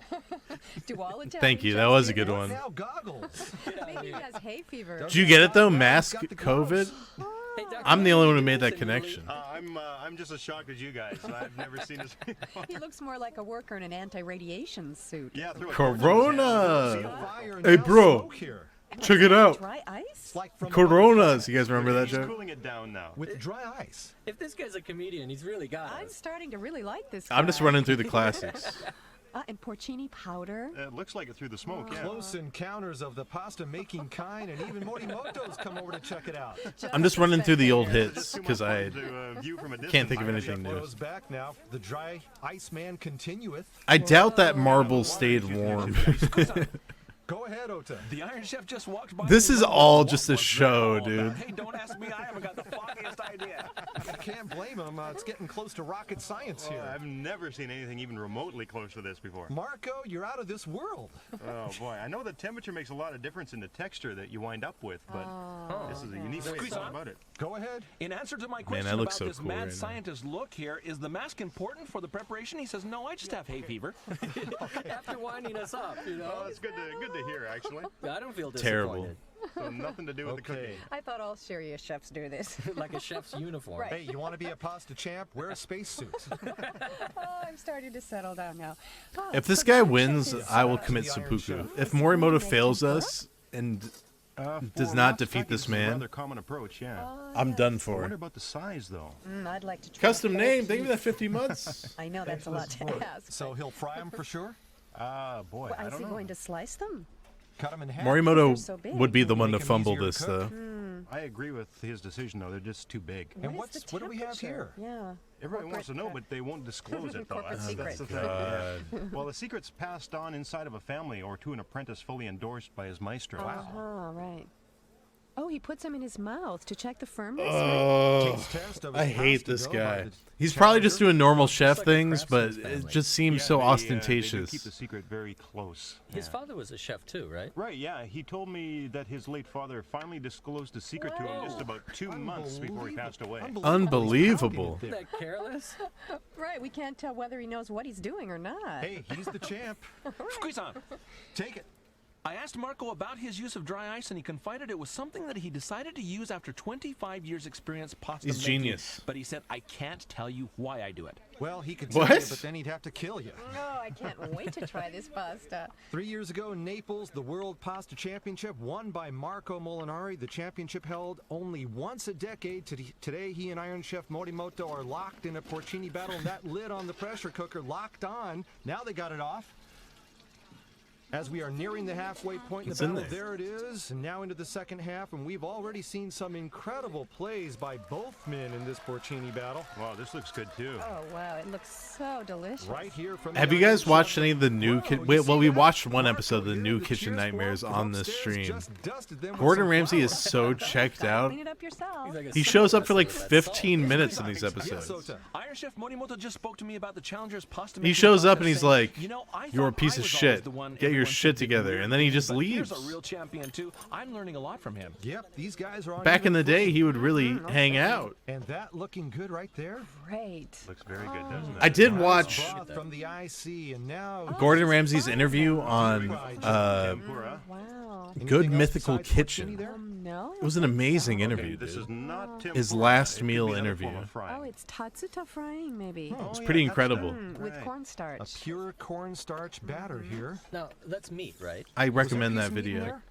Speaker 6: Do all Italian
Speaker 2: Thank you. That
Speaker 6: chefs
Speaker 2: was a
Speaker 6: do
Speaker 2: good
Speaker 6: that?
Speaker 2: one.
Speaker 14: Now goggles.
Speaker 6: Maybe he has hay fever.
Speaker 2: Did you get it though? Mask
Speaker 14: Got the
Speaker 2: COVID?
Speaker 14: gloves.
Speaker 12: Hey, Dr.
Speaker 2: I'm the only one who
Speaker 12: Lee,
Speaker 2: made that
Speaker 12: listen, really-
Speaker 2: connection.
Speaker 11: I'm just as shocked as you guys. I've never seen this before.
Speaker 6: He looks more like a worker in an anti-radiation suit.
Speaker 11: Yeah, through a
Speaker 2: Corona!
Speaker 14: Fire
Speaker 2: Hey,
Speaker 14: now,
Speaker 2: bro.
Speaker 14: smoke here.
Speaker 2: Check it out.
Speaker 6: Dry ice?
Speaker 14: It's like from
Speaker 2: Coronas. You guys remember that
Speaker 11: He's
Speaker 2: joke?
Speaker 11: cooling it down now.
Speaker 14: with dry ice.
Speaker 12: If this guy's a comedian, he's really got
Speaker 6: I'm
Speaker 12: us.
Speaker 6: starting to really like this guy.
Speaker 2: I'm just running through the classics.
Speaker 6: And porcini powder.
Speaker 11: It looks like it through the smoke, yeah.
Speaker 14: Close encounters of the pasta making kind, and even Morimoto's come over to check it out.
Speaker 2: I'm just running through the old hits because I
Speaker 11: view from a
Speaker 2: can't think of
Speaker 11: distance.
Speaker 2: anything new.
Speaker 14: Goes back now. The dry ice man continueth.
Speaker 2: I doubt that marble stayed warm.
Speaker 14: Go ahead, Ota.
Speaker 13: The Iron Chef just walked by.
Speaker 2: This
Speaker 13: me
Speaker 2: is
Speaker 13: and
Speaker 2: all
Speaker 13: wondered
Speaker 2: just
Speaker 13: what
Speaker 2: a
Speaker 13: was that
Speaker 2: show,
Speaker 13: all
Speaker 2: dude.
Speaker 13: about. Hey, don't ask me. I haven't got the foggiest idea.
Speaker 14: I can't blame him. It's getting close to rocket science here.
Speaker 11: I've never seen anything even remotely close to this before.
Speaker 14: Marco, you're out of this world.
Speaker 11: Oh boy, I know the temperature makes a lot of difference in the texture that you wind up with, but this is a unique way to go about it.
Speaker 14: Go ahead.
Speaker 13: In answer to my
Speaker 2: Man,
Speaker 13: question
Speaker 2: I look
Speaker 13: about
Speaker 2: so
Speaker 13: this
Speaker 2: cool
Speaker 13: mad
Speaker 2: right now.
Speaker 13: scientist look here, is the mask important for the preparation? He says, no, I just have hay fever.
Speaker 12: After winding us up, you know.
Speaker 11: Oh, it's good to hear, actually.
Speaker 12: I don't feel
Speaker 2: Terrible.
Speaker 12: disappointed.
Speaker 11: So nothing to do with the cooking.
Speaker 6: I thought all serious chefs do this.
Speaker 12: Like a chef's uniform.
Speaker 6: Right.
Speaker 14: Hey, you want to be a pasta champ? Wear a spacesuit.
Speaker 6: Oh, I'm starting to settle down now. Oh,
Speaker 2: If this
Speaker 6: so
Speaker 2: guy
Speaker 6: the
Speaker 2: wins,
Speaker 6: chef is,
Speaker 2: I will commit seppuku. If Morimoto fails us and does
Speaker 11: For
Speaker 2: not
Speaker 11: matsushita,
Speaker 2: defeat this
Speaker 11: is a
Speaker 2: man,
Speaker 11: rather common approach, yeah.
Speaker 2: I'm done
Speaker 11: I
Speaker 2: for.
Speaker 11: wonder about the size, though.
Speaker 6: I'd like to try
Speaker 2: Custom
Speaker 6: both
Speaker 2: name, thank you
Speaker 6: these.
Speaker 2: for that 50 months.
Speaker 6: I know that's a lot to ask.
Speaker 14: So he'll fry them for sure?
Speaker 11: Boy,
Speaker 6: Well,
Speaker 11: I
Speaker 6: is
Speaker 11: don't
Speaker 6: he
Speaker 11: know.
Speaker 6: going to slice them?
Speaker 14: Cut them in half.
Speaker 6: They're
Speaker 2: Morimoto
Speaker 6: so big.
Speaker 2: would be the one to
Speaker 14: Make 'em
Speaker 2: fumble
Speaker 14: easier to
Speaker 2: this,
Speaker 14: cook.
Speaker 2: though.
Speaker 11: I agree with his decision, though. They're just too big.
Speaker 14: And
Speaker 6: What is the
Speaker 14: what do we have here?
Speaker 6: temperature? Yeah.
Speaker 11: Everyone wants to know, but they won't disclose it, though.
Speaker 6: Corporate
Speaker 11: That's
Speaker 6: secret.
Speaker 11: the thing. Yeah. Well, the secret's passed on inside of a family or to an apprentice fully endorsed by his maestro.
Speaker 6: Right. Oh, he puts them in his mouth to check the firmness.
Speaker 2: Oh,
Speaker 14: Taste test of
Speaker 2: I
Speaker 14: his
Speaker 2: hate
Speaker 14: pasta
Speaker 2: this
Speaker 14: dough
Speaker 2: guy.
Speaker 14: by the
Speaker 2: He's probably just
Speaker 14: challenger.
Speaker 2: doing normal chef
Speaker 12: like a
Speaker 2: things, but
Speaker 12: craftsman's
Speaker 2: it
Speaker 12: family.
Speaker 2: just seems
Speaker 11: Yeah,
Speaker 2: so
Speaker 11: they do
Speaker 2: ostentatious.
Speaker 11: keep the secret very close.
Speaker 12: His
Speaker 11: Yeah.
Speaker 12: father was a chef too, right?
Speaker 11: Right, yeah. He told me that his late father finally disclosed the secret to him just about 2 months before he passed away.
Speaker 2: Unbelievable.
Speaker 12: Isn't that careless?
Speaker 6: Right, we can't tell whether he knows what he's doing or not.
Speaker 14: Hey, he's the champ.
Speaker 13: Fukuyi-san,
Speaker 14: Take it.
Speaker 13: I asked Marco about his use of dry ice, and he confided it was something that he decided to use after 25 years experience pasta
Speaker 2: He's
Speaker 13: making.
Speaker 2: genius.
Speaker 13: But he said, I can't tell you why I do it.
Speaker 14: Well, he could tell
Speaker 2: What?
Speaker 14: you, but then he'd have to kill you.
Speaker 6: Oh, I can't wait to try this pasta.
Speaker 14: 3 years ago in Naples, the World Pasta Championship won by Marco Molinari. The championship held only once a decade. Today, he and Iron Chef Morimoto are locked in a porcini battle, and that lid on the pressure cooker locked on. Now they got it off. As we are nearing the halfway point in
Speaker 2: It's
Speaker 14: the
Speaker 2: in
Speaker 14: battle,
Speaker 2: there.
Speaker 14: there it is, and now into the second half, and we've already seen some incredible plays by both men in this porcini battle.
Speaker 11: Wow, this looks good, too.
Speaker 6: Oh, wow, it looks so delicious.
Speaker 14: Right here from
Speaker 2: Have
Speaker 14: the
Speaker 2: you guys
Speaker 14: Iron
Speaker 2: watched
Speaker 14: Chef.
Speaker 2: any of the new?
Speaker 14: Whoa, you
Speaker 2: Well,
Speaker 14: see
Speaker 2: we
Speaker 14: that?
Speaker 2: watched one
Speaker 14: Marco
Speaker 2: episode of the
Speaker 14: here,
Speaker 2: new
Speaker 14: the
Speaker 2: Kitchen
Speaker 14: cheer
Speaker 2: Nightmares
Speaker 14: squad
Speaker 2: on
Speaker 14: from
Speaker 2: the
Speaker 14: upstairs
Speaker 2: stream.
Speaker 14: just dusted them with
Speaker 2: Gordon
Speaker 14: some
Speaker 2: Ramsay is
Speaker 14: flour.
Speaker 2: so checked out.
Speaker 6: Clean it up yourself.
Speaker 12: He's like a
Speaker 2: He shows up for like
Speaker 12: scientist with that
Speaker 2: 15
Speaker 12: salt.
Speaker 2: minutes in these
Speaker 14: Yes,
Speaker 2: episodes.
Speaker 14: Ota.
Speaker 13: Iron Chef Morimoto just spoke to me about the Challenger's pasta
Speaker 2: He
Speaker 13: making
Speaker 2: shows up and
Speaker 13: contest,
Speaker 2: he's
Speaker 13: saying,
Speaker 2: like,
Speaker 13: you know, I
Speaker 2: "You're a
Speaker 13: thought
Speaker 2: piece
Speaker 13: I
Speaker 2: of
Speaker 13: was always
Speaker 2: shit.
Speaker 13: the one
Speaker 2: Get your
Speaker 13: everyone
Speaker 2: shit
Speaker 13: said did
Speaker 2: together,"
Speaker 13: weird
Speaker 2: and then he
Speaker 13: things,
Speaker 2: just
Speaker 13: but
Speaker 2: leaves.
Speaker 13: Here's a real champion too. I'm learning a lot from him.
Speaker 14: Yep, these guys are on
Speaker 2: Back in
Speaker 14: even
Speaker 2: the day,
Speaker 14: footing.
Speaker 2: he would really hang out.
Speaker 14: And that looking good right there.
Speaker 6: Great.
Speaker 11: Looks very good, doesn't it?
Speaker 2: I did
Speaker 14: Nice
Speaker 2: watch
Speaker 14: broth from the IC, and now
Speaker 2: Gordon Ramsay's interview on
Speaker 11: Tempura.
Speaker 6: Wow.
Speaker 2: Good
Speaker 14: Anything else
Speaker 2: Mythical
Speaker 14: besides
Speaker 2: Kitchen.
Speaker 14: porcini there?
Speaker 6: No.
Speaker 2: It was an amazing
Speaker 11: Okay,
Speaker 2: interview,
Speaker 11: this is
Speaker 2: dude.
Speaker 11: not tempura.
Speaker 2: His last
Speaker 11: It could
Speaker 2: meal
Speaker 11: be another
Speaker 2: interview.
Speaker 11: form of frying.
Speaker 6: Oh, it's tatsuta frying, maybe.
Speaker 2: It's
Speaker 14: yeah,
Speaker 2: pretty
Speaker 14: that's
Speaker 2: incredible.
Speaker 6: With
Speaker 11: Right.
Speaker 6: cornstarch.
Speaker 14: A pure cornstarch batter here.
Speaker 12: Now, that's meat, right?
Speaker 2: I
Speaker 14: Was there
Speaker 2: recommend
Speaker 14: piece
Speaker 2: that
Speaker 14: of meat in
Speaker 2: video.
Speaker 14: there?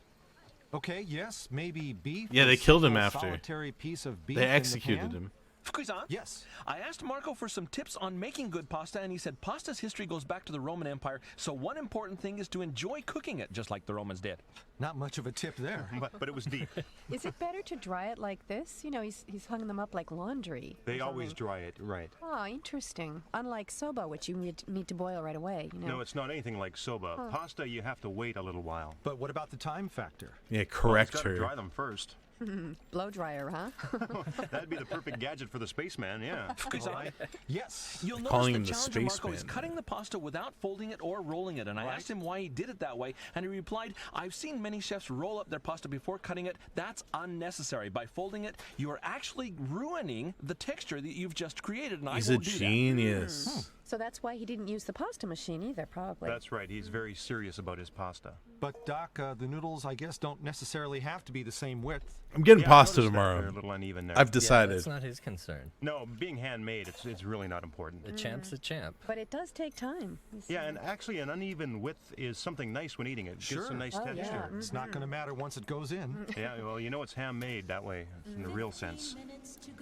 Speaker 14: Okay, yes, maybe beef.
Speaker 2: Yeah,
Speaker 14: a
Speaker 2: they killed him
Speaker 14: single
Speaker 2: after.
Speaker 14: Solitary piece of beef
Speaker 2: They
Speaker 14: in the
Speaker 2: executed
Speaker 14: pan.
Speaker 2: him.
Speaker 13: Fukuyi-san?
Speaker 14: Yes.
Speaker 13: I asked Marco for some tips on making good pasta, and he said pasta's history goes back to the Roman Empire, so one important thing is to enjoy cooking it, just like the Romans did.
Speaker 14: Not much of a tip there.
Speaker 11: But it was deep.
Speaker 6: Is it better to dry it like this? You know, he's hung them up like laundry.
Speaker 11: They
Speaker 6: or
Speaker 11: always
Speaker 6: something.
Speaker 11: dry it, right.
Speaker 6: Oh, interesting. Unlike soba, which you need to boil right away. You know.
Speaker 11: No, it's not anything like soba. Pasta, you have to wait a little while.
Speaker 14: But what about the time factor?
Speaker 2: Yeah,
Speaker 11: Well,
Speaker 2: correct
Speaker 11: it's gotta
Speaker 2: her.
Speaker 11: dry them first.
Speaker 6: Blow dryer, huh?
Speaker 11: That'd be the perfect gadget for the spaceman, yeah.
Speaker 13: Fukuyi-san,
Speaker 14: Yes.
Speaker 13: you'll
Speaker 2: Calling him
Speaker 13: notice
Speaker 2: the
Speaker 13: that Challenger Marco is
Speaker 2: spaceman.
Speaker 13: cutting the pasta without folding it or rolling it, and I asked him why he did it that way, and he replied, I've seen many chefs roll up their pasta before cutting it. That's unnecessary. By folding it, you are actually ruining the texture that you've just created, and
Speaker 2: He's
Speaker 13: I
Speaker 2: a
Speaker 13: won't do that.
Speaker 2: genius.
Speaker 6: So that's why he didn't use the pasta machine either, probably.
Speaker 11: That's right. He's very serious about his pasta.
Speaker 14: But Doc, the noodles, I guess, don't necessarily have to be the same width.
Speaker 2: I'm getting
Speaker 11: Yeah, I
Speaker 2: pasta
Speaker 11: noticed that
Speaker 2: tomorrow.
Speaker 11: they're a little uneven there.
Speaker 2: I've
Speaker 12: Yeah,
Speaker 2: decided.
Speaker 12: that's not his concern.
Speaker 11: No, being handmade, it's really not important.
Speaker 12: The champ's a champ.
Speaker 6: But it does take time. you see.
Speaker 11: Yeah, and actually an uneven width is something nice when eating it. It gives
Speaker 14: Sure.
Speaker 11: a nice
Speaker 6: Oh,
Speaker 11: texture.
Speaker 6: yeah.
Speaker 14: It's not going to matter once it goes in.
Speaker 11: Yeah, well, you know it's handmade that way, in the real sense.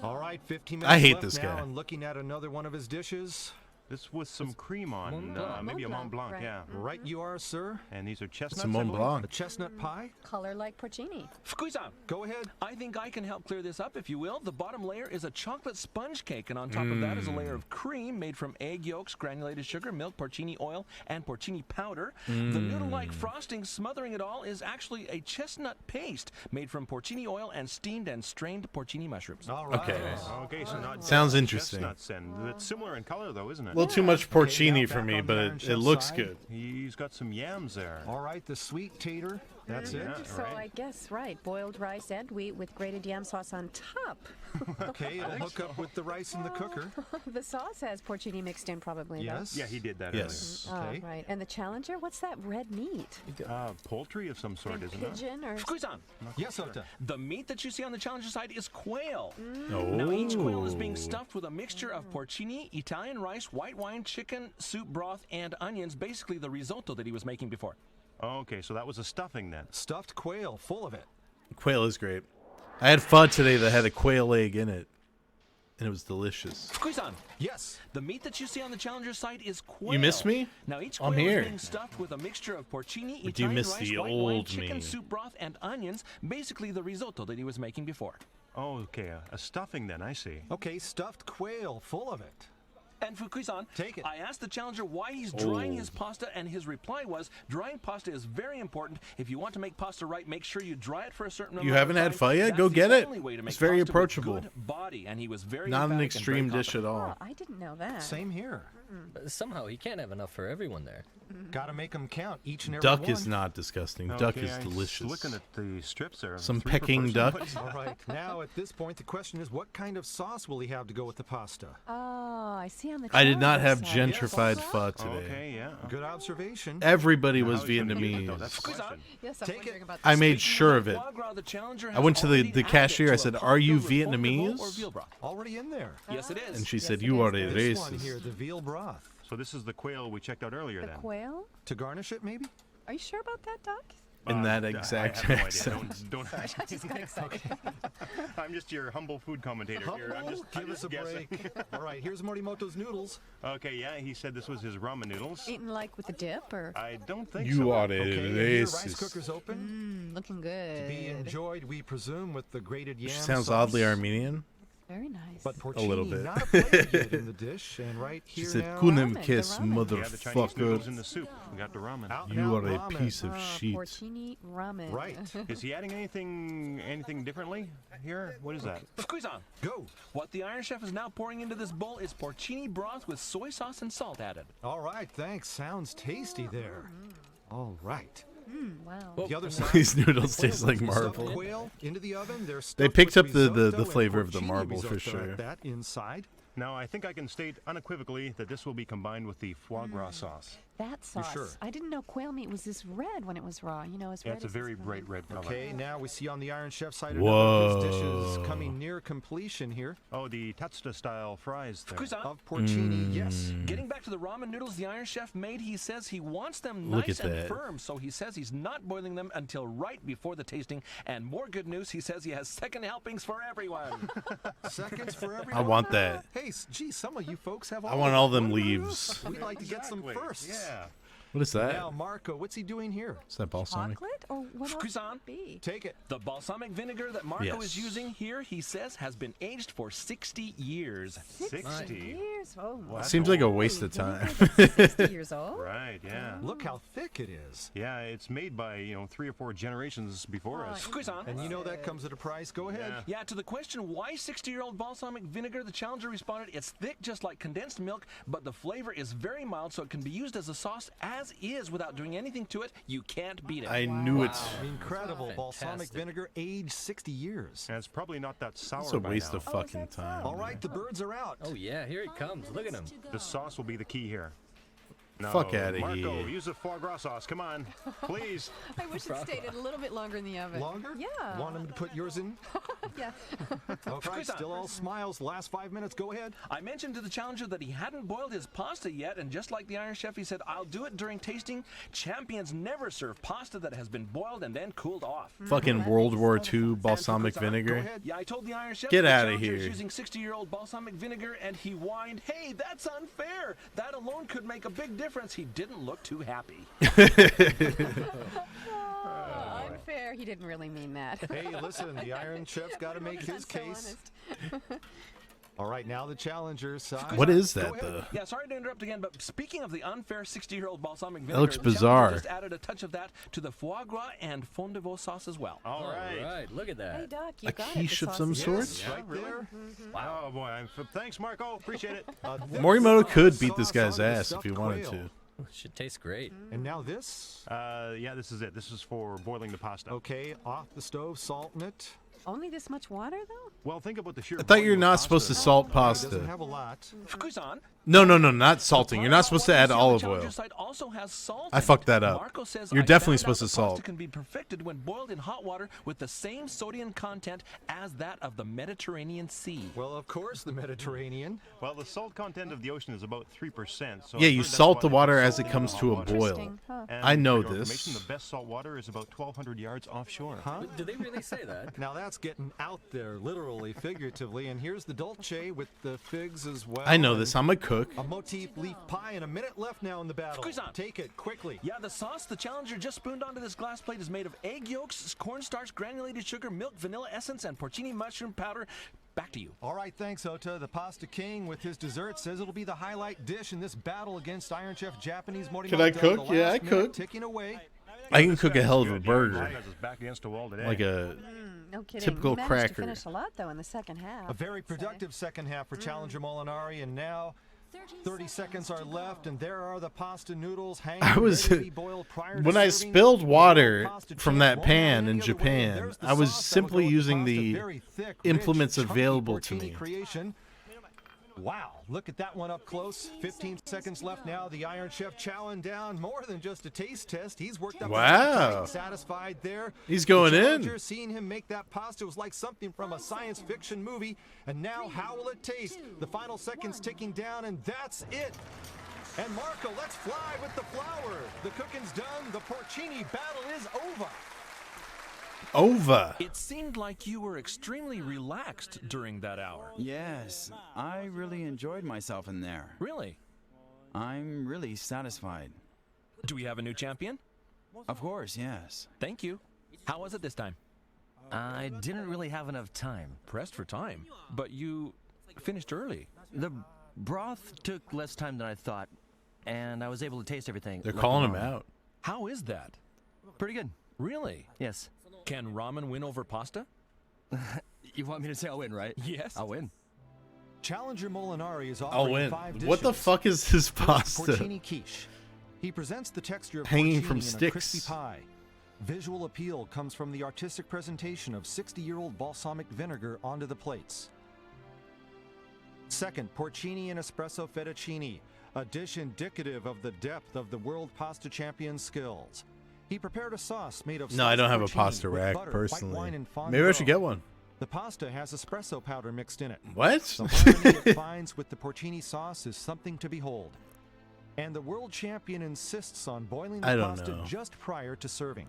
Speaker 14: All right, 15 minutes
Speaker 2: I hate
Speaker 14: left
Speaker 2: this
Speaker 14: now,
Speaker 2: guy.
Speaker 14: and looking at another one of his dishes.
Speaker 11: This with some cream on,
Speaker 12: Mont Blanc.
Speaker 11: maybe a Mont Blanc,
Speaker 6: right.
Speaker 11: yeah.
Speaker 5: Right you are, sir.
Speaker 11: And these are chestnuts.
Speaker 2: It's a Mont
Speaker 11: I believe?
Speaker 2: Blanc.
Speaker 5: A chestnut pie?
Speaker 6: Color like porcini.
Speaker 13: Fukuisan,
Speaker 5: Go ahead.
Speaker 13: I think I can help clear this up, if you will. The bottom layer is a chocolate sponge cake, and on top of that is a layer of cream made from egg yolks, granulated sugar, milk, porcini oil, and porcini powder. The noodle-like frosting smothering it all is actually a chestnut paste made from porcini oil and steamed and strained porcini mushrooms.
Speaker 5: All right.
Speaker 2: Okay.
Speaker 11: Okay, so not
Speaker 2: Sounds interesting.
Speaker 11: chestnuts, and it's similar in color, though, isn't it?
Speaker 2: A little too much porcini
Speaker 5: now
Speaker 2: for
Speaker 5: back
Speaker 2: me,
Speaker 5: on the
Speaker 2: but
Speaker 5: Iron
Speaker 2: it
Speaker 5: Chef
Speaker 2: looks
Speaker 5: side.
Speaker 2: good.
Speaker 11: He's got some yams there.
Speaker 5: All right, the sweet tater. That's it.
Speaker 11: Yeah,
Speaker 6: So
Speaker 11: right.
Speaker 6: I guess, right, boiled rice and wheat with grated yam sauce on top.
Speaker 5: Okay, it'll hook up with the rice in the cooker.
Speaker 6: The sauce has porcini mixed in probably, though.
Speaker 5: Yes.
Speaker 11: Yeah, he did that
Speaker 2: Yes.
Speaker 5: Okay.
Speaker 6: Oh, right. And the challenger, what's that red meat?
Speaker 11: earlier. Poultry of some sort,
Speaker 6: And
Speaker 11: isn't it?
Speaker 6: pigeon or...
Speaker 13: Fukuisan,
Speaker 5: Yes, Ota.
Speaker 13: the meat that you see on the challenger side is quail.
Speaker 2: Oh.
Speaker 13: Now, each quail is being stuffed with a mixture of porcini, Italian rice, white wine, chicken, soup broth, and onions, basically the risotto that he was making before.
Speaker 11: Okay, so that was a stuffing then.
Speaker 5: Stuffed quail, full of it.
Speaker 2: Quail is great. I had pho today that had a quail egg in it, and it was delicious.
Speaker 13: Fukuisan,
Speaker 5: Yes.
Speaker 13: the meat that you see on the challenger side is quail.
Speaker 2: You miss me?
Speaker 13: Now, each
Speaker 2: I'm
Speaker 13: quail
Speaker 2: here.
Speaker 13: is being stuffed with a mixture of porcini,
Speaker 2: But you
Speaker 13: Italian
Speaker 2: miss
Speaker 13: rice,
Speaker 2: the
Speaker 13: white wine,
Speaker 2: old
Speaker 13: chicken,
Speaker 2: me.
Speaker 13: soup broth, and onions, basically the risotto that he was making before.
Speaker 11: Oh, okay, a stuffing then, I see.
Speaker 5: Okay, stuffed quail, full of it.
Speaker 13: And Fukuisan,
Speaker 5: Take it.
Speaker 13: I asked the challenger why he's drying his
Speaker 2: Oh.
Speaker 13: pasta, and his reply was, drying pasta is very important. If you want to make pasta right, make sure you dry it for a certain amount
Speaker 2: You
Speaker 13: of
Speaker 2: haven't had
Speaker 13: time.
Speaker 2: pho yet?
Speaker 13: That's
Speaker 2: Go
Speaker 13: the
Speaker 2: get it.
Speaker 13: only way to make
Speaker 2: It's very
Speaker 13: pasta with
Speaker 2: approachable.
Speaker 13: good body, and he was very
Speaker 2: Not an
Speaker 13: emphatic and
Speaker 2: extreme
Speaker 13: very
Speaker 2: dish at all.
Speaker 6: Oh, I didn't know that.
Speaker 5: Same here.
Speaker 12: Somehow he can't have enough for everyone there.
Speaker 5: Gotta make them count, each and every
Speaker 2: Duck
Speaker 5: one.
Speaker 2: is not disgusting. Duck
Speaker 11: Okay,
Speaker 2: is
Speaker 11: I'm
Speaker 2: delicious.
Speaker 11: looking at the strips there.
Speaker 2: Some
Speaker 11: 3 per
Speaker 2: pecking
Speaker 11: person.
Speaker 2: duck.
Speaker 11: What is
Speaker 5: All right, now at this point, the question is, what kind of sauce will he have to go with the pasta?
Speaker 6: Oh, I see on the
Speaker 2: I did not have
Speaker 6: challenger side.
Speaker 2: gentrified pho today.
Speaker 11: Okay, yeah.
Speaker 5: Good observation.
Speaker 2: Everybody
Speaker 11: Now
Speaker 2: was
Speaker 11: how he's gonna use it, though,
Speaker 2: Vietnamese.
Speaker 11: that's the question.
Speaker 6: Yes, I'm
Speaker 5: Take
Speaker 6: wondering
Speaker 5: it.
Speaker 6: about
Speaker 2: I
Speaker 6: the
Speaker 2: made
Speaker 6: steak.
Speaker 2: sure of it.
Speaker 13: Foie gras, the challenger
Speaker 2: I
Speaker 13: has
Speaker 2: went to
Speaker 13: already
Speaker 2: the
Speaker 13: added
Speaker 2: cashier.
Speaker 13: to
Speaker 2: I
Speaker 13: a
Speaker 2: said,
Speaker 13: pot
Speaker 2: "Are you
Speaker 13: filled with fond du veau or
Speaker 2: Vietnamese?"
Speaker 13: veal broth.
Speaker 5: Already in there.
Speaker 13: Yes, it is.
Speaker 2: And she
Speaker 6: Yes,
Speaker 2: said,
Speaker 6: it
Speaker 2: "You
Speaker 6: is.
Speaker 2: are a
Speaker 5: This one here,
Speaker 2: racist."
Speaker 5: the veal broth.
Speaker 11: So this is the quail we checked out earlier
Speaker 6: The
Speaker 11: then.
Speaker 6: quail?
Speaker 5: To garnish it, maybe?
Speaker 6: Are you sure about that, Doc?
Speaker 2: In that
Speaker 11: I
Speaker 2: exact
Speaker 11: have no idea.
Speaker 2: accent.
Speaker 11: Don't ask
Speaker 6: I just got excited.
Speaker 11: I'm just your humble food commentator here. I'm just,
Speaker 5: Give
Speaker 11: I'm
Speaker 5: us
Speaker 11: just
Speaker 5: a
Speaker 11: guessing.
Speaker 5: break. All right, here's Morimoto's noodles.
Speaker 11: Okay, yeah, he said this was his ramen noodles.
Speaker 6: Eaten like with the dip, or
Speaker 11: I don't think so.
Speaker 2: You are
Speaker 5: Okay,
Speaker 2: a
Speaker 5: and here, rice
Speaker 2: racist.
Speaker 5: cooker's open.
Speaker 6: looking good.
Speaker 5: To be enjoyed, we presume, with the grated yam
Speaker 2: She sounds
Speaker 5: sauce.
Speaker 2: oddly Armenian.
Speaker 6: Very nice.
Speaker 5: But porcini,
Speaker 2: little bit.
Speaker 5: not a player yet in the dish, and right
Speaker 2: She
Speaker 5: here
Speaker 2: said,
Speaker 5: now.
Speaker 2: "Kunim
Speaker 6: ramen,
Speaker 2: kiss,
Speaker 6: the ramen.
Speaker 11: Yeah, the Chinese noodles in
Speaker 2: motherfucker.
Speaker 11: the soup. We got the ramen.
Speaker 5: Out and
Speaker 2: You
Speaker 5: out
Speaker 2: are a
Speaker 5: ramen.
Speaker 2: piece of shit."
Speaker 6: Porcini ramen.
Speaker 5: Right.
Speaker 11: Is he adding anything differently here? What is that?
Speaker 13: Fukuisan,
Speaker 5: Go.
Speaker 13: what the Iron Chef is now pouring into this bowl is porcini broth with soy sauce and salt added.
Speaker 5: All right, thanks. Sounds tasty there. All right.
Speaker 6: Wow.
Speaker 5: The other side.
Speaker 2: These noodles taste like
Speaker 5: Stuffed
Speaker 2: marble.
Speaker 5: quail into the oven. They're
Speaker 2: They
Speaker 5: stuffed
Speaker 2: picked
Speaker 5: with
Speaker 2: up the
Speaker 5: risotto and
Speaker 2: flavor of the
Speaker 5: porcini
Speaker 2: marble for
Speaker 5: risotto
Speaker 2: sure.
Speaker 5: at that inside.
Speaker 11: Now, I think I can state unequivocally that this will be combined with the foie gras sauce.
Speaker 6: That sauce.
Speaker 5: sure?
Speaker 6: I didn't know quail meat was this red when it was raw. You know, as
Speaker 11: Yeah,
Speaker 6: red
Speaker 11: it's a
Speaker 6: as
Speaker 11: very
Speaker 6: this
Speaker 11: bright red color.
Speaker 5: Okay, now we see on the Iron Chef side another of his dishes
Speaker 2: Whoa.
Speaker 5: coming near completion here.
Speaker 11: Oh, the Tatsuta style fries there.
Speaker 13: Fukuisan,
Speaker 5: Of porcini, yes.
Speaker 13: getting back to the ramen noodles the Iron Chef made, he says he wants them
Speaker 2: Look
Speaker 13: nice
Speaker 2: at
Speaker 13: and
Speaker 2: that.
Speaker 13: firm, so he says he's not boiling them until right before the tasting. And more good news, he says he has second helpings for everyone.
Speaker 5: Seconds for everyone.
Speaker 2: I want that.
Speaker 5: Hey, gee, some of you folks have all
Speaker 2: I want
Speaker 5: the
Speaker 2: all them
Speaker 5: fun.
Speaker 2: leaves.
Speaker 5: We'd like to get some
Speaker 11: Exactly.
Speaker 5: first.
Speaker 11: Yeah.
Speaker 2: What is that?
Speaker 5: Now, Marco, what's he doing here?
Speaker 2: Is that balsamic?
Speaker 6: Chocolate? Or what else
Speaker 13: Fukuisan,
Speaker 6: would it be?
Speaker 5: Take it.
Speaker 13: the balsamic vinegar that Marco
Speaker 2: Yes.
Speaker 13: is using here, he says, has been aged for 60 years.
Speaker 11: 60.
Speaker 6: Years? Oh, wow.
Speaker 2: Seems like a waste of time.
Speaker 6: Vinegar that's 60 years old?
Speaker 11: Right, yeah.
Speaker 5: Look how thick it is.
Speaker 11: Yeah, it's made by, 3 or 4 generations before us.
Speaker 13: Fukuisan,
Speaker 5: And you know that comes at a price. Go ahead.
Speaker 11: Yeah.
Speaker 13: yeah, to the question, why 60-year-old balsamic vinegar, the challenger responded, it's thick just like condensed milk, but the flavor is very mild, so it can be used as a sauce as is without doing anything to it. You can't beat it.
Speaker 2: I knew it.
Speaker 5: Incredible. Balsamic
Speaker 12: Fantastic.
Speaker 5: vinegar, aged 60 years.
Speaker 11: And it's probably not that sour
Speaker 2: It's a
Speaker 11: by
Speaker 2: waste
Speaker 11: now.
Speaker 2: of fucking time.
Speaker 5: All right, the birds are out.
Speaker 12: Oh yeah, here he comes. Look at him.
Speaker 11: The sauce will be the key here. No,
Speaker 2: Fuck outta
Speaker 11: Marco,
Speaker 2: here.
Speaker 11: use the foie gras sauce. Come on, please.
Speaker 6: I wish it stayed a little bit longer in the oven.
Speaker 14: Longer?
Speaker 6: Yeah.
Speaker 14: Want him to put yours in?
Speaker 6: Yeah.
Speaker 14: Okay, still all smiles. Last 5 minutes. Go ahead.
Speaker 13: I mentioned to the challenger that he hadn't boiled his pasta yet, and just like the Iron Chef, he said, I'll do it during tasting. Champions never serve pasta that has been boiled and then cooled off.
Speaker 2: Fucking World War II balsamic vinegar.
Speaker 13: Yeah, I told the Iron Chef
Speaker 2: Get
Speaker 13: the
Speaker 2: outta
Speaker 13: challenger is
Speaker 2: here.
Speaker 13: using 60-year-old balsamic vinegar, and he whined, hey, that's unfair. That alone could make a big difference. He didn't look too happy.
Speaker 6: Unfair. He didn't really mean that.
Speaker 14: Hey, listen, the Iron Chef's got to make his case. All right, now the challenger side.
Speaker 2: What is
Speaker 14: Go
Speaker 2: that,
Speaker 14: ahead.
Speaker 2: though?
Speaker 13: Yeah, sorry to interrupt again, but speaking of the unfair 60-year-old balsamic vinegar,
Speaker 2: That looks
Speaker 13: the challenger
Speaker 2: bizarre.
Speaker 13: just added a touch of that to the foie gras and fond de veau sauce as well.
Speaker 11: All right.
Speaker 12: All right, look at that.
Speaker 6: Hey, Doc, you
Speaker 2: A
Speaker 6: got
Speaker 2: quiche
Speaker 6: it. The
Speaker 2: of some
Speaker 6: sauce
Speaker 2: sort?
Speaker 6: is
Speaker 14: Yes, right there.
Speaker 11: Wow. Oh boy, thanks, Marco. Appreciate it.
Speaker 2: Morimoto could beat this
Speaker 14: Sauce
Speaker 2: guy's
Speaker 14: on the
Speaker 2: ass if he
Speaker 14: stuffed
Speaker 2: wanted
Speaker 14: quail.
Speaker 2: to.
Speaker 12: Should taste great.
Speaker 14: And now this.
Speaker 11: Yeah, this is it. This is for boiling the pasta.
Speaker 14: Okay, off the stove, salt in it.
Speaker 6: Only this much water, though?
Speaker 11: Well, think about the sheer.
Speaker 2: I thought you were
Speaker 11: volume of
Speaker 2: not supposed to
Speaker 11: pasta.
Speaker 2: salt
Speaker 14: It doesn't
Speaker 2: pasta.
Speaker 14: have a lot.
Speaker 13: Fukusan.
Speaker 2: No, not salting. You're not supposed to add olive oil.
Speaker 13: Also has salt
Speaker 2: I
Speaker 13: in
Speaker 2: fucked
Speaker 13: it.
Speaker 2: that up.
Speaker 13: Marco says,
Speaker 2: You're
Speaker 13: "I
Speaker 2: definitely
Speaker 13: found out
Speaker 2: supposed to
Speaker 13: the
Speaker 2: salt."
Speaker 13: Pasta can be perfected when boiled in hot water with the same sodium content as that of the Mediterranean Sea.
Speaker 14: Well, of course, the Mediterranean.
Speaker 11: Well, the salt content of the ocean is about 3%. So
Speaker 2: Yeah,
Speaker 11: I've
Speaker 2: you
Speaker 11: heard that's
Speaker 2: salt
Speaker 11: why
Speaker 2: the
Speaker 11: they
Speaker 2: water
Speaker 11: put
Speaker 2: as
Speaker 11: salt
Speaker 2: it
Speaker 11: in
Speaker 2: comes
Speaker 11: hot
Speaker 2: to a
Speaker 11: water.
Speaker 2: boil.
Speaker 6: Interesting, huh.
Speaker 11: And
Speaker 2: I know
Speaker 11: for your information,
Speaker 2: this.
Speaker 11: The best salt water is about 1,200 yards offshore.
Speaker 14: Huh?
Speaker 12: Did they really say that?
Speaker 14: Now that's getting out there, literally, figuratively. And here's the dolce with the figs as well.
Speaker 2: I know
Speaker 14: and
Speaker 2: this. I'm a cook.
Speaker 14: A motif leaf pie, and a minute left now in the battle.
Speaker 13: Fukusan.
Speaker 14: Take it quickly.
Speaker 13: Yeah, the sauce the challenger just spooned onto this glass plate is made of egg yolks, cornstarch, granulated sugar, milk, vanilla essence, and porcini mushroom powder. Back to you.
Speaker 14: All right, thanks, Ota. The Pasta King with his dessert says it'll be the highlight dish in this battle against Iron Chef Japanese Morimoto.
Speaker 2: Can I cook?
Speaker 14: The
Speaker 2: Yeah,
Speaker 14: last
Speaker 2: I
Speaker 14: minute
Speaker 2: cook.
Speaker 14: Ticking away.
Speaker 2: I can cook a hell of a
Speaker 11: Good.
Speaker 2: burger.
Speaker 11: Has us back against the wall today.
Speaker 2: Like a
Speaker 6: No kidding.
Speaker 2: Typical
Speaker 6: you managed
Speaker 2: cracker.
Speaker 6: to finish a lot, though, in the second half.
Speaker 14: A very productive second half for Challenger Molinari, and now 30 seconds are left, and there are the pasta noodles hanging
Speaker 2: I was
Speaker 14: ready to be boiled prior to
Speaker 2: when I
Speaker 14: serving.
Speaker 2: spilled water
Speaker 14: Pasta
Speaker 2: from
Speaker 14: champ
Speaker 2: that pan
Speaker 14: Molinari
Speaker 2: in
Speaker 14: the other way.
Speaker 2: Japan,
Speaker 14: There's the
Speaker 2: I was
Speaker 14: sauce that will
Speaker 2: simply
Speaker 14: go with
Speaker 2: using
Speaker 14: pasta.
Speaker 2: the
Speaker 14: Very thick,
Speaker 2: implements
Speaker 14: rich, chunky
Speaker 2: available to
Speaker 14: porcini
Speaker 2: me.
Speaker 14: Creation. Wow, look at that one up close. 15 seconds left now. The Iron Chef chowing down more than just a taste test. He's worked up.
Speaker 2: Wow.
Speaker 14: Satisfied there.
Speaker 2: He's going
Speaker 14: The
Speaker 2: in.
Speaker 14: challenger, seeing him make that pasta was like something from a science fiction movie. And now, how will it taste? The final seconds ticking down, and that's it. And Marco, let's fly with the flour. The cooking's done. The porcini battle is over.
Speaker 2: Over.
Speaker 13: It seemed like you were extremely relaxed during that hour.
Speaker 9: Yes, I really enjoyed myself in there.
Speaker 13: Really?
Speaker 9: I'm really satisfied.
Speaker 13: Do we have a new champion?
Speaker 9: Of course, yes.
Speaker 13: Thank you. How was it this time?
Speaker 15: I didn't really have enough time.
Speaker 13: Pressed for time, but you finished early.
Speaker 15: The broth took less time than I thought, and I was able to taste everything.
Speaker 2: They're
Speaker 15: like
Speaker 2: calling him
Speaker 15: normal.
Speaker 2: out.
Speaker 13: How is that?
Speaker 15: Pretty good.
Speaker 13: Really?
Speaker 15: Yes.
Speaker 13: Can ramen win over pasta?
Speaker 15: You want me to say I'll win, right?
Speaker 13: Yes.
Speaker 15: I'll win.
Speaker 14: Challenger Molinari is
Speaker 2: I'll
Speaker 14: offering
Speaker 2: win.
Speaker 14: 5 dishes.
Speaker 2: What the fuck is this pasta?
Speaker 14: Porcini quiche. He presents the texture of
Speaker 2: Hanging
Speaker 14: porcini
Speaker 2: from
Speaker 14: in
Speaker 2: sticks.
Speaker 14: a crispy pie. Visual appeal comes from the artistic presentation of 60-year-old balsamic vinegar onto the plates. Second, porcini and espresso fettuccine, a dish indicative of the depth of the world pasta champion's skills. He prepared a sauce made of
Speaker 2: No, I don't have a
Speaker 14: porcini
Speaker 2: pasta
Speaker 14: with
Speaker 2: rack
Speaker 14: butter, white
Speaker 2: personally.
Speaker 14: wine, and fond
Speaker 2: Maybe I
Speaker 14: du.
Speaker 2: should get one.
Speaker 14: The pasta has espresso powder mixed in it.
Speaker 2: What?
Speaker 14: The harmony it finds with the porcini sauce is something to behold. And the world champion insists on boiling the
Speaker 2: I don't
Speaker 14: pasta
Speaker 2: know.
Speaker 14: just prior to serving.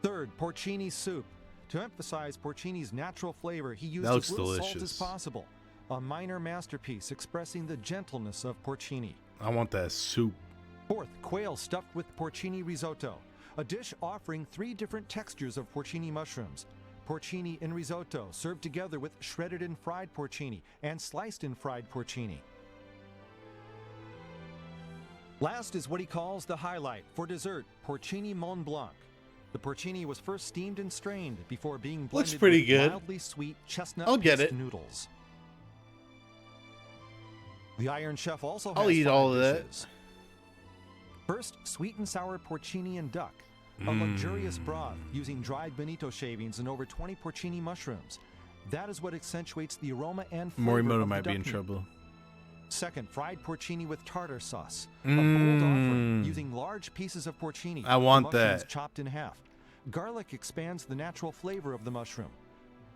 Speaker 14: Third, porcini soup. To emphasize porcini's natural flavor, he used
Speaker 2: That looks
Speaker 14: as little salt as
Speaker 2: delicious.
Speaker 14: possible. A minor masterpiece expressing the gentleness of porcini.
Speaker 2: I want that soup.
Speaker 14: Fourth, quail stuffed with porcini risotto. A dish offering 3 different textures of porcini mushrooms. Porcini in risotto, served together with shredded and fried porcini and sliced and fried porcini. Last is what he calls the highlight. For dessert, porcini Mont Blanc. The porcini was first steamed and strained before being blended
Speaker 2: Looks pretty
Speaker 14: with
Speaker 2: good.
Speaker 14: mildly sweet chestnut
Speaker 2: I'll get
Speaker 14: paste
Speaker 2: it.
Speaker 14: noodles. The Iron Chef also
Speaker 2: I'll
Speaker 14: has
Speaker 2: eat
Speaker 14: 5
Speaker 2: all of that.
Speaker 14: dishes. First, sweet and sour porcini and duck. A luxurious broth using dried bonito shavings and over 20 porcini mushrooms. That is what accentuates the aroma and flavor
Speaker 2: Morimoto
Speaker 14: of
Speaker 2: might
Speaker 14: the
Speaker 2: be in
Speaker 14: duck meat.
Speaker 2: trouble.
Speaker 14: Second, fried porcini with tartar sauce. A bold offering using large pieces of porcini.
Speaker 2: I want
Speaker 14: the mushrooms
Speaker 2: that.
Speaker 14: chopped in half. Garlic expands the natural flavor of the mushroom.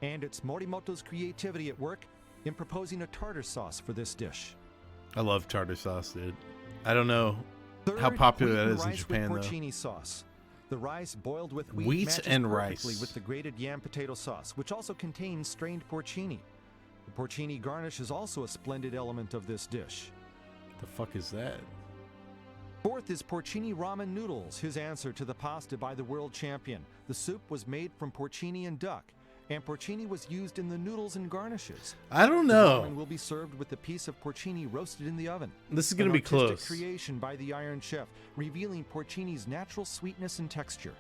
Speaker 14: And it's Morimoto's creativity at work in proposing a tartar sauce for this dish.
Speaker 2: I love tartar sauce, dude. I don't know
Speaker 14: Third,
Speaker 2: how popular that
Speaker 14: wheat and
Speaker 2: is in
Speaker 14: rice
Speaker 2: Japan,
Speaker 14: with
Speaker 2: though.
Speaker 14: porcini sauce. The rice boiled with
Speaker 2: Wheat
Speaker 14: matches
Speaker 2: and
Speaker 14: perfectly
Speaker 2: rice.
Speaker 14: with the grated yam potato sauce, which also contains strained porcini. The porcini garnish is also a splendid element of this dish.
Speaker 2: The fuck is that?
Speaker 14: Fourth is porcini ramen noodles, his answer to the pasta by the world champion. The soup was made from porcini and duck, and porcini was used in the noodles and garnishes.
Speaker 2: I don't
Speaker 14: The
Speaker 2: know.
Speaker 14: ramen will be served with a piece of porcini roasted in the oven.
Speaker 2: This is gonna
Speaker 14: An
Speaker 2: be
Speaker 14: artistic
Speaker 2: close.
Speaker 14: creation by the Iron Chef, revealing porcini's natural sweetness and texture.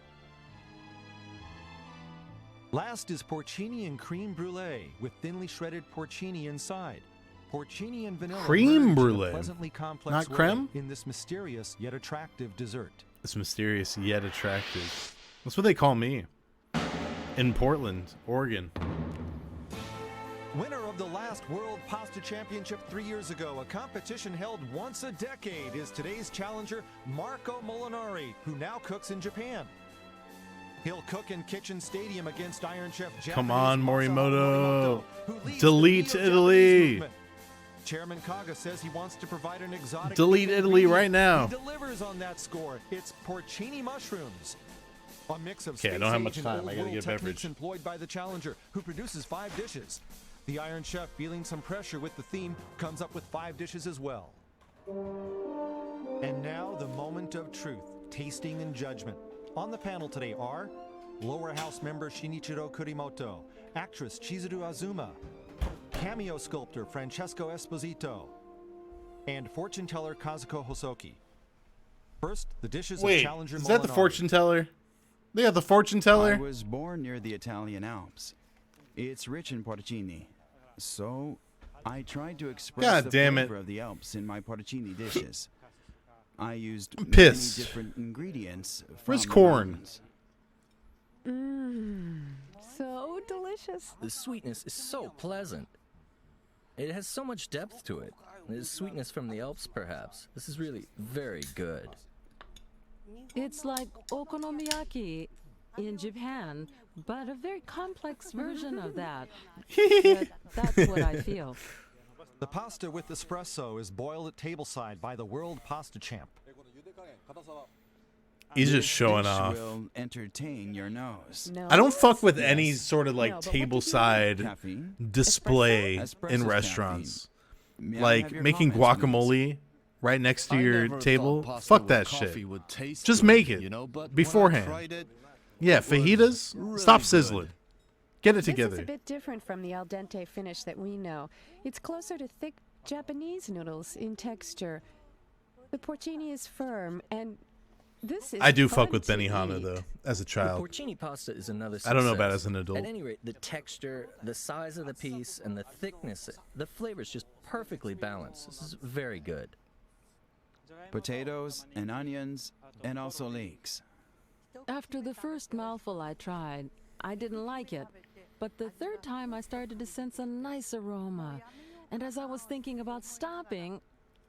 Speaker 14: Last is porcini and creme brulee with thinly shredded porcini inside. Porcini and vanilla
Speaker 2: Creme
Speaker 14: merge in a
Speaker 2: brulee.
Speaker 14: pleasantly complex
Speaker 2: Not
Speaker 14: way
Speaker 2: creme?
Speaker 14: in this mysterious yet attractive dessert.
Speaker 2: It's mysterious yet attractive. That's what they call me. In Portland, Oregon.
Speaker 14: Winner of the last World Pasta Championship 3 years ago, a competition held once a decade, is today's challenger Marco Molinari, who now cooks in Japan. He'll cook in Kitchen Stadium against Iron Chef Japanese
Speaker 2: Come on,
Speaker 14: Morimoto,
Speaker 2: Morimoto.
Speaker 14: who leads
Speaker 2: Delete
Speaker 14: the Veto
Speaker 2: Italy.
Speaker 14: Japanese movement. Chairman Kaga says he wants to provide an exotic
Speaker 2: Delete
Speaker 14: vegan
Speaker 2: Italy
Speaker 14: ingredient.
Speaker 2: right now.
Speaker 14: He delivers on that score. It's porcini mushrooms. A mix of
Speaker 2: Okay, I don't have much
Speaker 14: space-age
Speaker 2: time.
Speaker 14: and
Speaker 2: I gotta
Speaker 14: old
Speaker 2: get
Speaker 14: world
Speaker 2: beverage.
Speaker 14: techniques employed by the challenger, who produces 5 dishes. The Iron Chef, feeling some pressure with the theme, comes up with 5 dishes as well. And now the moment of truth, tasting and judgment. On the panel today are Lower House member Shinichiro Kurimoto, actress Chizuru Azuma, cameo sculptor Francesco Esposito, and fortune teller Kazuko Hosoki. First, the dishes of
Speaker 2: Wait,
Speaker 14: challenger
Speaker 2: is that the
Speaker 14: Molinari.
Speaker 2: fortune teller? They got the fortune teller?
Speaker 9: I was born near the Italian Alps. It's rich in porcini, so I tried to express
Speaker 2: God
Speaker 9: the
Speaker 2: damn it.
Speaker 9: flavor of the Alps in my porcini dishes. I used
Speaker 2: I'm
Speaker 9: many
Speaker 2: pissed.
Speaker 9: different ingredients.
Speaker 2: Where's
Speaker 9: from the
Speaker 2: corn?
Speaker 9: mountains.
Speaker 6: So delicious.
Speaker 12: The sweetness is so pleasant. It has so much depth to it. There's sweetness from the Alps, perhaps. This is really very good.
Speaker 6: It's like okonomiyaki in Japan, but a very complex version of that. But that's what I feel.
Speaker 14: The pasta with espresso is boiled at tableside by the world pasta champ.
Speaker 2: He's just
Speaker 9: This
Speaker 2: showing
Speaker 9: dish
Speaker 2: off.
Speaker 9: will entertain your nose.
Speaker 6: No.
Speaker 2: I don't fuck with any
Speaker 9: Yes.
Speaker 2: sort of like
Speaker 6: No, but what did you
Speaker 2: tableside
Speaker 9: Caffeine.
Speaker 2: display
Speaker 9: Espresso's
Speaker 2: in restaurants.
Speaker 9: May I
Speaker 2: Like
Speaker 9: have your
Speaker 2: making
Speaker 9: comments on this?
Speaker 2: guacamole right next to
Speaker 16: I
Speaker 2: your
Speaker 16: never
Speaker 2: table.
Speaker 16: thought pasta
Speaker 2: Fuck
Speaker 16: with
Speaker 2: that
Speaker 16: coffee
Speaker 2: shit.
Speaker 16: would taste
Speaker 2: Just
Speaker 16: good,
Speaker 2: make it
Speaker 16: you know, but when I
Speaker 2: beforehand.
Speaker 16: tried it,
Speaker 2: Yeah,
Speaker 16: it was
Speaker 2: fajitas.
Speaker 16: really
Speaker 2: Stop
Speaker 16: good.
Speaker 2: sizzling. Get it
Speaker 6: This is
Speaker 2: together.
Speaker 6: a bit different from the al dente finish that we know. It's closer to thick Japanese noodles in texture. The porcini is firm, and this is
Speaker 2: I do
Speaker 6: fun
Speaker 2: fuck with
Speaker 6: to
Speaker 2: Benihana
Speaker 6: eat.
Speaker 2: though, as a
Speaker 12: The
Speaker 2: child.
Speaker 12: porcini pasta is another success.
Speaker 2: I don't know about as an adult.
Speaker 12: At any rate, the texture, the size of the piece, and the thickness, the flavor is just perfectly balanced. This is very good.
Speaker 9: Potatoes and onions, and also leeks.
Speaker 6: After the first mouthful I tried, I didn't like it. But the third time I started to sense a nice aroma. And as I was thinking about stopping,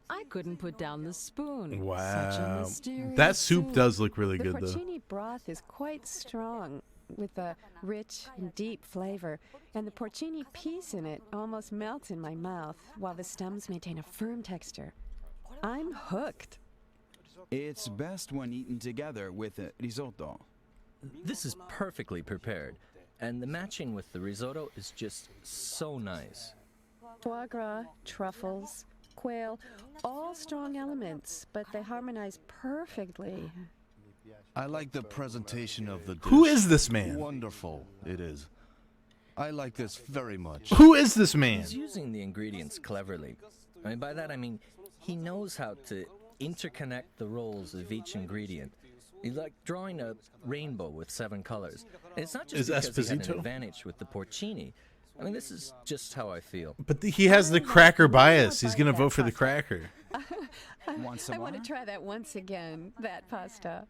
Speaker 6: I couldn't put down the spoon. Such a
Speaker 2: Wow.
Speaker 6: mysterious
Speaker 2: That soup does look really
Speaker 6: the
Speaker 2: good though.
Speaker 6: porcini broth is quite strong with a rich and deep flavor, and the porcini piece in it almost melts in my mouth while the stems maintain a firm texture. I'm hooked.
Speaker 9: It's best when eaten together with a risotto.
Speaker 12: This is perfectly prepared, and the matching with the risotto is just so nice.
Speaker 6: Foie gras, truffles, quail, all strong elements, but they harmonize perfectly.
Speaker 16: I like the presentation of the dish.
Speaker 2: Who is this man?
Speaker 16: Wonderful, it is. I like this very much.
Speaker 2: Who is this man?
Speaker 12: He's using the ingredients cleverly. I mean, by that I mean he knows how to interconnect the roles of each ingredient. He's like drawing a rainbow with 7 colors. And it's not just
Speaker 2: Is
Speaker 12: because he had
Speaker 2: Esposito?
Speaker 12: an advantage with the porcini. I mean, this is just how I feel.
Speaker 2: But he has the cracker bias. He's gonna vote for the cracker.
Speaker 9: Want some
Speaker 6: I want to
Speaker 9: more?
Speaker 6: try that once again, that pasta.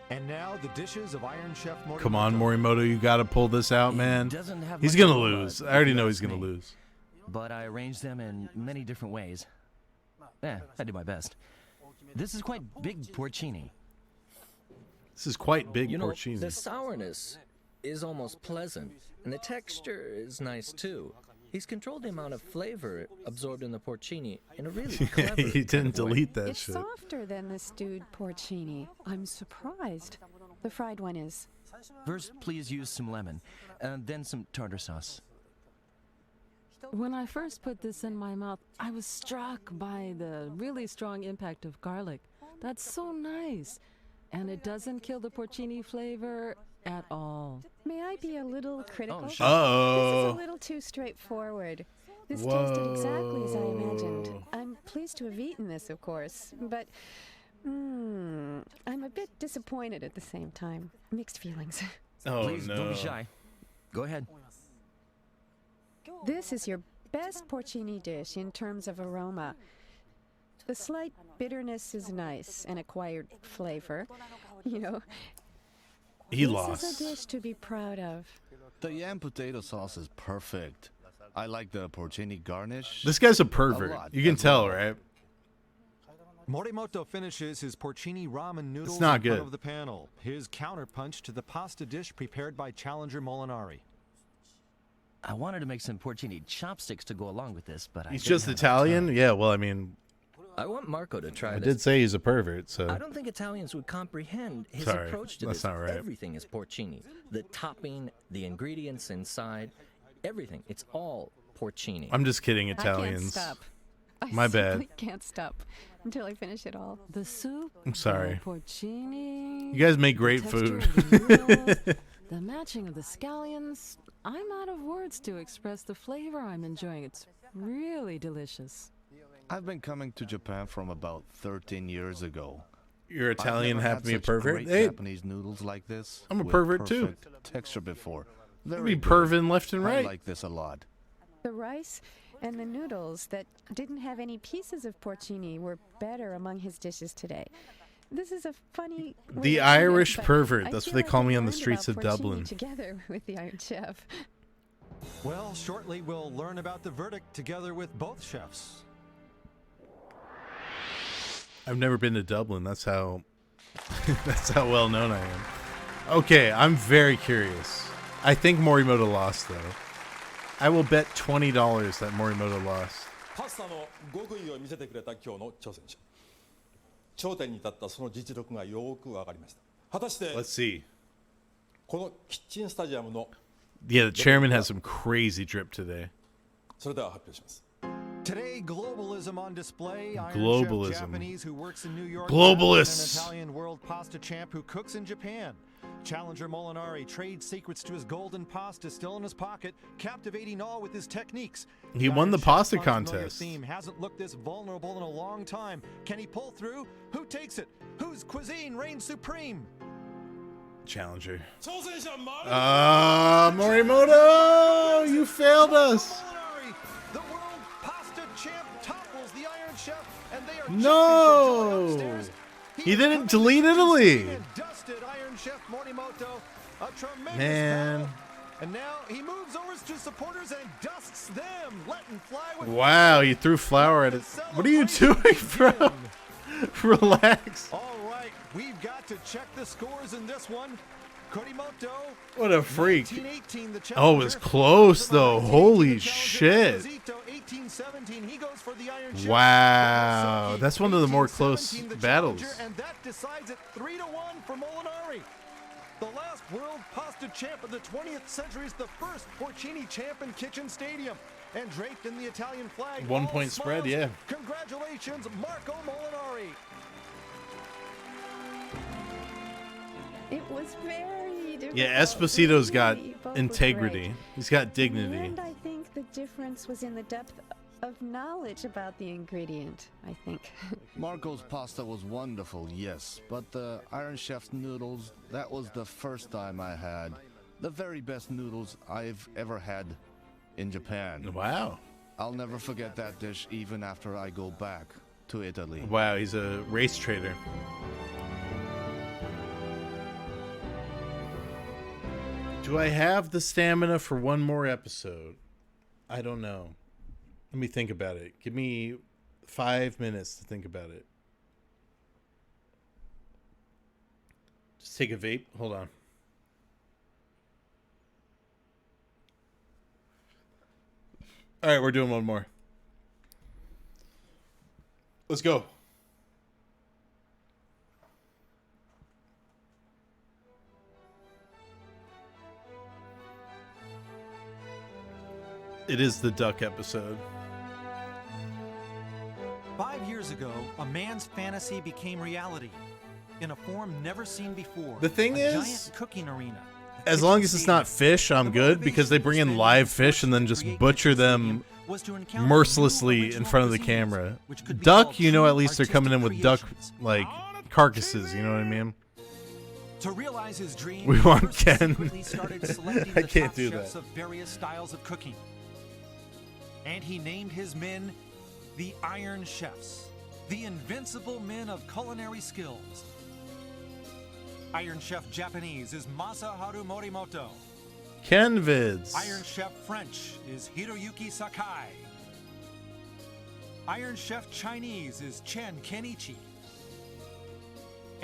Speaker 14: And now the dishes of Iron Chef Morimoto.
Speaker 2: Come on, Morimoto, you gotta pull this out, man.
Speaker 16: doesn't have
Speaker 2: He's
Speaker 16: much
Speaker 2: gonna
Speaker 16: aroma,
Speaker 2: lose.
Speaker 16: if
Speaker 2: I already
Speaker 16: you
Speaker 2: know
Speaker 16: ask
Speaker 2: he's gonna
Speaker 16: me.
Speaker 2: lose.
Speaker 15: but I arrange them in many different ways. I do my best. This is quite big porcini.
Speaker 2: This is quite big
Speaker 12: You know,
Speaker 2: porcini.
Speaker 12: the sourness is almost pleasant, and the texture is nice too. He's controlled the amount of flavor absorbed in the porcini in a really clever
Speaker 2: He didn't delete that
Speaker 17: It's
Speaker 2: shit.
Speaker 17: softer than the stewed porcini. I'm surprised. The fried one is.
Speaker 15: First, please use some lemon, and then some tartar sauce.
Speaker 6: When I first put this in my mouth, I was struck by the really strong impact of garlic. That's so nice. And it doesn't kill the porcini flavor at all.
Speaker 17: May I be a little critical?
Speaker 6: sure.
Speaker 2: Uh-oh.
Speaker 17: This is a little too straightforward. This tasted exactly as I imagined. I'm pleased to have eaten this, of course, but I'm a bit disappointed at the same time. Mixed feelings.
Speaker 2: Oh,
Speaker 15: Please,
Speaker 2: no.
Speaker 15: don't be shy. Go ahead.
Speaker 17: This is your best porcini dish in terms of aroma. The slight bitterness is nice, an acquired flavor. You know,
Speaker 2: He
Speaker 17: this
Speaker 2: lost.
Speaker 17: is a dish to be proud of.
Speaker 16: The yam potato sauce is perfect. I like the porcini garnish.
Speaker 2: This guy's a pervert.
Speaker 16: lot
Speaker 2: You can
Speaker 16: as
Speaker 2: tell,
Speaker 16: well.
Speaker 2: right?
Speaker 14: Morimoto finishes his porcini ramen noodles
Speaker 2: not
Speaker 14: in
Speaker 2: good.
Speaker 14: front of the panel. His counterpunch to the pasta dish prepared by challenger Molinari.
Speaker 15: I wanted to make some porcini chopsticks to go along with this, but
Speaker 2: He's
Speaker 15: I didn't
Speaker 2: just
Speaker 15: have enough
Speaker 2: Italian?
Speaker 15: time.
Speaker 2: Yeah, well, I mean,
Speaker 12: I want Marco to try
Speaker 2: I
Speaker 12: this.
Speaker 2: did say he's a pervert, so.
Speaker 12: I don't think Italians would comprehend his
Speaker 2: Sorry,
Speaker 12: approach to
Speaker 2: that's
Speaker 12: this.
Speaker 2: not right.
Speaker 12: Everything is porcini. The topping, the ingredients inside, everything. It's all porcini.
Speaker 2: I'm just kidding,
Speaker 17: I can't
Speaker 2: Italians.
Speaker 17: stop. I
Speaker 2: My bad.
Speaker 17: simply can't stop until I finish it all.
Speaker 6: The soup,
Speaker 2: I'm sorry.
Speaker 6: the porcini.
Speaker 2: You guys make
Speaker 6: the
Speaker 2: great
Speaker 6: texture
Speaker 2: food.
Speaker 6: of the noodles, the matching of the scallions. I'm out of words to express the flavor I'm enjoying. It's really delicious.
Speaker 16: I've been coming to Japan from about 13 years ago.
Speaker 2: You're Italian,
Speaker 16: I've never
Speaker 2: have
Speaker 16: had
Speaker 2: to be a
Speaker 16: such
Speaker 2: pervert?
Speaker 16: great
Speaker 2: Hey,
Speaker 16: Japanese noodles like this.
Speaker 2: I'm a
Speaker 16: with
Speaker 2: pervert too.
Speaker 16: perfect texture before.
Speaker 2: you
Speaker 16: Very
Speaker 2: be
Speaker 16: good.
Speaker 2: perving left and
Speaker 16: I
Speaker 2: right.
Speaker 16: like this a lot.
Speaker 17: The rice and the noodles that didn't have any pieces of porcini were better among his dishes today. This is a funny way
Speaker 2: The
Speaker 17: of saying it,
Speaker 2: Irish
Speaker 17: but
Speaker 2: pervert,
Speaker 17: I
Speaker 2: that's
Speaker 17: feel
Speaker 2: what they
Speaker 17: like
Speaker 2: call
Speaker 17: I
Speaker 2: me on the
Speaker 17: learned
Speaker 2: streets
Speaker 17: about
Speaker 2: of
Speaker 17: porcini
Speaker 2: Dublin.
Speaker 17: together with the Iron Chef.
Speaker 14: Well, shortly we'll learn about the verdict together with both chefs.
Speaker 2: I've never been to Dublin. That's how that's how well known I am. Okay, I'm very curious. I think Morimoto lost though. I will bet $20 that Morimoto lost.
Speaker 10: パスタの極意を見せてくれた今日の挑戦者。頂点に立ったその実力がよーくわかりました。果たして
Speaker 2: Let's see.
Speaker 10: このキッチンスタジアムの
Speaker 2: Yeah, the chairman has some crazy drip today.
Speaker 10: それでは発表します。
Speaker 14: Today, globalism on display. Iron
Speaker 2: Globalism.
Speaker 14: Chef Japanese who works in New York.
Speaker 2: Globalists.
Speaker 14: And an Italian world pasta champ who cooks in Japan. Challenger Molinari trades secrets to his golden pasta still in his pocket, captivating all with his techniques.
Speaker 2: He won the
Speaker 14: Iron Chef's
Speaker 2: pasta
Speaker 14: unfamiliar
Speaker 2: contest.
Speaker 14: Theme hasn't looked this vulnerable in a long time. Can he pull through? Who takes it? Whose cuisine reigns supreme?
Speaker 2: Challenger.
Speaker 10: 挑戦者マル
Speaker 2: Morimoto! You failed us!
Speaker 14: Molinari, the world pasta champ topples the Iron Chef, and they are
Speaker 2: No!
Speaker 14: upstairs.
Speaker 2: He didn't delete Italy!
Speaker 14: Dusted Iron Chef Morimoto, a tremendous
Speaker 2: Man.
Speaker 14: battle. And now he moves over to supporters and dusts them, letting fly with
Speaker 2: Wow, you threw flour at it. What are you doing, bro? Relax.
Speaker 14: All right, we've got to check the scores in this one. Kurimoto.
Speaker 2: What a freak.
Speaker 14: 1918, the
Speaker 2: Oh, it was close, though. Holy shit.
Speaker 14: Esposito, 1817, he goes for the Iron Chef.
Speaker 2: Wow. That's one of the more close
Speaker 14: 1817, the
Speaker 2: battles.
Speaker 14: challenger, and that decides it 3-1 for Molinari. The last world pasta champ of the 20th century is the first porcini champ in Kitchen Stadium. And draped in the Italian flag.
Speaker 2: 1
Speaker 14: all
Speaker 2: point spread,
Speaker 14: smiles.
Speaker 2: yeah.
Speaker 14: Congratulations, Marco Molinari.
Speaker 17: It was very difficult.
Speaker 2: Yeah, Esposito's got
Speaker 17: Really, both were
Speaker 2: integrity.
Speaker 17: great.
Speaker 2: He's got
Speaker 17: In the
Speaker 2: dignity.
Speaker 17: end, I think the difference was in the depth of knowledge about the ingredient, I think.
Speaker 16: Marco's pasta was wonderful, yes, but the Iron Chef's noodles, that was the first time I had the very best noodles I've ever had in Japan.
Speaker 2: Wow.
Speaker 16: I'll never forget that dish even after I go back to Italy.
Speaker 2: Wow, he's a race trader. Do I have the stamina for one more episode? I don't know. Let me think about it. Give me 5 minutes to think about it. Just take a vape. Hold on. All right, we're doing one more. Let's go. It is the duck episode.
Speaker 7: 5 years ago, a man's fantasy became reality in a form never seen before.
Speaker 2: The thing
Speaker 7: a
Speaker 2: is,
Speaker 7: giant cooking arena.
Speaker 2: As long as it's not fish, I'm good, because they bring in live fish and then just butcher them mercilessly in front of the camera. Duck, you know, at least they're coming in with duck, like, carcasses, you know what I mean?
Speaker 7: To realize his dream,
Speaker 2: We want
Speaker 7: Chris
Speaker 2: Ken.
Speaker 7: secretly started selecting
Speaker 2: I
Speaker 7: the
Speaker 2: can't
Speaker 7: top
Speaker 2: do
Speaker 7: chefs
Speaker 2: that.
Speaker 7: of various styles of cooking. And he named his men the Iron Chefs, the invincible men of culinary skills. Iron Chef Japanese is Masaharu Morimoto.
Speaker 2: Ken vids.
Speaker 7: Iron Chef French is Hiroyuki Sakai. Iron Chef Chinese is Chen Kenichi.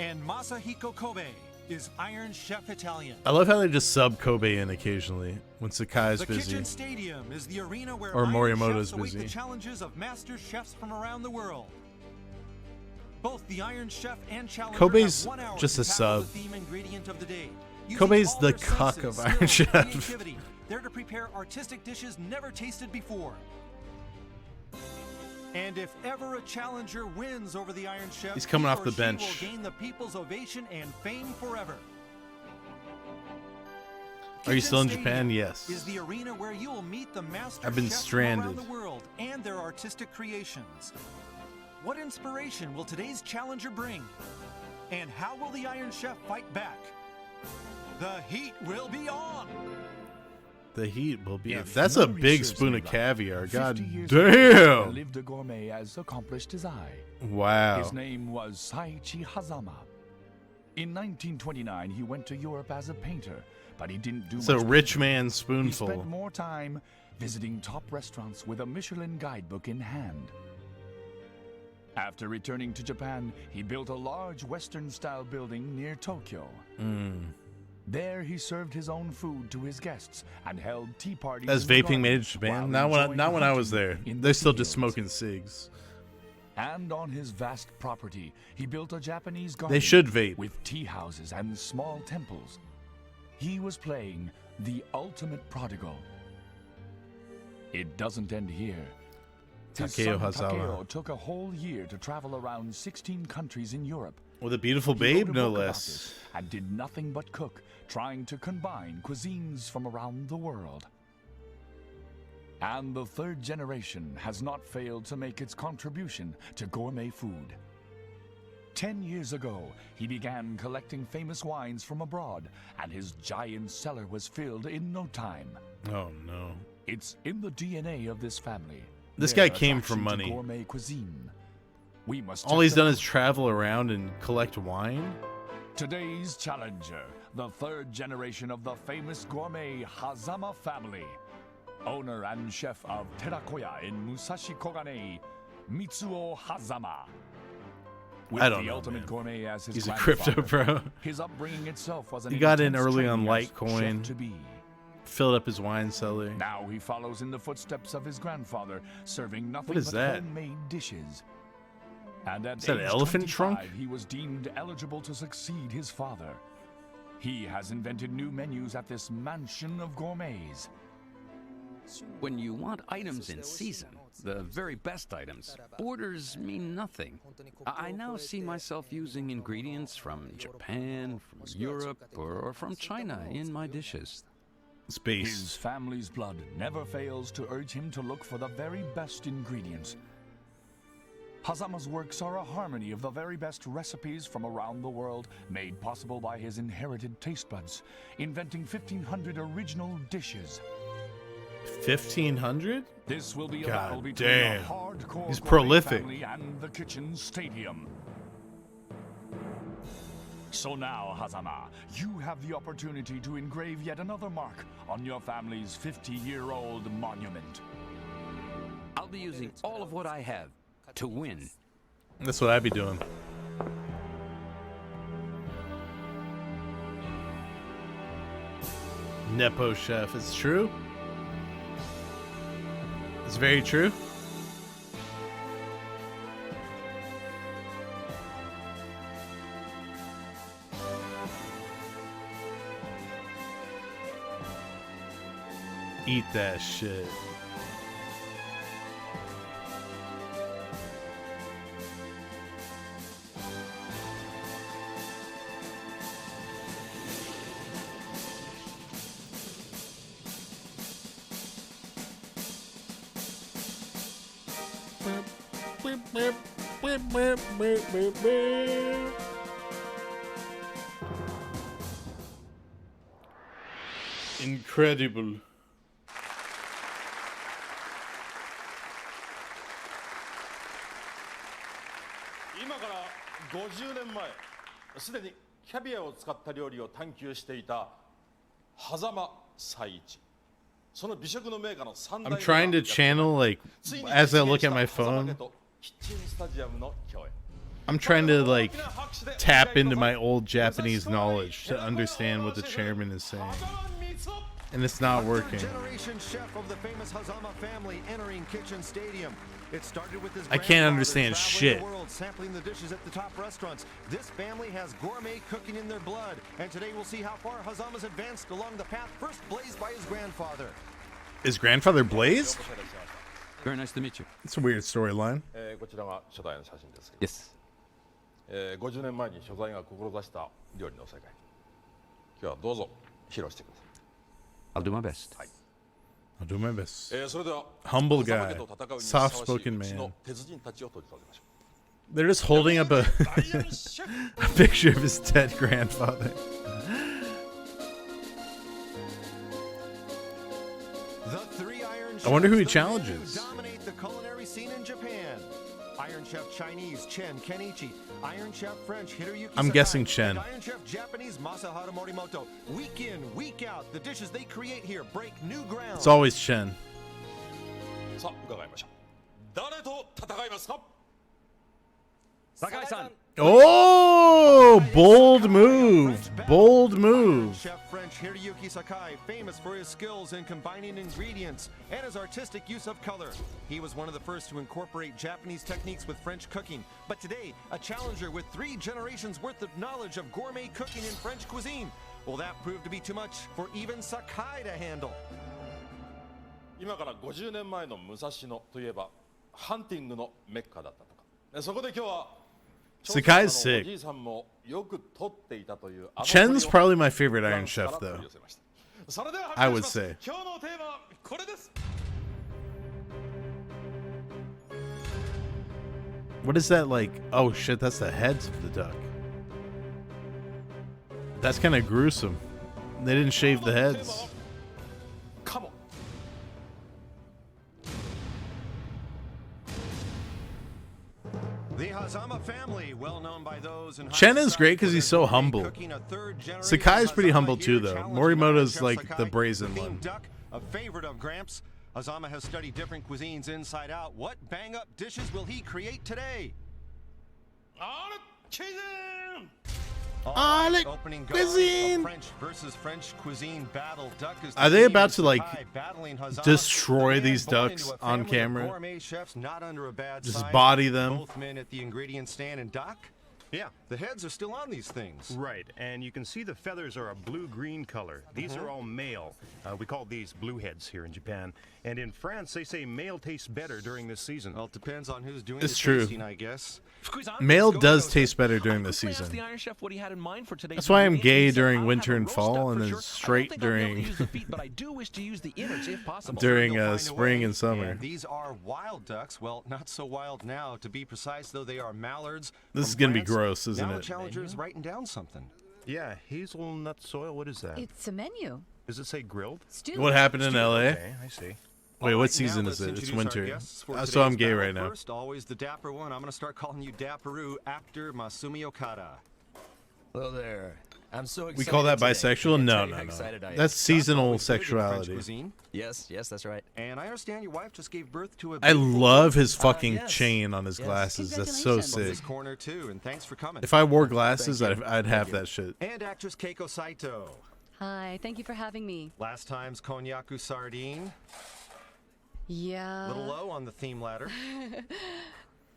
Speaker 7: And Masahiko Kobe is Iron Chef Italian.
Speaker 2: I love how they just sub Kobe in occasionally when Sakai's
Speaker 7: The
Speaker 2: busy.
Speaker 7: Kitchen Stadium is the arena where
Speaker 2: Or
Speaker 7: Iron
Speaker 2: Morimoto's
Speaker 7: chefs await
Speaker 2: busy.
Speaker 7: the challenges of master chefs from around the world. Both the Iron Chef and Challenger
Speaker 2: Kobe's
Speaker 7: have 1 hour
Speaker 2: just
Speaker 7: to
Speaker 2: a
Speaker 7: tackle
Speaker 2: sub.
Speaker 7: the theme ingredient of the day. Using
Speaker 2: Kobe's
Speaker 7: all
Speaker 2: the
Speaker 7: their
Speaker 2: cock
Speaker 7: senses,
Speaker 2: of Iron
Speaker 7: skill,
Speaker 2: Chef.
Speaker 7: creativity, there to prepare artistic dishes never tasted before. And if ever a challenger wins over the Iron Chef,
Speaker 2: He's coming
Speaker 7: he
Speaker 2: off
Speaker 7: or
Speaker 2: the
Speaker 7: she
Speaker 2: bench.
Speaker 7: will gain the people's ovation and fame forever.
Speaker 2: Are you still in
Speaker 7: Kitchen
Speaker 2: Japan?
Speaker 7: Stadium
Speaker 2: Yes.
Speaker 7: Is the arena where you will meet the master
Speaker 2: I've been
Speaker 7: chefs from
Speaker 2: stranded.
Speaker 7: around the world and their artistic creations. What inspiration will today's challenger bring? And how will the Iron Chef fight back? The heat will be on.
Speaker 2: The heat will be.
Speaker 8: If
Speaker 2: That's a
Speaker 8: memory
Speaker 2: big
Speaker 8: serves
Speaker 2: spoon
Speaker 8: me
Speaker 2: of
Speaker 8: right,
Speaker 2: caviar.
Speaker 8: 50
Speaker 2: God
Speaker 8: years ago, there
Speaker 2: damn.
Speaker 8: lived a gourmet as accomplished as I.
Speaker 2: Wow.
Speaker 8: His name was Saichi Hazama. In 1929, he went to Europe as a painter, but he didn't do
Speaker 2: It's
Speaker 8: much
Speaker 2: a rich
Speaker 8: painting.
Speaker 2: man's
Speaker 8: He
Speaker 2: spoonful.
Speaker 8: spent more time visiting top restaurants with a Michelin guidebook in hand. After returning to Japan, he built a large Western-style building near Tokyo. There, he served his own food to his guests and held tea parties.
Speaker 2: As
Speaker 8: in the
Speaker 2: vaping made in
Speaker 8: gardens
Speaker 2: Japan?
Speaker 8: while
Speaker 2: Not when I was
Speaker 8: enjoying
Speaker 2: there.
Speaker 8: hunting in
Speaker 2: They're
Speaker 8: the
Speaker 2: still just
Speaker 8: fields.
Speaker 2: smoking cigs.
Speaker 8: And on his vast property, he built a Japanese garden
Speaker 2: should vape.
Speaker 8: with tea houses and small temples. He was playing the ultimate prodigal. It doesn't end here. His
Speaker 2: Takeo
Speaker 8: son
Speaker 2: Hazawa.
Speaker 8: Takeo took a whole year to travel around 16 countries in Europe.
Speaker 2: With a beautiful
Speaker 8: He
Speaker 2: babe,
Speaker 8: wrote a
Speaker 2: no
Speaker 8: book about
Speaker 2: less.
Speaker 8: this and did nothing but cook, trying to combine cuisines from around the world. And the third generation has not failed to make its contribution to gourmet food. 10 years ago, he began collecting famous wines from abroad, and his giant cellar was filled in no time.
Speaker 2: Oh no.
Speaker 8: It's in the DNA of this family.
Speaker 2: This
Speaker 8: their
Speaker 2: guy came from
Speaker 8: attraction to
Speaker 2: money.
Speaker 8: Gourmet cuisine. We must
Speaker 2: All
Speaker 8: check
Speaker 2: he's
Speaker 8: them
Speaker 2: done
Speaker 8: out.
Speaker 2: is travel around and collect wine.
Speaker 8: Today's challenger, the third generation of the famous gourmet Hazama family. Owner and chef of Terakoya in Musashi Kogane, Mitsuo Hazama. With
Speaker 2: I don't
Speaker 8: the
Speaker 2: know,
Speaker 8: ultimate
Speaker 2: man.
Speaker 8: gourmet as his
Speaker 2: He's a crypto
Speaker 8: grandfather,
Speaker 2: bro.
Speaker 8: His upbringing itself was an
Speaker 2: He got in
Speaker 8: intense
Speaker 2: early on
Speaker 8: training as
Speaker 2: Litecoin.
Speaker 8: chef to be.
Speaker 2: Filled up his wine cellar.
Speaker 8: Now he follows in the footsteps of his grandfather, serving nothing
Speaker 2: What is
Speaker 8: but
Speaker 2: that?
Speaker 8: homemade dishes. And at
Speaker 2: Is that an
Speaker 8: age
Speaker 2: elephant
Speaker 8: 25,
Speaker 2: trunk?
Speaker 8: he was deemed eligible to succeed his father. He has invented new menus at this mansion of gourmets.
Speaker 18: When you want items in season, the very best items, borders mean nothing. I now see myself using ingredients from Japan, from Europe, or from China in my dishes.
Speaker 8: His family's blood never fails to urge him to look for the very best ingredients. Hazama's works are a harmony of the very best recipes from around the world, made possible by his inherited taste buds, inventing 1,500 original dishes.
Speaker 2: 1,500?
Speaker 8: This will be a
Speaker 2: God
Speaker 8: battle between
Speaker 2: damn.
Speaker 8: the hardcore
Speaker 2: He's
Speaker 8: gourmet
Speaker 2: prolific.
Speaker 8: family and the kitchen stadium. So now, Hazama, you have the opportunity to engrave yet another mark on your family's 50-year-old monument.
Speaker 18: I'll be using all of what I have to win.
Speaker 2: That's what I'd be doing. Nepo chef. It's true. It's very true. Eat that shit. Incredible. I'm trying to channel, like, as I look at my phone, I'm trying to, like, tap into my old Japanese knowledge to understand what the chairman is saying. And it's not working.
Speaker 14: Generation chef of the famous Hazama family entering Kitchen Stadium. It started with his
Speaker 2: I can't understand
Speaker 14: traveling
Speaker 2: shit.
Speaker 14: the world, sampling the dishes at the top restaurants. This family has gourmet cooking in their blood, and today we'll see how far Hazama's advanced along the path first blazed by his grandfather.
Speaker 2: Is grandfather Blaze?
Speaker 18: Very nice to meet you.
Speaker 2: It's a weird storyline.
Speaker 18: Yes.
Speaker 10: 50年前に所在が志した料理の世界。今日はどうぞ披露してください。
Speaker 18: I'll do my best.
Speaker 2: I'll do my best.
Speaker 10: それでは
Speaker 2: Humble
Speaker 10: 挟ま
Speaker 2: guy,
Speaker 10: けと戦うにふ
Speaker 2: soft
Speaker 10: さわしい
Speaker 2: spoken
Speaker 10: うち
Speaker 2: man.
Speaker 10: の鉄人たちを取り揃えましょう。
Speaker 2: They're just holding up a picture of his dead grandfather.
Speaker 14: The three Iron
Speaker 2: I wonder who he
Speaker 14: Chefs
Speaker 2: challenges.
Speaker 14: dominate the culinary scene in Japan. Iron Chef Chinese Chen Kenichi, Iron Chef French Hiroyuki
Speaker 2: I'm
Speaker 14: Sakai,
Speaker 2: guessing Chen.
Speaker 14: and Iron Chef Japanese Masaharu Morimoto. Week in, week out, the dishes they create here break new ground.
Speaker 2: It's always Chen.
Speaker 10: さあ伺いましょう。誰と戦いますか？
Speaker 18: Sakai-san.
Speaker 2: Oh, bold move. Bold move.
Speaker 14: Chef French Hiroyuki Sakai, famous for his skills in combining ingredients and his artistic use of color. He was one of the first to incorporate Japanese techniques with French cooking. But today, a challenger with 3 generations worth of knowledge of gourmet cooking in French cuisine. Will that prove to be too much for even Sakai to handle?
Speaker 10: 今から50年前の武蔵野といえばハンティングのメッカだったとか。そこで今日は
Speaker 2: Sakai's sick. Chen's probably my favorite Iron Chef, though. I would say. What is that like? Oh shit, that's the heads of the duck. That's kind of gruesome. They didn't shave the heads.
Speaker 10: Come on.
Speaker 14: The Hazama family, well known by those in
Speaker 2: Chen is great because he's so humble. Sakai's pretty humble too, though. Morimoto's like the brazen one.
Speaker 14: Duck, a favorite of Gramps. Hazama has studied different cuisines inside out. What bang-up dishes will he create today? Opening cuisine. French versus French cuisine battle. Duck is
Speaker 2: Are they about to like
Speaker 14: battling Hazama.
Speaker 2: destroy these ducks on camera?
Speaker 14: Gourmet chefs not under a bad
Speaker 2: Just
Speaker 14: sign.
Speaker 2: body them.
Speaker 14: Both men at the ingredient stand, and Duck? Yeah, the heads are still on these things.
Speaker 11: Right, and you can see the feathers are a blue-green color. These are all male. We call these blue heads here in Japan. And in France, they say male tastes better during this season.
Speaker 14: Well, it depends on who's doing
Speaker 2: It's
Speaker 14: the
Speaker 2: true.
Speaker 14: tasting, I guess.
Speaker 2: Male does taste better during the
Speaker 13: Asked
Speaker 2: season.
Speaker 13: the Iron Chef what he had in mind for today's
Speaker 2: That's why I'm
Speaker 13: movie, and
Speaker 2: gay
Speaker 13: he said,
Speaker 2: during
Speaker 13: "I'll
Speaker 2: winter
Speaker 13: have a
Speaker 2: and
Speaker 13: roast
Speaker 2: fall,
Speaker 13: duck
Speaker 2: and
Speaker 13: for
Speaker 2: then
Speaker 13: sure. I
Speaker 2: straight
Speaker 13: don't think I'll be able to
Speaker 2: during
Speaker 13: use the feet, but I do wish to use the innards if possible.
Speaker 2: during
Speaker 14: They'll find a
Speaker 2: spring
Speaker 14: way.
Speaker 2: and summer.
Speaker 14: And these are wild ducks. Well, not so wild now. To be precise, though, they are mallards.
Speaker 2: This
Speaker 14: from
Speaker 2: is gonna be
Speaker 14: France.
Speaker 2: gross, isn't
Speaker 14: now
Speaker 2: it?
Speaker 14: The challenger is writing down something.
Speaker 11: Yeah, hazelnut soil. What is that?
Speaker 19: It's a menu.
Speaker 11: Does it say grilled?
Speaker 19: Stew.
Speaker 2: What happened in LA?
Speaker 11: Okay, I see.
Speaker 2: Wait,
Speaker 14: All
Speaker 2: what
Speaker 14: right,
Speaker 2: season
Speaker 14: now
Speaker 2: is
Speaker 14: let's
Speaker 2: it? It's
Speaker 14: introduce our
Speaker 2: winter.
Speaker 14: guests for
Speaker 2: So I'm
Speaker 14: today's
Speaker 2: gay
Speaker 14: battle.
Speaker 2: right now.
Speaker 14: First, always the dapper one. I'm going to start calling you Dapperoo, actor Masumi Okada.
Speaker 20: Hello there.
Speaker 15: I'm so excited.
Speaker 2: We call that
Speaker 15: today.
Speaker 2: bisexual?
Speaker 15: Can't
Speaker 2: No,
Speaker 15: tell you
Speaker 2: no,
Speaker 15: how
Speaker 2: no.
Speaker 15: excited I am.
Speaker 2: That's seasonal
Speaker 19: French
Speaker 2: sexuality.
Speaker 19: cuisine.
Speaker 15: Yes, that's right.
Speaker 19: And I understand your wife just gave birth to a
Speaker 2: I
Speaker 19: beautiful
Speaker 2: love
Speaker 19: baby.
Speaker 2: his fucking
Speaker 15: yes.
Speaker 2: chain on his
Speaker 15: Yes.
Speaker 2: glasses. That's so
Speaker 19: From
Speaker 2: sick.
Speaker 19: this corner too, and thanks for coming.
Speaker 2: If I wore glasses, I'd have that shit.
Speaker 19: And actress Keiko Saito.
Speaker 20: Hi, thank you for having me.
Speaker 19: Last time's Konyaku sardine.
Speaker 20: Yeah.
Speaker 19: Little low on the theme ladder.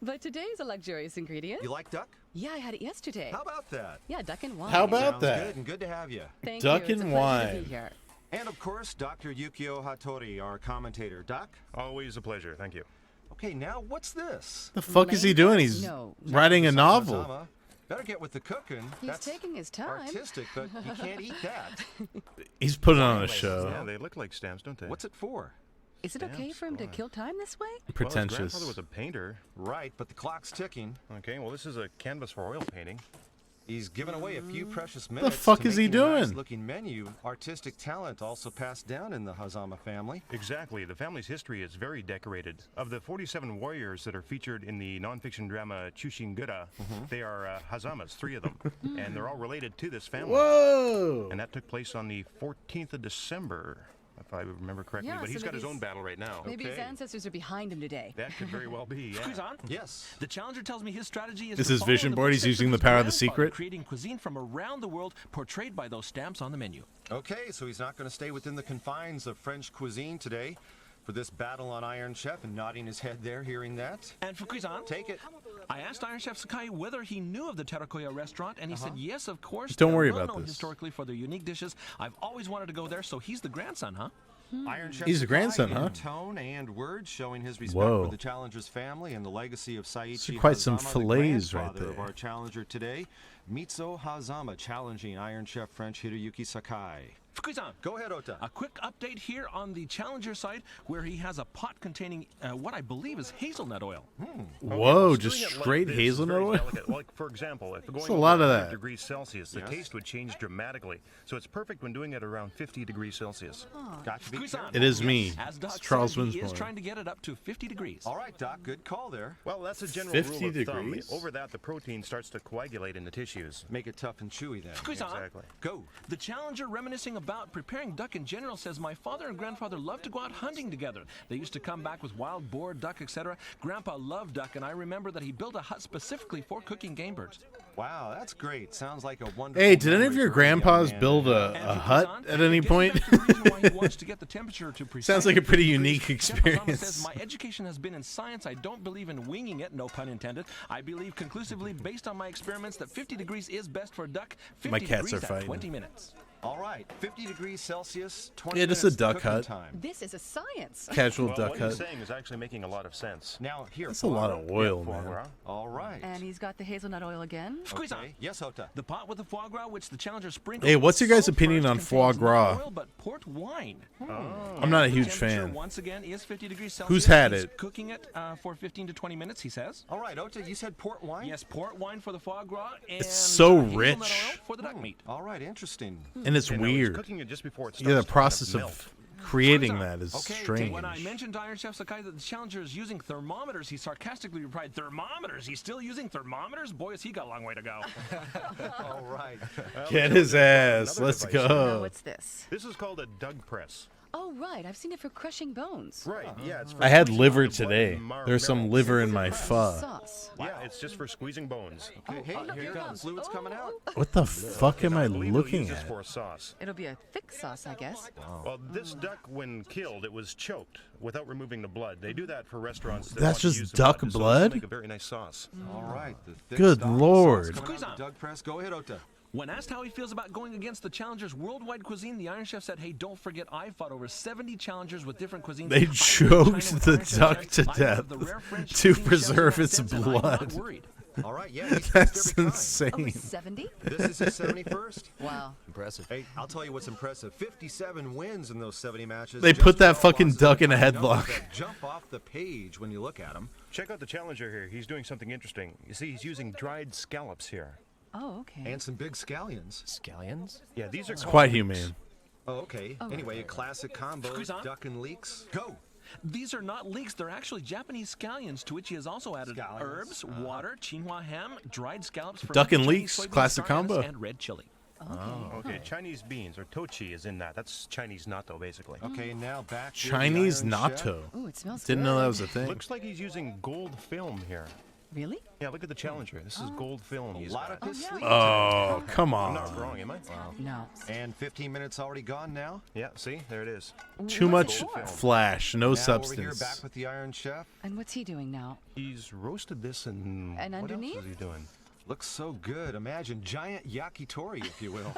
Speaker 20: But today's a luxurious ingredient.
Speaker 19: You like duck?
Speaker 20: Yeah, I had it yesterday.
Speaker 19: How about that?
Speaker 20: Yeah, duck and wine.
Speaker 2: How about
Speaker 19: Sounds
Speaker 2: that?
Speaker 19: Good and good to have you.
Speaker 20: Thank
Speaker 2: Duck
Speaker 20: you. It's
Speaker 2: and
Speaker 20: a pleasure to
Speaker 2: wine.
Speaker 20: be here.
Speaker 19: And of course, Dr. Yukio Hattori, our commentator. Doc?
Speaker 11: Always a pleasure. Thank you.
Speaker 19: Okay, now what's this?
Speaker 2: The fuck is he doing? He's
Speaker 20: No.
Speaker 2: writing a novel.
Speaker 19: Hazama. Better get with the cooking.
Speaker 20: He's
Speaker 19: That's
Speaker 20: taking his time.
Speaker 19: artistic, but you can't eat that.
Speaker 2: He's putting on a
Speaker 11: Yeah,
Speaker 2: show.
Speaker 11: they look like stamps, don't they?
Speaker 19: What's it for?
Speaker 20: Is it okay for him to kill time this way?
Speaker 11: Well, his
Speaker 2: Pretentious.
Speaker 11: grandfather was a painter.
Speaker 19: Right, but the clock's ticking.
Speaker 11: Okay, well, this is a canvas for oil painting.
Speaker 19: He's given away a few precious minutes.
Speaker 2: fuck
Speaker 19: to
Speaker 2: is he
Speaker 19: making a
Speaker 2: doing?
Speaker 19: nice-looking menu. Artistic talent also passed down in the Hazama family.
Speaker 11: Exactly. The family's history is very decorated. Of the 47 warriors that are featured in the nonfiction drama Chushingura, they are Hazamas, 3 of them. And they're all related to this family.
Speaker 2: Whoa!
Speaker 11: And that took place on the 14th of December, if I remember correctly.
Speaker 20: Yeah,
Speaker 11: but
Speaker 20: so
Speaker 11: he's got his
Speaker 20: maybe
Speaker 11: own battle right now.
Speaker 20: Maybe his
Speaker 19: Okay.
Speaker 20: ancestors are behind him today.
Speaker 11: That could very well be, yeah.
Speaker 13: Squeeze on.
Speaker 19: Yes.
Speaker 13: The challenger tells me his strategy is
Speaker 2: This
Speaker 13: to
Speaker 2: is
Speaker 13: follow
Speaker 2: Vision
Speaker 13: the
Speaker 2: Board. He's
Speaker 13: footsteps
Speaker 2: using the
Speaker 13: his
Speaker 2: power of the
Speaker 13: grandfather,
Speaker 2: secret.
Speaker 13: creating cuisine from around the world portrayed by those stamps on the menu.
Speaker 19: Okay, so he's not going to stay within the confines of French cuisine today for this battle on Iron Chef, and nodding his head there, hearing that.
Speaker 13: And for Cuisin,
Speaker 19: Take it.
Speaker 13: I asked Iron Chef Sakai whether he knew of the Terakoya restaurant, and he said yes, of course.
Speaker 2: Don't
Speaker 13: They're
Speaker 2: worry
Speaker 13: well
Speaker 2: about
Speaker 13: known
Speaker 2: this.
Speaker 13: historically for their unique dishes. I've always wanted to go there, so he's the grandson, huh?
Speaker 19: Iron Chef
Speaker 2: He's a
Speaker 19: Sakai
Speaker 2: grandson,
Speaker 19: in
Speaker 2: huh?
Speaker 19: Tone and words showing his respect
Speaker 2: Whoa.
Speaker 19: for the challenger's family and the legacy of Saichi
Speaker 2: See quite some
Speaker 19: Hazama,
Speaker 2: fillets
Speaker 19: the
Speaker 2: right
Speaker 19: grandfather of
Speaker 2: there.
Speaker 19: our challenger today, Mitsuo Hazama, challenging Iron Chef French Hiroyuki Sakai.
Speaker 13: Fukuisan,
Speaker 19: Go ahead, Ota.
Speaker 13: a quick update here on the challenger side, where he has a pot containing what I believe is hazelnut oil.
Speaker 2: Whoa,
Speaker 11: Stewing
Speaker 2: just
Speaker 11: it like
Speaker 2: straight
Speaker 11: this is
Speaker 2: hazelnut
Speaker 11: very
Speaker 2: oil?
Speaker 11: delicate. Like, for example, if going
Speaker 2: a lot
Speaker 11: over
Speaker 2: of
Speaker 11: 100
Speaker 2: that.
Speaker 11: degrees Celsius, the
Speaker 19: Yes.
Speaker 11: taste would change dramatically. So it's perfect when doing it around 50 degrees Celsius.
Speaker 19: Got to be
Speaker 13: Fukuisan,
Speaker 19: careful.
Speaker 2: It is me.
Speaker 13: As Doc
Speaker 2: It's Charles
Speaker 13: said, he is
Speaker 2: Winsmore.
Speaker 13: trying to get it up to 50 degrees.
Speaker 19: All right, Doc, good call there.
Speaker 11: Well, that's a general
Speaker 2: 50
Speaker 11: rule of thumb.
Speaker 2: degrees?
Speaker 11: Over that, the protein starts to coagulate in the tissues.
Speaker 19: Make it tough and chewy then.
Speaker 13: Fukuisan,
Speaker 11: Exactly.
Speaker 19: Go.
Speaker 13: the challenger reminiscing about preparing duck in general says my father and grandfather loved to go out hunting together. They used to come back with wild boar, duck, etc. Grandpa loved duck, and I remember that he built a hut specifically for cooking game birds.
Speaker 19: Wow, that's great. Sounds like a wonderful.
Speaker 2: Hey, did any of
Speaker 19: memory
Speaker 2: your
Speaker 19: for a young
Speaker 2: grandpas
Speaker 19: man.
Speaker 2: build a
Speaker 13: And
Speaker 2: hut
Speaker 13: Fukuisan,
Speaker 2: at any
Speaker 13: getting
Speaker 2: point?
Speaker 13: back to the reason why he wants to get the temperature to
Speaker 2: Sounds like a pretty
Speaker 13: 50
Speaker 2: unique
Speaker 13: degrees. Chef Hazama
Speaker 2: experience.
Speaker 13: says, my education has been in science. I don't believe in winging it, no pun intended. I believe conclusively, based on my experiments, that 50 degrees is best for duck. 50
Speaker 2: My cats
Speaker 13: degrees
Speaker 2: are
Speaker 13: at
Speaker 2: fighting.
Speaker 13: 20 minutes.
Speaker 19: All right, 50 degrees Celsius, 20
Speaker 2: Yeah, just a
Speaker 19: minutes
Speaker 2: duck
Speaker 19: cooking
Speaker 2: hut.
Speaker 19: time.
Speaker 20: This is a science.
Speaker 2: Casual
Speaker 11: Well,
Speaker 2: duck
Speaker 11: what
Speaker 2: hut.
Speaker 11: he's saying is actually making a lot of sense.
Speaker 19: Now, here.
Speaker 2: That's a lot
Speaker 19: foie
Speaker 2: of
Speaker 19: gras.
Speaker 2: oil,
Speaker 11: Foie
Speaker 2: man.
Speaker 11: gras.
Speaker 19: All right.
Speaker 20: And he's got the hazelnut oil again.
Speaker 13: Squeeze
Speaker 19: Okay. Yes, Ota.
Speaker 13: The pot with the foie gras, which the challenger sprinkled.
Speaker 2: Hey, what's your guys'
Speaker 13: salt
Speaker 2: opinion
Speaker 13: first,
Speaker 2: on
Speaker 13: contains
Speaker 2: foie
Speaker 13: not
Speaker 2: gras?
Speaker 13: Oil, but port wine.
Speaker 2: I'm not a
Speaker 13: The
Speaker 2: huge
Speaker 13: temperature,
Speaker 2: fan.
Speaker 13: Once again, is 50 degrees Celsius.
Speaker 2: Who's had
Speaker 13: He's
Speaker 2: it?
Speaker 13: Cooking it for 15 to 20 minutes, he says.
Speaker 19: All right, Ota, you said port wine?
Speaker 13: Yes, port wine for the foie gras and
Speaker 2: It's so
Speaker 13: hazelnut
Speaker 2: rich.
Speaker 13: oil for the duck meat.
Speaker 19: All right, interesting.
Speaker 2: And it's
Speaker 11: And now he's
Speaker 2: weird.
Speaker 11: cooking it just before it
Speaker 2: Yeah, the
Speaker 11: starts to
Speaker 2: process
Speaker 11: kind
Speaker 2: of
Speaker 11: melt.
Speaker 2: creating that is
Speaker 19: Okay,
Speaker 2: strange.
Speaker 13: When I mentioned to Iron Chef Sakai that the challenger is using thermometers, he sarcastically replied, "Thermometers? He's still using thermometers? Boy, has he got a long way to go."
Speaker 19: All right.
Speaker 2: Get his ass.
Speaker 11: Another
Speaker 2: Let's
Speaker 11: device.
Speaker 20: Now,
Speaker 2: go.
Speaker 20: what's this?
Speaker 11: This is called a Doug press.
Speaker 20: Oh, right. I've seen it for crushing bones.
Speaker 11: Right, yeah. It's for
Speaker 2: I had
Speaker 11: squeezing
Speaker 2: liver
Speaker 11: out the blood
Speaker 2: today.
Speaker 11: and
Speaker 2: There's some
Speaker 11: marrow.
Speaker 2: liver in my pho.
Speaker 20: Sauce.
Speaker 11: Yeah, it's just for squeezing bones.
Speaker 19: Okay, hey, here it comes. Fluid's coming out.
Speaker 2: What the fuck am I
Speaker 11: believe they'll
Speaker 2: looking
Speaker 11: use this
Speaker 2: at?
Speaker 11: for a sauce.
Speaker 20: It'll be a thick sauce, I guess.
Speaker 11: Well, this duck, when killed, it was choked without removing the blood. They do that for restaurants. That
Speaker 2: That's
Speaker 11: want to
Speaker 2: just
Speaker 11: use the
Speaker 2: duck
Speaker 11: so this will
Speaker 2: blood?
Speaker 11: Make a very nice sauce.
Speaker 19: All right. The thick
Speaker 2: Good
Speaker 19: stocky
Speaker 2: Lord.
Speaker 19: sauce coming out of the Doug press. Go ahead, Ota.
Speaker 13: When asked how he feels about going against the challenger's worldwide cuisine, the Iron Chef said, "Hey, don't forget, I fought over 70 challengers with different cuisines.
Speaker 2: They
Speaker 13: I went to
Speaker 2: choked
Speaker 13: China with
Speaker 2: the
Speaker 13: Iron Chef
Speaker 2: duck
Speaker 13: Chef.
Speaker 2: to
Speaker 13: I have
Speaker 2: death
Speaker 13: the rare French
Speaker 2: to
Speaker 13: cuisine
Speaker 2: preserve
Speaker 13: chefs
Speaker 2: its
Speaker 13: and I'm not
Speaker 2: blood.
Speaker 13: worried.
Speaker 19: All right, yeah, he's
Speaker 2: That's
Speaker 19: every time.
Speaker 2: insane.
Speaker 20: 70?
Speaker 19: This is his 71st.
Speaker 20: Wow.
Speaker 15: Impressive.
Speaker 19: Hey, I'll tell you what's impressive. 57 wins in those 70 matches.
Speaker 2: They
Speaker 19: Just
Speaker 2: put that
Speaker 19: 12
Speaker 2: fucking
Speaker 19: losses
Speaker 2: duck in a
Speaker 19: and numbers
Speaker 2: headlock.
Speaker 19: that jump off the page when you look at him.
Speaker 11: Check out the challenger here. He's doing something interesting. You see, he's using dried scallops here.
Speaker 20: Oh, okay.
Speaker 19: And some big scallions.
Speaker 15: Scallions?
Speaker 11: Yeah, these are
Speaker 2: It's
Speaker 11: called
Speaker 2: quite
Speaker 11: leeks.
Speaker 2: humane.
Speaker 19: Oh, okay. Anyway, a classic combo.
Speaker 13: Squeeze on.
Speaker 19: Duck and leeks. Go.
Speaker 13: These are not leeks. They're actually Japanese scallions, to which he has also added
Speaker 19: Scallions.
Speaker 13: herbs, water, quinoa ham, dried scallops,
Speaker 2: Duck and
Speaker 13: fermented
Speaker 2: leeks,
Speaker 13: Chinese soybean
Speaker 2: classic
Speaker 13: star anise,
Speaker 2: combo.
Speaker 13: and red chili.
Speaker 11: Okay, Chinese beans or tochi is in that. That's Chinese natto, basically.
Speaker 19: Okay, now back to
Speaker 2: Chinese
Speaker 19: the Iron Chef.
Speaker 2: natto.
Speaker 20: Ooh, it smells
Speaker 2: Didn't
Speaker 20: good.
Speaker 2: know that was a thing.
Speaker 11: Looks like he's using gold film here.
Speaker 20: Really?
Speaker 11: Yeah, look at the Challenger. This is gold film.
Speaker 19: A lot of his sleeves.
Speaker 2: Oh, come
Speaker 11: I'm
Speaker 2: on.
Speaker 11: not wrong, am I?
Speaker 20: No.
Speaker 19: And 15 minutes already gone now.
Speaker 11: Yeah, see? There it is.
Speaker 2: Too much
Speaker 11: Gold film.
Speaker 2: flash, no
Speaker 19: Now
Speaker 2: substance.
Speaker 19: over here, back with the Iron Chef.
Speaker 20: And what's he doing now?
Speaker 11: He's roasted this and
Speaker 20: And
Speaker 11: what
Speaker 20: underneath?
Speaker 11: else is he doing?
Speaker 19: Looks so good. Imagine giant yakitori, if you will.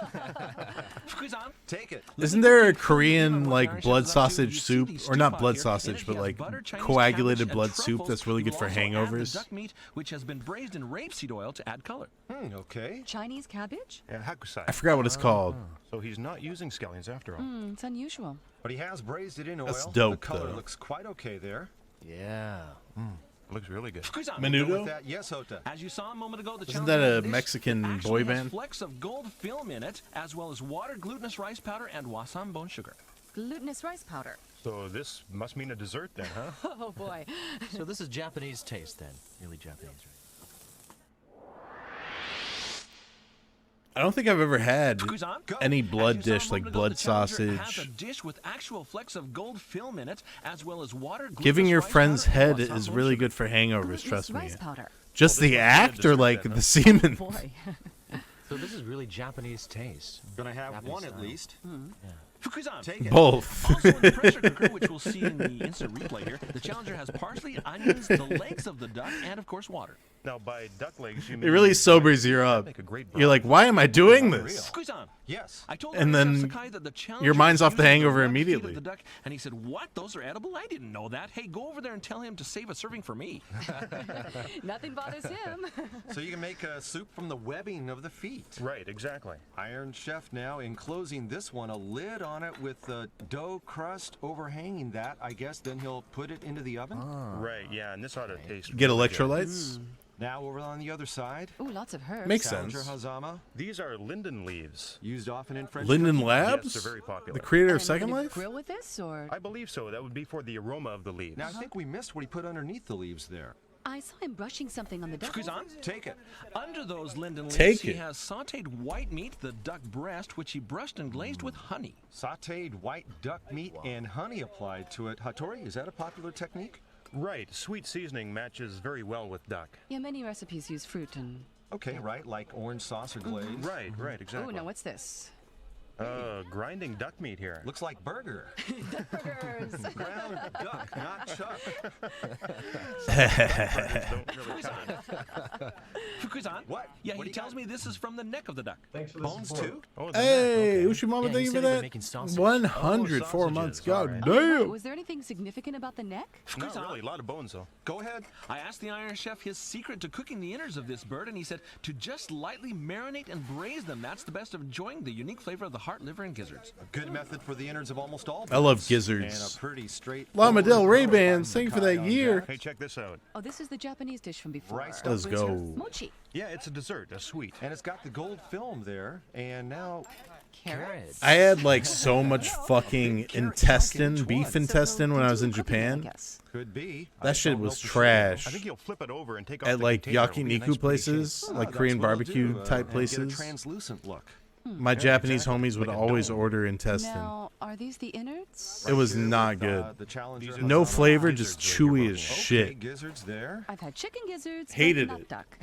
Speaker 19: Take it.
Speaker 2: Isn't there a Korean like blood sausage soup, or not blood sausage, but like coagulated blood soup that's really good for hangovers?
Speaker 13: Duck meat, which has been braised in rapeseed oil to add color.
Speaker 19: Okay.
Speaker 20: Chinese cabbage?
Speaker 11: Yeah, hakusai.
Speaker 2: I forgot what it's called.
Speaker 11: So he's not using scallions after all.
Speaker 20: It's unusual.
Speaker 19: But he has braised it in oil.
Speaker 2: That's dope,
Speaker 19: The color
Speaker 2: though.
Speaker 19: looks quite okay there.
Speaker 16: Yeah.
Speaker 11: Looks really good.
Speaker 19: Go with
Speaker 2: Menudo?
Speaker 19: that. Yes, Ota.
Speaker 13: As you saw a moment ago, the
Speaker 2: Isn't that
Speaker 13: Challenger
Speaker 2: a
Speaker 13: dish
Speaker 2: Mexican
Speaker 13: actually
Speaker 2: boy
Speaker 13: has
Speaker 2: band?
Speaker 13: flecks of gold film in it, as well as water, glutinous rice powder, and wasam bone sugar.
Speaker 20: Glutinous rice powder.
Speaker 11: So this must mean a dessert then, huh?
Speaker 20: Oh boy.
Speaker 15: So this is Japanese taste then. Really Japanese, right?
Speaker 2: I don't think I've ever had any blood dish like blood
Speaker 13: Has a
Speaker 2: sausage.
Speaker 13: dish with actual flecks of gold film in it, as well as water.
Speaker 2: Giving
Speaker 13: glutinous
Speaker 2: your
Speaker 13: rice
Speaker 2: friend's
Speaker 13: powder, and
Speaker 2: head
Speaker 13: wasam
Speaker 2: is
Speaker 13: bone
Speaker 2: really
Speaker 13: sugar.
Speaker 2: good for hangovers, trust me.
Speaker 20: Rice powder.
Speaker 2: Just the act or like the semen?
Speaker 20: Boy.
Speaker 15: So this is really Japanese taste.
Speaker 19: Gonna have
Speaker 15: Japanese
Speaker 19: one at
Speaker 15: style.
Speaker 19: least.
Speaker 13: Fukuzan.
Speaker 19: Take it.
Speaker 2: Both.
Speaker 13: Also in the pressure cooker, which we'll see in the instant replay here, the Challenger has parsley, onions, the legs of the duck, and of course water.
Speaker 11: Now by duck legs you
Speaker 2: It
Speaker 11: mean
Speaker 2: really sobers you up.
Speaker 11: Make a great
Speaker 2: You're like, why am I doing
Speaker 19: Unreal.
Speaker 2: this?
Speaker 13: Fukuzan.
Speaker 19: Yes.
Speaker 13: I told
Speaker 2: And
Speaker 13: Chef
Speaker 2: then
Speaker 13: Sakai that the Challenger
Speaker 2: your mind's
Speaker 13: is
Speaker 2: off the
Speaker 13: using
Speaker 2: hangover
Speaker 13: direct feed of
Speaker 2: immediately.
Speaker 13: The duck, and he said, "What? Those are edible? I didn't know that. Hey, go over there and tell him to save a serving for me."
Speaker 20: Nothing bothers him.
Speaker 19: So you can make a soup from the webbing of the feet.
Speaker 11: Right, exactly.
Speaker 19: Iron Chef now enclosing this one, a lid on it with the dough crust overhanging that. I guess then he'll put it into the oven.
Speaker 11: Right, yeah, and this ought to taste
Speaker 2: Get
Speaker 11: really good.
Speaker 2: electrolytes?
Speaker 19: Now over on the other side.
Speaker 20: Ooh, lots of herbs.
Speaker 2: Makes
Speaker 19: Challenger
Speaker 2: sense.
Speaker 19: Hazama,
Speaker 11: These are linden leaves.
Speaker 19: used often in French
Speaker 2: Linden
Speaker 19: cooking.
Speaker 2: Labs?
Speaker 11: Yes, they're very popular.
Speaker 2: The creator of
Speaker 20: And
Speaker 2: Second
Speaker 20: we're gonna
Speaker 2: Life?
Speaker 20: grill with this, or
Speaker 11: I believe so. That would be for the aroma of the leaves.
Speaker 19: Now I think we missed what he put underneath the leaves there.
Speaker 20: I saw him brushing something on the duck.
Speaker 13: Fukuzan.
Speaker 19: Take it.
Speaker 13: Under those linden leaves,
Speaker 2: Take
Speaker 13: he
Speaker 2: it.
Speaker 13: has sautéed white meat, the duck breast, which he brushed and glazed with honey.
Speaker 19: Sauteed white duck meat and honey applied to it. Hattori, is that a popular technique?
Speaker 11: Right, sweet seasoning matches very well with duck.
Speaker 20: Yeah, many recipes use fruit and.
Speaker 19: Okay, right, like orange sauce or glaze.
Speaker 11: Right, right,
Speaker 20: Oh,
Speaker 11: exactly.
Speaker 20: now what's this?
Speaker 11: Grinding duck meat here.
Speaker 19: Looks like burger.
Speaker 20: Burgers.
Speaker 19: Ground duck, not chuck.
Speaker 11: Don't really count.
Speaker 13: Fukuzan.
Speaker 19: What?
Speaker 13: Yeah,
Speaker 19: What do
Speaker 13: he
Speaker 19: you
Speaker 13: tells
Speaker 19: got?
Speaker 13: me this is from the neck of the duck.
Speaker 1: Thanks for the
Speaker 19: Bones
Speaker 1: support.
Speaker 19: too?
Speaker 11: Oh, the
Speaker 2: Hey,
Speaker 11: neck,
Speaker 2: Ushimama,
Speaker 15: Yeah, he
Speaker 2: thank you for
Speaker 15: said he'd been
Speaker 2: that.
Speaker 15: making sausage.
Speaker 2: 100,
Speaker 11: Oh,
Speaker 2: 4 months.
Speaker 11: sausages,
Speaker 2: God
Speaker 11: alright.
Speaker 2: damn.
Speaker 20: Was there anything significant about the neck?
Speaker 11: okay. Not really, a lot of bones though.
Speaker 19: Go ahead.
Speaker 13: I asked the Iron Chef his secret to cooking the innards of this bird, and he said to just lightly marinate and braise them. That's the best of enjoying the unique flavor of the heart, liver, and gizzards.
Speaker 19: A good method for the innards of almost all
Speaker 2: I love
Speaker 19: birds.
Speaker 2: gizzards.
Speaker 19: And a pretty straight.
Speaker 2: Lama Del Rey Bands,
Speaker 19: Sakai
Speaker 2: thank you for that
Speaker 19: on
Speaker 2: year.
Speaker 19: that.
Speaker 11: Hey, check this out.
Speaker 20: Oh, this is the Japanese dish from before.
Speaker 19: Rice
Speaker 2: Let's go.
Speaker 20: Mochi.
Speaker 11: Yeah, it's a dessert, a sweet.
Speaker 19: And it's got the gold film there. And now
Speaker 20: Carrots.
Speaker 2: I had like so much fucking intestine,
Speaker 19: Which
Speaker 2: beef
Speaker 19: one?
Speaker 2: intestine when I was in
Speaker 20: Cookies, I
Speaker 2: Japan.
Speaker 20: guess.
Speaker 19: could be. I
Speaker 2: That shit
Speaker 19: don't know
Speaker 2: was
Speaker 19: for sure.
Speaker 2: trash.
Speaker 11: I think you'll flip it over and take off
Speaker 2: At
Speaker 11: the
Speaker 2: like
Speaker 11: container. It'll be a nice
Speaker 2: yakiniku
Speaker 11: pretty
Speaker 2: places,
Speaker 11: shape.
Speaker 2: like
Speaker 19: That's
Speaker 2: Korean
Speaker 19: what I'll
Speaker 2: barbecue
Speaker 19: do,
Speaker 2: type
Speaker 19: and
Speaker 2: places.
Speaker 19: Get a translucent look.
Speaker 2: My Japanese
Speaker 11: exactly.
Speaker 2: homies would
Speaker 11: Like a
Speaker 2: always
Speaker 11: dome.
Speaker 2: order intestine.
Speaker 20: Now, are these the innards?
Speaker 2: It was
Speaker 19: Here
Speaker 2: not
Speaker 19: with,
Speaker 2: good.
Speaker 19: the Challenger
Speaker 2: No
Speaker 19: Hazama.
Speaker 2: flavor, just
Speaker 11: Gizzards right here,
Speaker 2: chewy as
Speaker 11: okay,
Speaker 2: shit.
Speaker 19: Gizzards there.
Speaker 20: I've had chicken gizzards,
Speaker 2: Hated
Speaker 20: but not
Speaker 2: it.
Speaker 20: duck.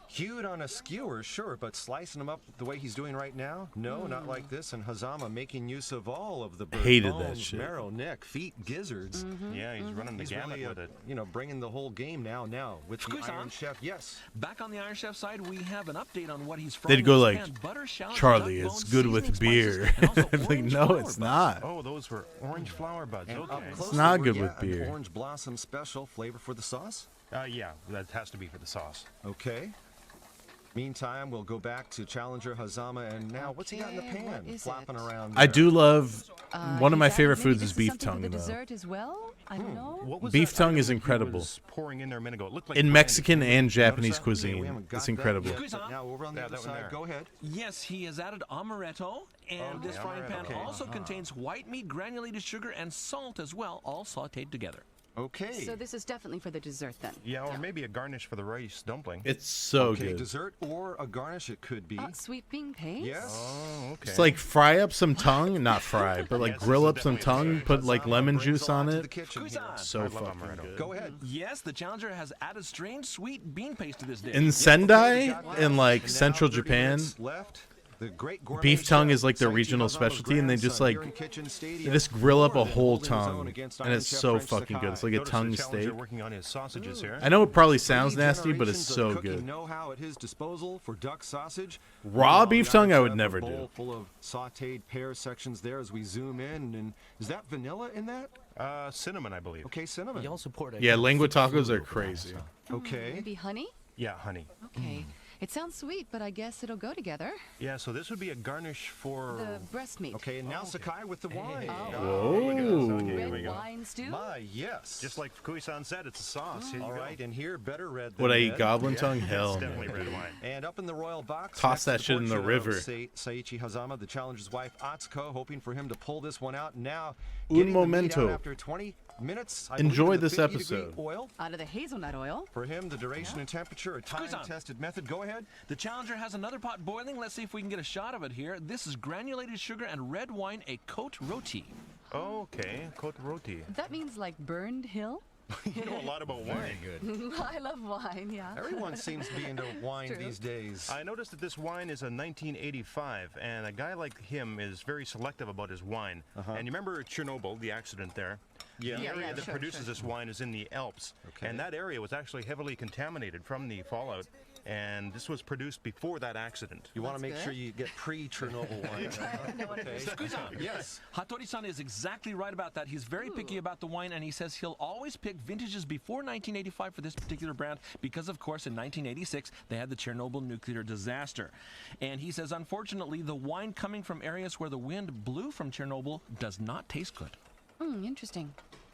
Speaker 19: Hewed on a skewer, sure, but slicing them up the way he's doing right now? No, not like this. And Hazama making use of all of the bird's
Speaker 2: Hated that
Speaker 19: bones,
Speaker 2: shit.
Speaker 19: marrow, neck, feet, gizzards.
Speaker 11: Yeah, he's running the
Speaker 19: He's
Speaker 11: gamut
Speaker 19: really,
Speaker 11: with it.
Speaker 19: you know, bringing the whole game now with the
Speaker 13: Fukuzan.
Speaker 19: Iron Chef. Yes.
Speaker 13: Back on the Iron Chef side, we have an update on what he's
Speaker 2: They'd
Speaker 13: frying
Speaker 2: go
Speaker 13: in his
Speaker 2: like,
Speaker 13: pan. Butter, shallots,
Speaker 2: Charlie,
Speaker 13: duck
Speaker 2: it's
Speaker 13: bones,
Speaker 2: good with
Speaker 13: seasoning
Speaker 2: beer.
Speaker 13: spices, and also
Speaker 2: I'm like,
Speaker 13: orange
Speaker 2: no,
Speaker 13: flower
Speaker 2: it's
Speaker 13: buds.
Speaker 2: not.
Speaker 11: Oh, those were orange flower buds.
Speaker 19: And
Speaker 11: Okay.
Speaker 19: up close,
Speaker 2: not
Speaker 19: over,
Speaker 2: good
Speaker 19: yeah,
Speaker 2: with beer.
Speaker 19: An orange blossom special flavor for the sauce.
Speaker 11: Yeah, that has to be for the sauce.
Speaker 19: Okay. Meantime, we'll go back to Challenger Hazama, and now what's he got in the
Speaker 20: Okay, what
Speaker 19: pan?
Speaker 20: is
Speaker 19: Flapping
Speaker 20: it?
Speaker 19: around
Speaker 2: I
Speaker 19: there.
Speaker 2: do love one of
Speaker 20: he's
Speaker 2: my
Speaker 20: added-
Speaker 2: favorite
Speaker 20: maybe
Speaker 2: foods
Speaker 20: this
Speaker 2: is beef
Speaker 20: something for
Speaker 2: tongue
Speaker 20: the
Speaker 2: though.
Speaker 20: dessert as well? I don't know.
Speaker 11: What was
Speaker 2: Beef
Speaker 11: that
Speaker 2: tongue
Speaker 11: item
Speaker 2: is
Speaker 11: that he
Speaker 2: incredible.
Speaker 11: was pouring in there a minute ago? It looked like
Speaker 2: In
Speaker 11: brandy.
Speaker 2: Mexican and
Speaker 19: Notice
Speaker 2: Japanese
Speaker 19: that? Okay,
Speaker 2: cuisine.
Speaker 19: we haven't got
Speaker 2: It's
Speaker 19: that
Speaker 2: incredible.
Speaker 19: yet,
Speaker 13: Fukuzan.
Speaker 19: but now over on the
Speaker 11: Yeah,
Speaker 19: other
Speaker 11: that one
Speaker 19: side.
Speaker 11: there.
Speaker 19: Go ahead.
Speaker 13: Yes, he has added amaretto, and this
Speaker 11: Okay,
Speaker 13: frying pan
Speaker 11: amaretto.
Speaker 13: also contains white meat, granulated sugar, and salt as well, all sautéed together.
Speaker 19: Okay.
Speaker 20: So this is definitely for the dessert then.
Speaker 11: Yeah, or maybe a garnish for the rice dumpling.
Speaker 2: It's so
Speaker 19: okay,
Speaker 2: good.
Speaker 19: Dessert or a garnish it could be.
Speaker 20: Sweet bean paste?
Speaker 19: Yes.
Speaker 11: Oh, okay.
Speaker 2: It's like fry up some tongue, not fry, but like grill up some tongue, put like lemon juice on it. So fucking good.
Speaker 19: Go ahead.
Speaker 13: Yes, the challenger has added strange sweet bean paste to this dish.
Speaker 2: In Sendai, in like central Japan, beef tongue is like their regional specialty, and they just grill up a whole tongue, and it's so fucking good. It's like a tongue steak.
Speaker 11: Working on his sausages here.
Speaker 2: I know it probably sounds nasty, but it's so good.
Speaker 19: Know-how at his disposal for duck sausage.
Speaker 2: Raw beef tongue, I would never do.
Speaker 19: Full of sautéed pear sections there as we zoom in, and is that vanilla in that?
Speaker 11: Cinnamon, I believe.
Speaker 19: Okay, cinnamon.
Speaker 12: You also poured
Speaker 2: Yeah, lengua tacos are crazy.
Speaker 19: Okay.
Speaker 20: Maybe honey?
Speaker 11: Yeah, honey.
Speaker 20: Okay. It sounds sweet, but I guess it'll go together.
Speaker 11: Yeah, so this would be a garnish for
Speaker 20: The breast meat.
Speaker 19: Okay, and now Sakai with the wine.
Speaker 2: Whoa.
Speaker 20: Red wine stew?
Speaker 19: Yes.
Speaker 11: Just like Fukui-san said, it's a sauce. Here you
Speaker 19: All
Speaker 11: go.
Speaker 19: right, and here, better red than
Speaker 2: Would I eat
Speaker 19: red.
Speaker 2: goblin tongue? Hell
Speaker 11: It's
Speaker 2: no.
Speaker 11: definitely red wine.
Speaker 19: And up in the royal box,
Speaker 2: Toss that
Speaker 19: next to
Speaker 2: shit in the
Speaker 19: portrait of
Speaker 2: river.
Speaker 19: Saiichi Hazama, the challenger's wife, Atsuko, hoping for him to pull this one out. Now,
Speaker 2: Un
Speaker 19: getting the meat out
Speaker 2: momento.
Speaker 19: after 20 minutes. I
Speaker 2: Enjoy
Speaker 19: believe, in the
Speaker 2: this
Speaker 19: 50-degree
Speaker 2: episode.
Speaker 19: Oil.
Speaker 20: Out of the hazelnut oil.
Speaker 19: For him, the duration and temperature, a time-tested method. Go ahead.
Speaker 13: The challenger has another pot boiling. Let's see if we can get a shot of it here. This is granulated sugar and red wine, a cote roti.
Speaker 11: Okay, cote roti.
Speaker 20: That means like burned hill?
Speaker 11: You know a lot about wine.
Speaker 19: Good.
Speaker 20: I love wine, yeah.
Speaker 19: Everyone seems to be into wine
Speaker 20: True.
Speaker 19: these days.
Speaker 11: I noticed that this wine is a 1985, and a guy like him is very selective about his wine. And you remember Chernobyl, the accident there?
Speaker 19: Yeah.
Speaker 11: The area that
Speaker 20: sure,
Speaker 11: produces
Speaker 20: sure.
Speaker 11: this wine is in the Alps,
Speaker 19: Okay.
Speaker 11: and that area was actually heavily contaminated from the fallout. And this was produced before that accident.
Speaker 19: You want to
Speaker 20: That's
Speaker 19: make sure
Speaker 20: good.
Speaker 19: you get pre-Chernobyl wine. Okay. Yes.
Speaker 13: Hattori-san is exactly right about that. He's very picky about the wine, and he says he'll always pick vintages before 1985 for this particular brand because, of course, in 1986, they had the Chernobyl nuclear disaster. And he says, unfortunately, the wine coming from areas where the wind blew from Chernobyl does not taste good.
Speaker 20: Interesting.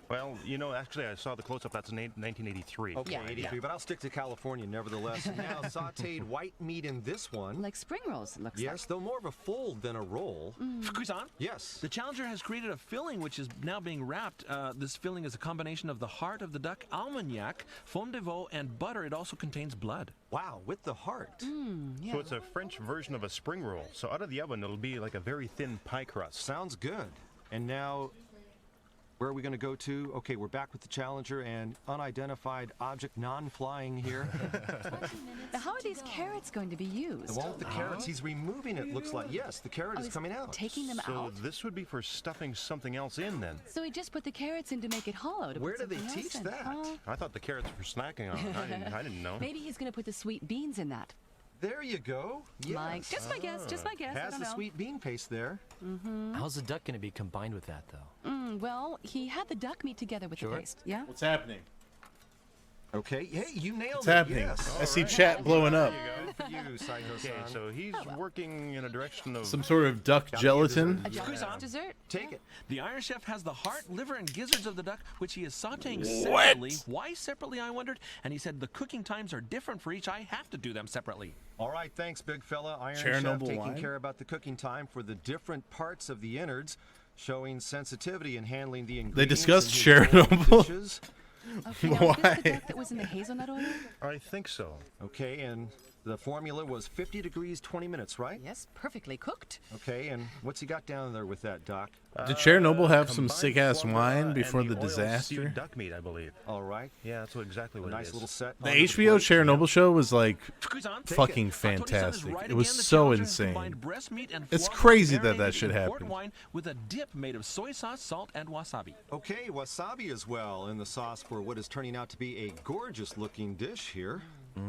Speaker 11: Well, you know, actually, I saw the close-up. That's in 1983.
Speaker 19: Okay,
Speaker 20: Yeah,
Speaker 19: 83, but I'll stick to California nevertheless. Now, sautéed white meat in this one.
Speaker 20: Like spring rolls, it looks
Speaker 19: Yes, though more of a fold than a roll.
Speaker 13: Fukui-san?
Speaker 19: Yes.
Speaker 13: The challenger has created a filling which is now being wrapped. This filling is a combination of the heart of the duck, almagnac, fond de veau, and butter. It also contains blood.
Speaker 19: Wow, with the heart.
Speaker 20: Yeah.
Speaker 11: So it's a French version of a spring roll. So out of the oven, it'll be like a very thin pie crust.
Speaker 19: Sounds good. And now, where are we going to go to? Okay, we're back with the challenger and unidentified object non-flying here.
Speaker 20: Now, how are these carrots going to be used?
Speaker 19: The one with the carrots, he's removing it, looks like. Yes, the carrot is
Speaker 20: he's
Speaker 19: coming out.
Speaker 20: Taking them
Speaker 11: So
Speaker 20: out?
Speaker 11: this would be for stuffing something else in then.
Speaker 20: So he just put the carrots in to make it hollow. To
Speaker 19: Where
Speaker 20: put
Speaker 19: do they
Speaker 20: something else
Speaker 19: teach
Speaker 20: in.
Speaker 19: that?
Speaker 20: Oh,
Speaker 11: I thought the carrots were snacking on it. I didn't know.
Speaker 20: maybe he's going to put the sweet beans in that.
Speaker 19: There you go. Yes.
Speaker 20: Like, just my guess, just my guess. I
Speaker 19: Has
Speaker 20: don't
Speaker 19: the
Speaker 20: know.
Speaker 19: sweet bean paste there.
Speaker 12: How's the duck going to be combined with that, though?
Speaker 20: Well, he had the duck meat together with the paste. Yeah?
Speaker 2: What's happening?
Speaker 19: Okay, hey, you nailed
Speaker 2: What's
Speaker 19: it.
Speaker 2: happening?
Speaker 19: Yes.
Speaker 2: I see chat blowing up.
Speaker 19: Good for you, Saito-san.
Speaker 11: Okay, so he's working in a direction of...
Speaker 2: Some sort of duck gelatin.
Speaker 20: A dessert?
Speaker 19: Take it.
Speaker 13: The Iron Chef has the heart, liver, and gizzards of the duck, which he is sauteing separately. Why separately, I wondered? And he said the cooking times are different for each. I have to do them separately.
Speaker 19: All right, thanks, big fella. Iron
Speaker 2: Chernobyl
Speaker 19: Chef taking
Speaker 2: wine?
Speaker 19: care about the cooking time for the different parts of the innards, showing sensitivity in handling the ingredients.
Speaker 2: They discussed
Speaker 19: in his bowl of
Speaker 2: Chernobyl?
Speaker 19: dishes.
Speaker 20: Okay, now, is this the duck that was in the hazelnut oil?
Speaker 11: I think so.
Speaker 19: Okay, and the formula was 50 degrees, 20 minutes, right?
Speaker 20: Yes, perfectly cooked.
Speaker 19: Okay, and what's he got down there with that, Doc?
Speaker 2: Did Chernobyl have some
Speaker 11: Combined
Speaker 2: sick-ass
Speaker 11: foie gras
Speaker 2: wine
Speaker 11: and
Speaker 2: before the
Speaker 11: oil
Speaker 2: disaster?
Speaker 11: stewed duck meat, I believe.
Speaker 19: All right.
Speaker 11: Yeah, that's exactly
Speaker 19: A
Speaker 11: what it
Speaker 19: nice
Speaker 11: is.
Speaker 19: little set.
Speaker 2: The
Speaker 19: onto
Speaker 2: HBO
Speaker 19: plate.
Speaker 2: Chernobyl show was like
Speaker 13: Fukui-san,
Speaker 2: fucking
Speaker 13: Hattori-san is
Speaker 2: fantastic.
Speaker 13: right
Speaker 2: It was
Speaker 13: again. The
Speaker 2: so
Speaker 13: challenger has
Speaker 2: insane.
Speaker 13: combined breast meat and
Speaker 2: It's
Speaker 13: foie gras
Speaker 2: crazy that
Speaker 13: marinated
Speaker 2: should
Speaker 13: in port
Speaker 2: happen.
Speaker 13: wine with a dip made of soy sauce, salt, and wasabi.
Speaker 19: Okay, wasabi as well in the sauce for what is turning out to be a gorgeous-looking dish here.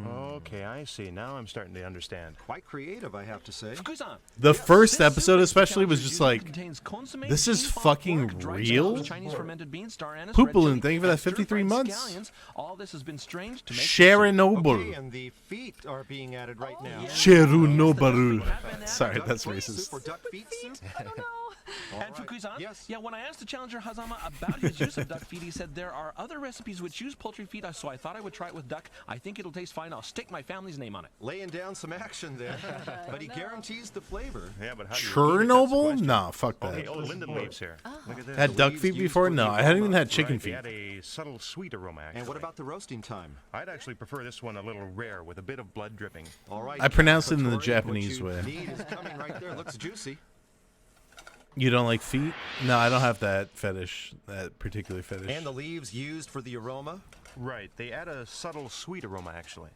Speaker 11: Okay, I see. Now I'm starting to understand.
Speaker 19: Quite creative, I have to say.
Speaker 13: Fukui-san,
Speaker 2: The first
Speaker 13: this
Speaker 2: episode
Speaker 13: soup
Speaker 2: especially was
Speaker 13: challenger
Speaker 2: just
Speaker 13: usually
Speaker 2: like,
Speaker 13: contains consommé,
Speaker 2: this is
Speaker 13: beef, pork,
Speaker 2: fucking
Speaker 13: dried
Speaker 2: real?
Speaker 13: scallops, Chinese fermented beans, star anise,
Speaker 2: Poop
Speaker 13: red
Speaker 2: balloon,
Speaker 13: chili,
Speaker 2: thank you for
Speaker 13: and
Speaker 2: that 53
Speaker 13: stir-fried
Speaker 2: months.
Speaker 13: scallions. All this has been strained to make
Speaker 2: Chernobyl.
Speaker 19: Okay, and the feet are being added right now.
Speaker 2: Chernobyl. Sorry, that's
Speaker 19: Duck
Speaker 2: racist.
Speaker 19: soup or duck feet soup?
Speaker 20: I don't know.
Speaker 13: And Fukui-san, yeah, when I asked the challenger Hazama about his use of duck feet, he said there are other recipes which use poultry feet, so I thought I would try it with duck. I think it'll taste fine. I'll stick my family's name on it.
Speaker 19: Laying down some action there, but he guarantees the flavor.
Speaker 11: Yeah, but how do you
Speaker 2: Chernobyl? Nah, fuck that.
Speaker 11: Okay, linden leaves here. Look at this.
Speaker 2: Had duck feet before? No, I hadn't even had chicken
Speaker 11: They
Speaker 2: feet.
Speaker 11: had a subtle sweet aroma, actually.
Speaker 19: And what about the roasting time?
Speaker 11: I'd actually prefer this one a little rare with a bit of blood dripping.
Speaker 19: All right.
Speaker 2: I pronounce it in the
Speaker 19: What
Speaker 2: Japanese
Speaker 19: you
Speaker 2: way.
Speaker 19: need is coming right there. Looks juicy.
Speaker 2: You don't like feet? No, I don't have that fetish, that particular fetish.
Speaker 19: And the leaves used for the aroma?
Speaker 11: Right. They add a subtle sweet aroma, actually.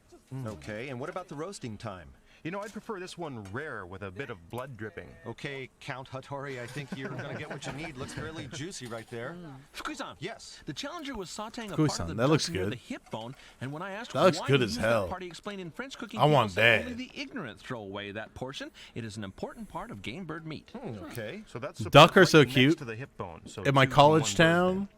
Speaker 19: Okay, and what about the roasting time?
Speaker 11: You know, I'd prefer this one rare with a bit of blood dripping.
Speaker 19: Okay, Count Hattori, I think you're going to get what you need. Looks fairly juicy right there.
Speaker 13: Fukui-san.
Speaker 19: Yes.
Speaker 13: The challenger was sautéing a
Speaker 2: Fukui-san,
Speaker 13: part of the
Speaker 2: that
Speaker 13: duck
Speaker 2: looks
Speaker 13: near
Speaker 2: good.
Speaker 13: the hip bone, and when I asked
Speaker 2: That looks
Speaker 13: why
Speaker 2: good
Speaker 13: he
Speaker 2: as
Speaker 13: used
Speaker 2: hell.
Speaker 13: that part, he explained in French cooking,
Speaker 2: I want
Speaker 13: people say
Speaker 2: that.
Speaker 13: only the ignorant throw away that portion. It is an important part of game bird meat.
Speaker 19: Okay.
Speaker 11: So that's
Speaker 2: Duck are so
Speaker 11: right next
Speaker 2: cute.
Speaker 11: to the hip bone. So
Speaker 2: In my
Speaker 11: two in
Speaker 2: college
Speaker 11: one bird
Speaker 2: town,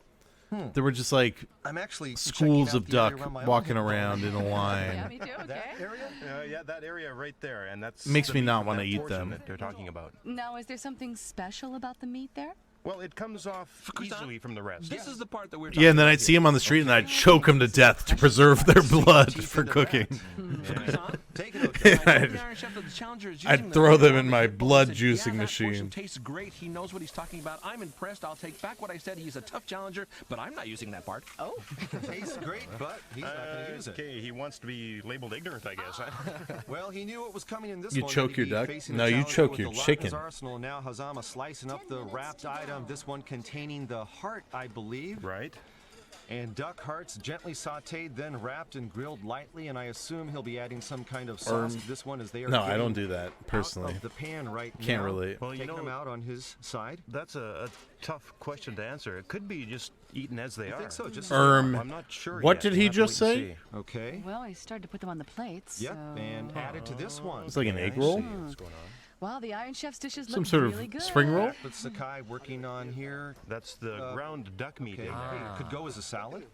Speaker 2: there were just like
Speaker 19: I'm actually
Speaker 2: schools
Speaker 19: checking
Speaker 2: of
Speaker 19: out the area
Speaker 2: duck
Speaker 19: around my own
Speaker 2: walking
Speaker 19: hip bone.
Speaker 2: around in a line.
Speaker 20: Yeah, me too. Okay.
Speaker 19: That area?
Speaker 11: Yeah, that area right there, and that's
Speaker 2: Makes
Speaker 11: the
Speaker 2: me
Speaker 11: meat
Speaker 2: not
Speaker 11: from
Speaker 2: wanna
Speaker 11: that
Speaker 2: eat
Speaker 11: portion
Speaker 2: them.
Speaker 11: that they're talking about.
Speaker 20: Now, is there something special about the meat there?
Speaker 11: Well, it comes off easily from the rest.
Speaker 13: This is the part that we're talking
Speaker 2: Yeah, and then
Speaker 13: about
Speaker 2: I'd see them on the street and I'd choke them to death to preserve their blood for cooking.
Speaker 19: Take it, okay.
Speaker 2: I'd throw them in my blood
Speaker 13: Said,
Speaker 2: juicing
Speaker 13: yeah, that portion
Speaker 2: machine.
Speaker 13: tastes great. He knows what he's talking about. I'm impressed. I'll take back what I said. He's a tough challenger, but I'm not using that part.
Speaker 20: Oh.
Speaker 19: Tastes great, but he's not going to use it.
Speaker 11: Okay, he wants to be labeled ignorant, I guess.
Speaker 19: Well, he knew what was coming in this
Speaker 2: You
Speaker 19: one.
Speaker 2: choke
Speaker 19: that he'd
Speaker 2: your
Speaker 19: be
Speaker 2: duck?
Speaker 19: facing a
Speaker 2: No, you
Speaker 19: challenger
Speaker 2: choke
Speaker 19: with
Speaker 2: your
Speaker 19: a lot in his
Speaker 2: chicken.
Speaker 19: arsenal. Now Hazama slicing up the wrapped item. This one containing the heart, I believe.
Speaker 11: Right.
Speaker 19: And duck hearts gently sautéed, then wrapped and grilled lightly. And I assume he'll be adding some kind of sauce to this one as they are
Speaker 2: No, I don't
Speaker 19: getting
Speaker 2: do that personally.
Speaker 19: out of the pan right now.
Speaker 2: Can't relate.
Speaker 11: Well, you
Speaker 19: Taking
Speaker 11: know,
Speaker 19: them out on his side.
Speaker 11: That's a tough question to answer. It could be just eaten as they
Speaker 19: I
Speaker 11: are.
Speaker 19: think so. Just
Speaker 11: I'm not sure
Speaker 2: what
Speaker 11: yet.
Speaker 2: did
Speaker 11: We'll
Speaker 2: he
Speaker 11: have to
Speaker 2: just
Speaker 11: wait and
Speaker 2: say?
Speaker 11: see.
Speaker 19: Okay.
Speaker 20: Well, he started to put them on the plates.
Speaker 19: Yep,
Speaker 20: so...
Speaker 19: and added to this one.
Speaker 2: It's like an
Speaker 11: Yeah,
Speaker 2: egg
Speaker 11: I
Speaker 2: roll?
Speaker 11: see what's going on.
Speaker 20: Wow, the Iron Chef's dishes
Speaker 2: Some
Speaker 20: look
Speaker 2: sort
Speaker 20: really
Speaker 2: of
Speaker 20: good.
Speaker 2: spring roll?
Speaker 19: With Sakai working on here.
Speaker 11: That's the ground duck meat.
Speaker 19: Okay.
Speaker 11: in there.
Speaker 19: It could go as a salad.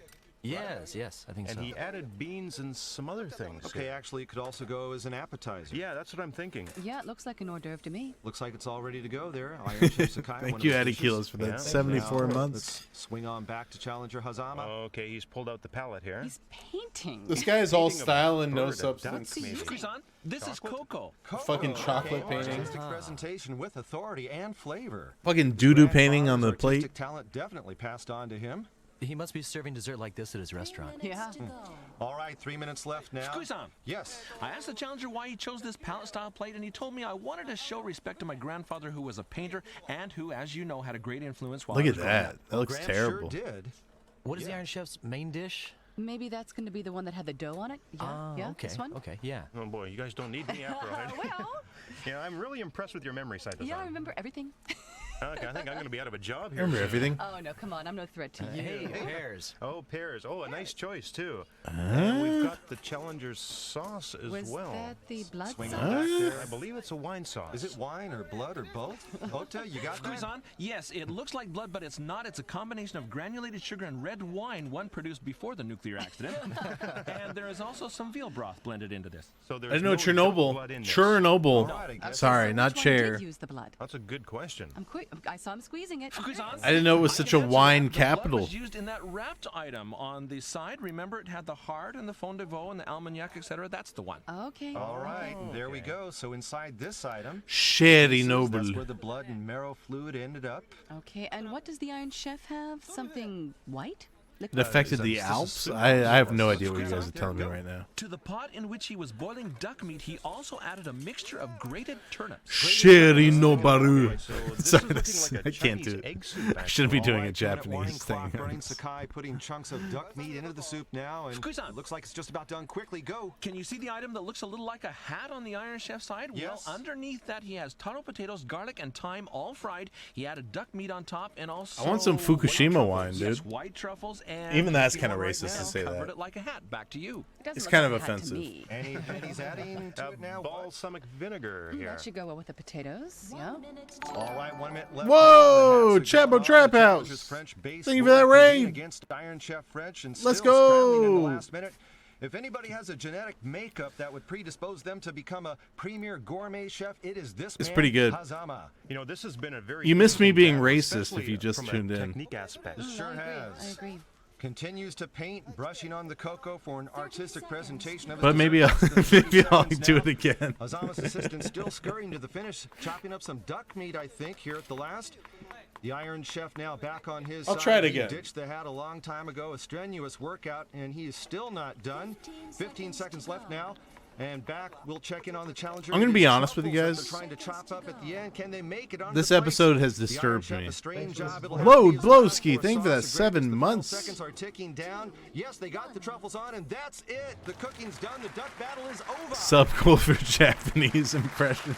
Speaker 15: Yes, I think
Speaker 11: And
Speaker 15: so.
Speaker 11: he added beans and some other things.
Speaker 19: Okay,
Speaker 11: here.
Speaker 19: actually, it could also go as an appetizer.
Speaker 11: Yeah, that's what I'm thinking.
Speaker 20: Yeah, it looks like an hors d'oeuvre to me.
Speaker 19: Looks like it's all ready to go there. Iron Chef Sakai. one
Speaker 2: Thank
Speaker 19: of
Speaker 2: you,
Speaker 19: his
Speaker 2: Addy
Speaker 19: dishes.
Speaker 2: Kilos, for that
Speaker 11: Yeah.
Speaker 2: 74
Speaker 19: Now,
Speaker 2: months.
Speaker 19: Let's swing on back to Challenger Hazama.
Speaker 11: Okay, he's pulled out the palette here.
Speaker 20: He's painting.
Speaker 2: This guy is all
Speaker 11: Eating a
Speaker 2: style and no
Speaker 11: bird, a
Speaker 2: substance.
Speaker 11: duck, maybe.
Speaker 13: Fukui-san, this is Coco.
Speaker 2: Fucking chocolate
Speaker 19: okay,
Speaker 2: painting.
Speaker 19: Artistic presentation with authority and flavor.
Speaker 2: Fucking doo-doo
Speaker 19: Grandfather's
Speaker 2: painting on the plate.
Speaker 19: artistic talent definitely passed on to him.
Speaker 15: He must be serving dessert like this at his restaurant.
Speaker 20: Yeah.
Speaker 19: All right, 3 minutes left now.
Speaker 13: Fukui-san.
Speaker 19: Yes.
Speaker 13: I asked the challenger why he chose this palette-style plate, and he told me I wanted to show respect to my grandfather, who was a painter and who, as you know, had a great influence while
Speaker 2: Look
Speaker 13: I
Speaker 2: at
Speaker 13: was growing up.
Speaker 2: that. That looks
Speaker 19: Grant
Speaker 2: terrible.
Speaker 19: Sure did.
Speaker 15: What is the Iron Chef's main dish?
Speaker 20: Maybe that's going to be the one that had the dough on it. Yeah, yeah,
Speaker 15: okay.
Speaker 20: this one.
Speaker 15: Okay, yeah.
Speaker 11: Oh boy, you guys don't need me after all.
Speaker 20: Well,
Speaker 11: Yeah, I'm really impressed with your memory side design.
Speaker 20: yeah, I remember everything.
Speaker 11: Okay, I think I'm going to be out of a job here.
Speaker 2: Remember
Speaker 11: soon.
Speaker 2: everything?
Speaker 20: Oh no, come on, I'm no threat to you.
Speaker 15: Hey, pears.
Speaker 11: Oh, pears. Oh, a nice choice, too. And we've got the Challenger's sauce as
Speaker 20: Was
Speaker 11: well.
Speaker 20: that the blood
Speaker 19: Swing
Speaker 20: sauce?
Speaker 19: on back there.
Speaker 11: I believe it's a wine sauce.
Speaker 19: Is it wine or blood or both? Ota, you got that?
Speaker 13: Fukui-san, yes, it looks like blood, but it's not. It's a combination of granulated sugar and red wine, one produced before the nuclear accident. And there is also some veal broth blended into this.
Speaker 11: So
Speaker 2: I
Speaker 11: there's
Speaker 2: didn't know
Speaker 11: no duck
Speaker 2: Chernobyl.
Speaker 11: blood in this.
Speaker 2: Chernobyl.
Speaker 19: All right, I guess.
Speaker 2: Sorry,
Speaker 20: So
Speaker 2: not
Speaker 20: which one
Speaker 2: chair.
Speaker 20: did use the blood?
Speaker 11: That's a good question.
Speaker 20: I'm quick. I saw him squeezing it.
Speaker 13: Fukui-san,
Speaker 2: I didn't know it was
Speaker 13: I
Speaker 2: such
Speaker 13: can
Speaker 2: a
Speaker 13: answer
Speaker 2: wine
Speaker 13: that. The blood
Speaker 2: capital.
Speaker 13: was used in that wrapped item on the side. Remember, it had the heart and the fond de veau and the Almagnac, etc. That's the one.
Speaker 20: Okay.
Speaker 19: All right, there we go. So inside this item,
Speaker 2: Sherry
Speaker 19: that's
Speaker 2: Noble.
Speaker 19: where the blood and marrow fluid ended up.
Speaker 20: Okay, and what does the Iron Chef have? Something white?
Speaker 2: It affected the Alps? I have no idea what you guys are telling me right now.
Speaker 13: To the pot in which he was boiling duck meat, he also added a mixture of grated turnips.
Speaker 2: Sherry Nobaru.
Speaker 11: So this
Speaker 2: Sorry,
Speaker 11: is looking
Speaker 2: this-
Speaker 11: like a
Speaker 2: I can't do
Speaker 11: Chinese
Speaker 2: it.
Speaker 11: egg soup,
Speaker 2: I shouldn't be
Speaker 11: actually.
Speaker 2: doing a
Speaker 19: 2-minute
Speaker 2: Japanese
Speaker 19: warning clock
Speaker 2: thing.
Speaker 19: running. Sakai putting chunks of duck meat into the soup now, and
Speaker 13: Fukui-san.
Speaker 19: it looks like it's just about done. Quickly, go.
Speaker 13: Can you see the item that looks a little like a hat on the Iron Chef side?
Speaker 19: Yes.
Speaker 13: Well, underneath that, he has taro potatoes, garlic, and thyme all fried. He added duck meat on top, and also
Speaker 2: I want some
Speaker 13: white
Speaker 2: Fukushima
Speaker 13: truffles.
Speaker 2: wine,
Speaker 13: Yes,
Speaker 2: dude.
Speaker 13: white truffles, and
Speaker 2: Even that's
Speaker 13: if you
Speaker 2: kinda
Speaker 13: want
Speaker 2: racist to
Speaker 13: now,
Speaker 2: say
Speaker 13: covered
Speaker 2: that.
Speaker 13: it like a hat. Back to you.
Speaker 20: It doesn't
Speaker 2: It's
Speaker 20: look
Speaker 2: kind of
Speaker 20: like a hat to
Speaker 2: offensive.
Speaker 20: me.
Speaker 19: And he's adding to it now.
Speaker 11: Balsamic vinegar here.
Speaker 20: That should go well with the potatoes. Yeah.
Speaker 19: All right, 1 minute left.
Speaker 2: Whoa,
Speaker 19: The hats are
Speaker 2: Chapo
Speaker 19: going on.
Speaker 2: Trap
Speaker 19: The Challenger's
Speaker 2: House.
Speaker 19: French base
Speaker 2: Thank you for that
Speaker 19: cuisine
Speaker 2: raid.
Speaker 19: Against Iron Chef French, and
Speaker 2: Let's
Speaker 19: still scrambling in
Speaker 2: go.
Speaker 19: the last minute. If anybody has a genetic makeup that would predispose them to become a premier gourmet chef, it is this
Speaker 2: It's
Speaker 19: man,
Speaker 2: pretty good.
Speaker 19: Hazama.
Speaker 11: You know, this has been a very.
Speaker 2: You missed me
Speaker 11: interesting
Speaker 2: being
Speaker 11: battle,
Speaker 2: racist
Speaker 11: especially,
Speaker 2: if you just
Speaker 11: from
Speaker 2: tuned
Speaker 11: a
Speaker 2: in.
Speaker 11: technique aspect.
Speaker 19: Sure has.
Speaker 20: I agree.
Speaker 19: Continues to paint, brushing on the cocoa for an artistic presentation of his
Speaker 2: But maybe
Speaker 19: dessert.
Speaker 2: I'll,
Speaker 19: Less than 30
Speaker 2: maybe I'll
Speaker 19: seconds
Speaker 2: do
Speaker 19: now.
Speaker 2: it again.
Speaker 19: Hazama's assistant still scurrying to the finish, chopping up some duck meat, I think, here at the last. The Iron Chef now back on his
Speaker 2: I'll
Speaker 19: side.
Speaker 2: try it
Speaker 19: He
Speaker 2: again.
Speaker 19: ditched the hat a long time ago, a strenuous workout, and he is still not done. 15 seconds left now. And back, we'll check in on the challenger.
Speaker 2: I'm gonna be
Speaker 19: These
Speaker 2: honest with you
Speaker 19: truffles that
Speaker 2: guys.
Speaker 19: they're trying to chop up at the end. Can they make it onto
Speaker 2: This
Speaker 19: the plate?
Speaker 2: episode has
Speaker 19: The Iron
Speaker 2: disturbed
Speaker 19: Chef,
Speaker 2: me.
Speaker 19: a strange job. It'll have
Speaker 2: Whoa,
Speaker 19: to be his last
Speaker 2: Blowski,
Speaker 19: for
Speaker 2: thank you for that.
Speaker 19: sauce of
Speaker 2: 7
Speaker 19: gravy. The
Speaker 2: months.
Speaker 19: seconds are ticking down. Yes, they got the truffles on, and that's it. The cooking's done. The duck battle is over.
Speaker 2: Subculture Japanese impression.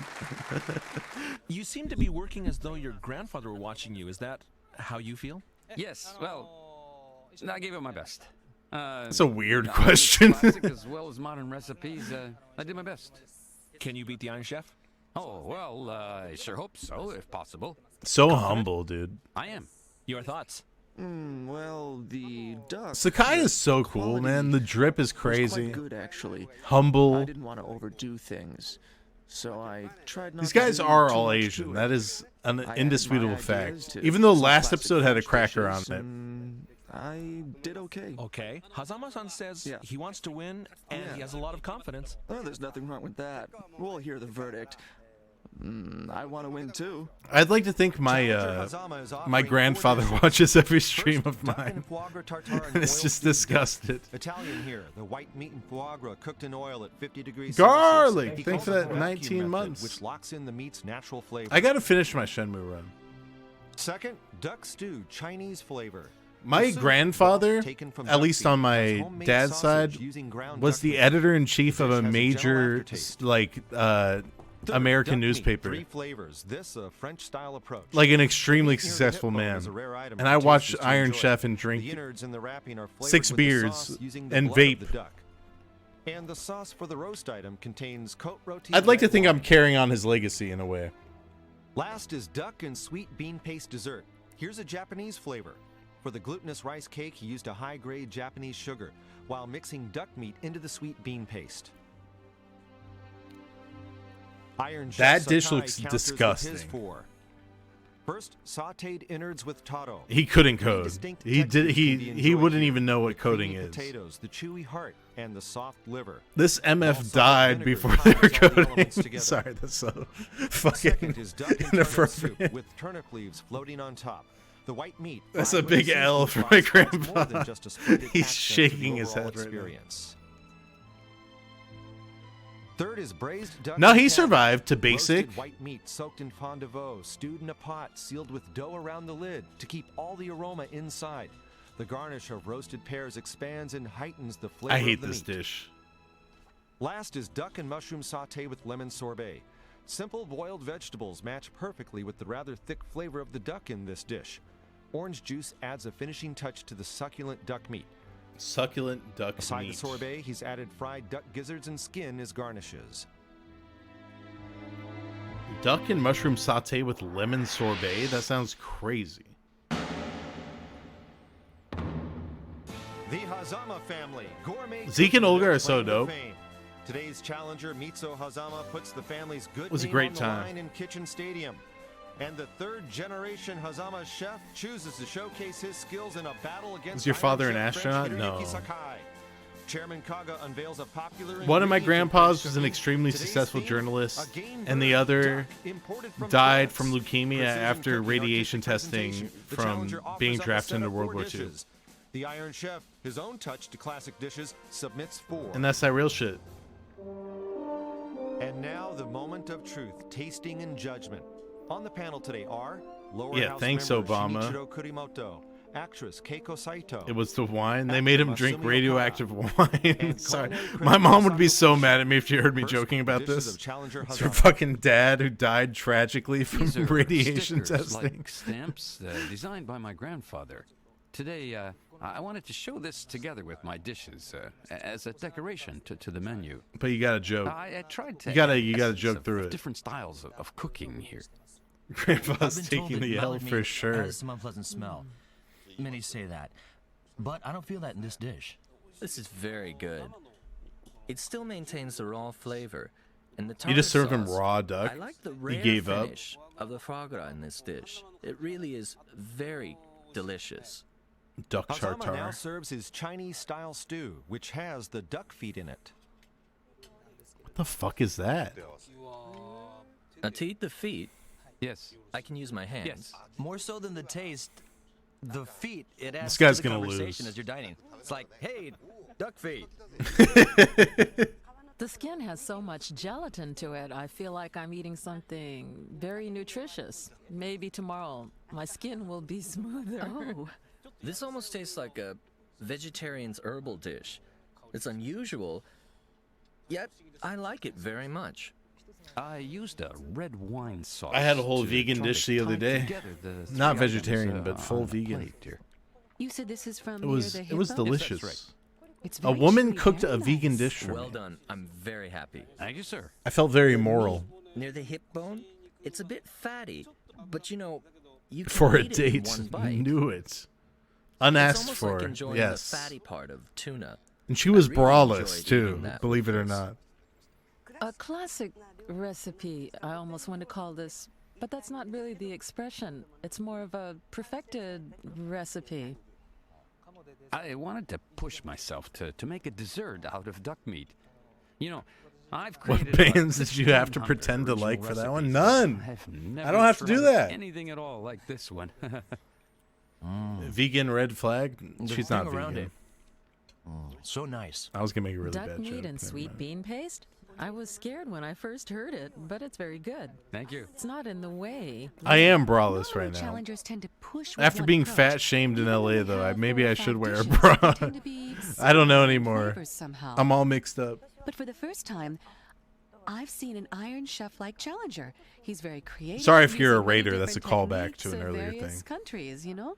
Speaker 13: You seem to be working as though your grandfather were watching you. Is that how you feel?
Speaker 18: Yes, well, I gave it my best.
Speaker 2: That's a weird
Speaker 18: I mean,
Speaker 2: question.
Speaker 18: Classic as well as modern recipes, I did my best.
Speaker 13: Can you beat the Iron Chef?
Speaker 18: Oh, well, I sure hope so, if possible.
Speaker 2: So humble, dude.
Speaker 18: I am.
Speaker 13: Your thoughts?
Speaker 21: Well, the duck.
Speaker 2: Sakai is so cool, man. The drip is
Speaker 21: was
Speaker 2: crazy.
Speaker 21: quite good, actually.
Speaker 2: Humble.
Speaker 21: I didn't want to overdo things, so I tried not
Speaker 2: These
Speaker 21: to
Speaker 2: guys
Speaker 21: do
Speaker 2: are
Speaker 21: too
Speaker 2: all
Speaker 21: much
Speaker 2: Asian.
Speaker 21: to
Speaker 2: That
Speaker 21: it.
Speaker 2: is an
Speaker 21: I added
Speaker 2: indisputable
Speaker 21: my ideas
Speaker 2: fact.
Speaker 21: to
Speaker 2: Even though
Speaker 21: some
Speaker 2: last
Speaker 21: classic
Speaker 2: episode had a
Speaker 21: French
Speaker 2: cracker on
Speaker 21: dishes,
Speaker 2: it.
Speaker 21: I did okay.
Speaker 13: Okay. Hazama-san says he wants to win, and he has a lot of confidence.
Speaker 21: Oh, there's nothing wrong with that. We'll hear the verdict. I want to win too.
Speaker 2: I'd like to think my my grandfather watches every stream of mine, and it's just disgusted.
Speaker 19: Italian here, the white meat and foie gras cooked in oil at 50 degrees
Speaker 2: Garlic!
Speaker 19: Celsius. He
Speaker 2: Thanks for
Speaker 19: calls it
Speaker 2: that
Speaker 19: the
Speaker 2: 19
Speaker 19: vacuum method,
Speaker 2: months.
Speaker 19: which locks in the meat's natural flavor.
Speaker 2: I gotta finish my Shenmue run.
Speaker 19: Second, duck stew, Chinese flavor.
Speaker 2: My
Speaker 19: The soup,
Speaker 2: grandfather,
Speaker 19: taken from
Speaker 2: at
Speaker 19: duck
Speaker 2: least
Speaker 19: feet,
Speaker 2: on
Speaker 19: has
Speaker 2: my
Speaker 19: homemade
Speaker 2: dad's
Speaker 19: sausage
Speaker 2: side,
Speaker 19: using ground
Speaker 2: was
Speaker 19: duck
Speaker 2: the
Speaker 19: meat.
Speaker 2: editor-in-chief of
Speaker 19: The
Speaker 2: a
Speaker 19: dish has general
Speaker 2: major
Speaker 19: aftertaste. Third,
Speaker 2: American
Speaker 19: duck meat,
Speaker 2: newspaper.
Speaker 19: 3 flavors. This a French style approach.
Speaker 2: Like an extremely
Speaker 19: Eating near the
Speaker 2: successful
Speaker 19: hip bone
Speaker 2: man.
Speaker 19: is a rare item
Speaker 2: And
Speaker 19: for
Speaker 2: I watched
Speaker 19: tasters to
Speaker 2: Iron
Speaker 19: enjoy.
Speaker 2: Chef and drink
Speaker 19: The innards in the wrapping are flavored
Speaker 2: 6
Speaker 19: with the
Speaker 2: beers
Speaker 19: sauce using the
Speaker 2: and
Speaker 19: blood of
Speaker 2: vape.
Speaker 19: the duck. And the sauce for the roast item contains coat roti.
Speaker 2: I'd like to
Speaker 19: red
Speaker 2: think
Speaker 19: wine.
Speaker 2: I'm carrying on his legacy in a way.
Speaker 19: Last is duck and sweet bean paste dessert. Here's a Japanese flavor. For the glutinous rice cake, he used a high-grade Japanese sugar while mixing duck meat into the sweet bean paste. Iron
Speaker 2: That
Speaker 19: Chef
Speaker 2: dish
Speaker 19: Sakai
Speaker 2: looks
Speaker 19: counters with his
Speaker 2: disgusting.
Speaker 19: 4. First, sautéed innards with taro.
Speaker 2: He couldn't
Speaker 19: 3
Speaker 2: code.
Speaker 19: distinct
Speaker 2: He did.
Speaker 19: techniques can be
Speaker 2: He
Speaker 19: enjoyed
Speaker 2: wouldn't
Speaker 19: here.
Speaker 2: even know what
Speaker 19: The
Speaker 2: coding
Speaker 19: creamy
Speaker 2: is.
Speaker 19: potatoes, the chewy heart, and the soft liver.
Speaker 2: This MF
Speaker 19: Also,
Speaker 2: died
Speaker 19: vinegar
Speaker 2: before they were
Speaker 19: ties all the
Speaker 2: coding.
Speaker 19: elements together.
Speaker 2: Sorry, that's so fucking
Speaker 19: Second is duck and turnip soup
Speaker 2: inappropriate.
Speaker 19: with turnip leaves floating on top. The white meat.
Speaker 2: That's
Speaker 19: fried
Speaker 2: a
Speaker 19: with
Speaker 2: big
Speaker 19: seafood
Speaker 2: L for
Speaker 19: sauce
Speaker 2: my
Speaker 19: adds more than
Speaker 2: grandpa.
Speaker 19: just a splendid
Speaker 2: He's
Speaker 19: accent to the
Speaker 2: shaking his
Speaker 19: overall
Speaker 2: head right now.
Speaker 19: experience. Third is braised duck.
Speaker 2: No,
Speaker 19: and
Speaker 2: he
Speaker 19: cabbage.
Speaker 2: survived to basic.
Speaker 19: Roasted white meat soaked in fond de veau, stewed in a pot, sealed with dough around the lid to keep all the aroma inside. The garnish of roasted pears expands and heightens the flavor
Speaker 2: I
Speaker 19: of
Speaker 2: hate
Speaker 19: the
Speaker 2: this
Speaker 19: meat.
Speaker 2: dish.
Speaker 19: Last is duck and mushroom sauté with lemon sorbet. Simple boiled vegetables match perfectly with the rather thick flavor of the duck in this dish. Orange juice adds a finishing touch to the succulent duck meat.
Speaker 2: Succulent duck
Speaker 19: Aside
Speaker 2: meat.
Speaker 19: the sorbet, he's added fried duck gizzards and skin as garnishes.
Speaker 2: Duck and mushroom sauté with lemon sorbet? That sounds crazy.
Speaker 19: The Hazama family, gourmet.
Speaker 2: Zeke and
Speaker 19: cooking
Speaker 2: Olga
Speaker 19: with
Speaker 2: are so
Speaker 19: claim to
Speaker 2: dope.
Speaker 19: fame. Today's challenger, Mitsuo Hazama, puts the family's good
Speaker 2: It was a
Speaker 19: name
Speaker 2: great
Speaker 19: on the
Speaker 2: time.
Speaker 19: line in Kitchen Stadium. And the third generation Hazama chef chooses to showcase his skills in a battle against
Speaker 2: Was your
Speaker 19: Iron
Speaker 2: father an
Speaker 19: Chef French
Speaker 2: astronaut?
Speaker 19: Hiroyuki
Speaker 2: No.
Speaker 19: Sakai. Chairman Kaga unveils a popular
Speaker 2: One of my
Speaker 19: ingredient in
Speaker 2: grandpas
Speaker 19: French
Speaker 2: was an
Speaker 19: cooking.
Speaker 2: extremely
Speaker 19: Today's
Speaker 2: successful
Speaker 19: theme,
Speaker 2: journalist,
Speaker 19: a game
Speaker 2: and the
Speaker 19: bird,
Speaker 2: other
Speaker 19: duck, imported from
Speaker 2: died
Speaker 19: France.
Speaker 2: from leukemia
Speaker 19: Precision
Speaker 2: after
Speaker 19: cooking,
Speaker 2: radiation
Speaker 19: artistic
Speaker 2: testing
Speaker 19: presentation. The
Speaker 2: from
Speaker 19: challenger offers
Speaker 2: being
Speaker 19: up a
Speaker 2: drafted
Speaker 19: set
Speaker 2: into
Speaker 19: of
Speaker 2: World
Speaker 19: 4
Speaker 2: War II.
Speaker 19: dishes. The Iron Chef, his own touch to classic dishes, submits 4.
Speaker 2: And that's that real shit.
Speaker 19: And now the moment of truth, tasting and judgment. On the panel today are Lower
Speaker 2: Yeah,
Speaker 19: House
Speaker 2: thanks,
Speaker 19: member
Speaker 2: Obama.
Speaker 19: Shinichiro Kurimoto, actress Keiko Saito.
Speaker 2: It was the wine. They
Speaker 19: actor
Speaker 2: made him drink
Speaker 19: Masumi
Speaker 2: radioactive
Speaker 19: Okada,
Speaker 2: wine.
Speaker 19: and
Speaker 2: Sorry.
Speaker 19: culinary
Speaker 2: My
Speaker 19: critic
Speaker 2: mom would be
Speaker 19: Masato
Speaker 2: so
Speaker 19: Kishi.
Speaker 2: mad at me if she heard me
Speaker 19: First,
Speaker 2: joking about
Speaker 19: dishes
Speaker 2: this.
Speaker 19: of Challenger
Speaker 2: It's her
Speaker 19: Hazama.
Speaker 2: fucking dad who died tragically from
Speaker 18: These are
Speaker 2: radiation
Speaker 18: stickers,
Speaker 2: testing.
Speaker 18: like stamps designed by my grandfather. Today, I wanted to show this together with my dishes as a decoration to the menu.
Speaker 2: But you gotta joke.
Speaker 18: I tried to
Speaker 2: You gotta
Speaker 18: add essence
Speaker 2: joke
Speaker 18: of
Speaker 2: through it.
Speaker 18: different styles of cooking here.
Speaker 2: Grandpa's taking the L for sure.
Speaker 22: Has some unpleasant smell. Many say that, but I don't feel that in this dish.
Speaker 23: This is very good.
Speaker 12: it still maintains the raw flavor. And the
Speaker 2: You just
Speaker 12: tartar
Speaker 2: served him
Speaker 12: sauce,
Speaker 2: raw duck?
Speaker 12: I like the
Speaker 2: He
Speaker 12: rare
Speaker 2: gave up?
Speaker 12: finish of the foie gras in this dish. It really is very delicious.
Speaker 2: Duck
Speaker 19: Hazama now
Speaker 2: tartare.
Speaker 19: serves his Chinese-style stew, which has the duck feet in it.
Speaker 2: What the fuck is that?
Speaker 12: Now, to eat the feet,
Speaker 18: yes,
Speaker 12: I can use my hands.
Speaker 15: Yes. More so than the taste, the feet, it adds
Speaker 2: This guy's
Speaker 15: to the
Speaker 2: gonna
Speaker 15: conversation
Speaker 2: lose.
Speaker 15: as you're dining. It's like, hey, duck feet.
Speaker 6: The skin has so much gelatin to it, I feel like I'm eating something very nutritious. Maybe tomorrow my skin will be smoother.
Speaker 12: Oh, this almost tastes like a vegetarian's herbal dish. It's unusual, yet I like it very much.
Speaker 18: I used a red wine sauce.
Speaker 2: I had a whole
Speaker 18: to
Speaker 2: vegan
Speaker 18: try to
Speaker 2: dish the other
Speaker 18: tie
Speaker 2: day.
Speaker 18: together the
Speaker 2: Not
Speaker 18: three items,
Speaker 2: vegetarian, but full
Speaker 18: on the
Speaker 2: vegan.
Speaker 18: plate here.
Speaker 6: You said this is from
Speaker 2: It was
Speaker 6: near the
Speaker 2: it was
Speaker 6: hippo?
Speaker 2: delicious.
Speaker 6: It's
Speaker 2: A
Speaker 6: very
Speaker 2: woman
Speaker 6: chewy,
Speaker 2: cooked
Speaker 6: very
Speaker 2: a vegan
Speaker 6: nice.
Speaker 2: dish for
Speaker 12: Well
Speaker 2: me.
Speaker 12: done. I'm very happy.
Speaker 18: Thank you, sir.
Speaker 2: I felt very moral.
Speaker 12: Near the hip bone, it's a bit fatty, but you know, you can
Speaker 2: For a
Speaker 12: eat it in
Speaker 2: date.
Speaker 12: one bite.
Speaker 2: Knew it.
Speaker 12: It's
Speaker 2: Unasked
Speaker 12: almost
Speaker 2: for.
Speaker 12: like enjoying
Speaker 2: Yes.
Speaker 12: the fatty part of tuna.
Speaker 2: And she was
Speaker 12: I really
Speaker 2: braless
Speaker 12: enjoyed
Speaker 2: too,
Speaker 12: eating that
Speaker 2: believe it or
Speaker 12: with this.
Speaker 2: not.
Speaker 6: A classic recipe, I almost want to call this, but that's not really the expression. It's more of a perfected recipe.
Speaker 18: I wanted to push myself to make a dessert out of duck meat. You know, I've
Speaker 2: What
Speaker 18: created about
Speaker 2: bands did you have to
Speaker 18: 1,500
Speaker 2: pretend to
Speaker 18: original
Speaker 2: like for that one?
Speaker 18: recipes.
Speaker 2: None.
Speaker 18: I've
Speaker 2: I
Speaker 18: never
Speaker 2: don't have to do
Speaker 18: tried
Speaker 2: that.
Speaker 18: anything at all like this one.
Speaker 2: Vegan red flag?
Speaker 13: The
Speaker 2: She's
Speaker 13: thing
Speaker 2: not
Speaker 13: around
Speaker 2: vegan.
Speaker 13: it. So nice.
Speaker 2: I was gonna make a really
Speaker 6: Duck
Speaker 2: bad
Speaker 6: meat
Speaker 2: joke.
Speaker 6: and
Speaker 2: Never
Speaker 6: sweet
Speaker 2: mind.
Speaker 6: bean paste? I was scared when I first heard it, but it's very good.
Speaker 18: Thank you.
Speaker 6: It's not in the way.
Speaker 2: I am braless right now.
Speaker 6: Challengers tend to push with
Speaker 2: After
Speaker 6: one
Speaker 2: being
Speaker 6: approach.
Speaker 2: fat shamed in LA though, maybe I should wear a
Speaker 20: dishes,
Speaker 2: bra.
Speaker 20: they tend to be
Speaker 2: I don't know
Speaker 20: similar
Speaker 2: anymore.
Speaker 20: flavors somehow.
Speaker 2: I'm all mixed up.
Speaker 20: But for the first time, I've seen an Iron Chef-like challenger. He's very creative.
Speaker 2: Sorry if you're a
Speaker 20: using many
Speaker 2: raider, that's a
Speaker 20: different
Speaker 2: callback to
Speaker 20: techniques
Speaker 2: an
Speaker 20: of
Speaker 2: earlier
Speaker 20: various
Speaker 2: thing.
Speaker 20: countries, you know?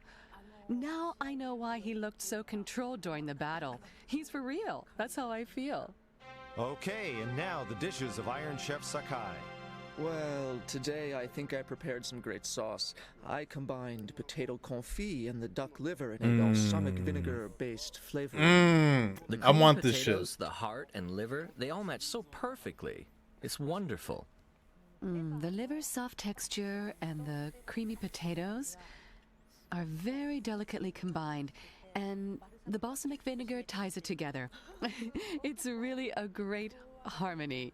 Speaker 20: Now I know why he looked so controlled during the battle. He's for real. That's how I feel.
Speaker 19: Okay, and now the dishes of Iron Chef Sakai.
Speaker 21: Well, today I think I prepared some great sauce. I combined potato confit and the duck liver in a balsamic vinegar-based flavor.
Speaker 12: The
Speaker 2: I
Speaker 12: creamy
Speaker 2: want this shit.
Speaker 12: potatoes, the heart and liver, they all match so perfectly. It's wonderful.
Speaker 20: The liver's soft texture and the creamy potatoes are very delicately combined, and the balsamic vinegar ties it together. It's really a great harmony.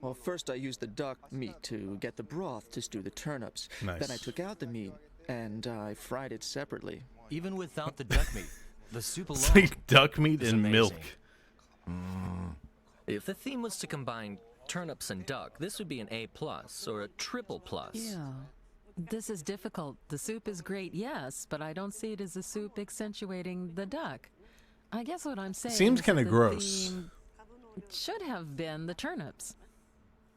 Speaker 21: Well, first I used the duck meat to get the broth to stew the turnips.
Speaker 2: Nice.
Speaker 21: Then I took out the meat and I fried it separately.
Speaker 13: Even without the duck meat, the soup alone.
Speaker 2: It's like duck meat
Speaker 13: is
Speaker 2: and milk.
Speaker 13: amazing.
Speaker 12: If the theme was to combine turnips and duck, this would be an A+ or a triple plus.
Speaker 6: Yeah. This is difficult. The soup is great, yes, but I don't see it as a soup accentuating the duck. I guess what I'm saying
Speaker 2: Seems
Speaker 6: is
Speaker 2: kinda
Speaker 6: that the
Speaker 2: gross.
Speaker 6: theme should have been the turnips.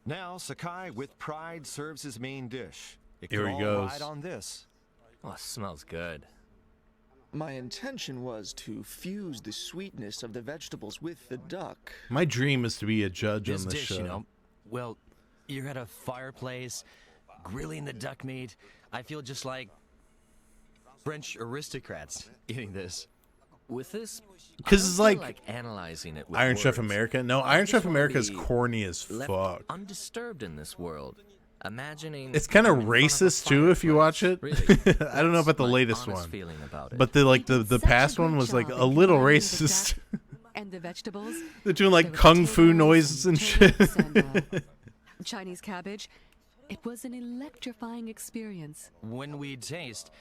Speaker 19: Now Sakai, with pride, serves his main dish. It
Speaker 2: Here
Speaker 19: could
Speaker 2: he
Speaker 19: all
Speaker 2: goes.
Speaker 19: ride on this.
Speaker 12: Oh, it smells good.
Speaker 21: My intention was to fuse the sweetness of the vegetables with the duck.
Speaker 2: My dream is to be a judge
Speaker 15: This
Speaker 2: on this
Speaker 15: dish,
Speaker 2: show.
Speaker 15: you know, well, you're at a fireplace, grilling the duck meat. I feel just like French aristocrats eating this.
Speaker 12: With this,
Speaker 2: Because
Speaker 12: I
Speaker 2: it's
Speaker 12: don't feel
Speaker 2: like
Speaker 12: analyzing it with
Speaker 2: Iron Chef
Speaker 12: words.
Speaker 2: America. No,
Speaker 12: I
Speaker 2: Iron
Speaker 12: just
Speaker 2: Chef
Speaker 12: wanna
Speaker 2: America is
Speaker 12: be
Speaker 2: corny as
Speaker 12: left
Speaker 2: fuck.
Speaker 12: undisturbed in this world. Imagining
Speaker 2: It's kind of
Speaker 12: I'm in front of a
Speaker 2: racist too if you watch it.
Speaker 12: Really.
Speaker 2: I don't know about the
Speaker 12: That's my
Speaker 2: latest
Speaker 12: honest
Speaker 2: one,
Speaker 12: feeling about it.
Speaker 2: but the like the
Speaker 20: Such a
Speaker 2: past
Speaker 20: great
Speaker 2: one was like
Speaker 20: job
Speaker 2: a
Speaker 20: in
Speaker 2: little
Speaker 20: combining the
Speaker 2: racist.
Speaker 20: duck and the vegetables.
Speaker 2: They're doing
Speaker 20: There
Speaker 2: like
Speaker 20: were
Speaker 2: kung fu
Speaker 20: potatoes
Speaker 2: noises and shit.
Speaker 20: turnips and, Chinese cabbage. It was an electrifying experience.
Speaker 15: When we taste,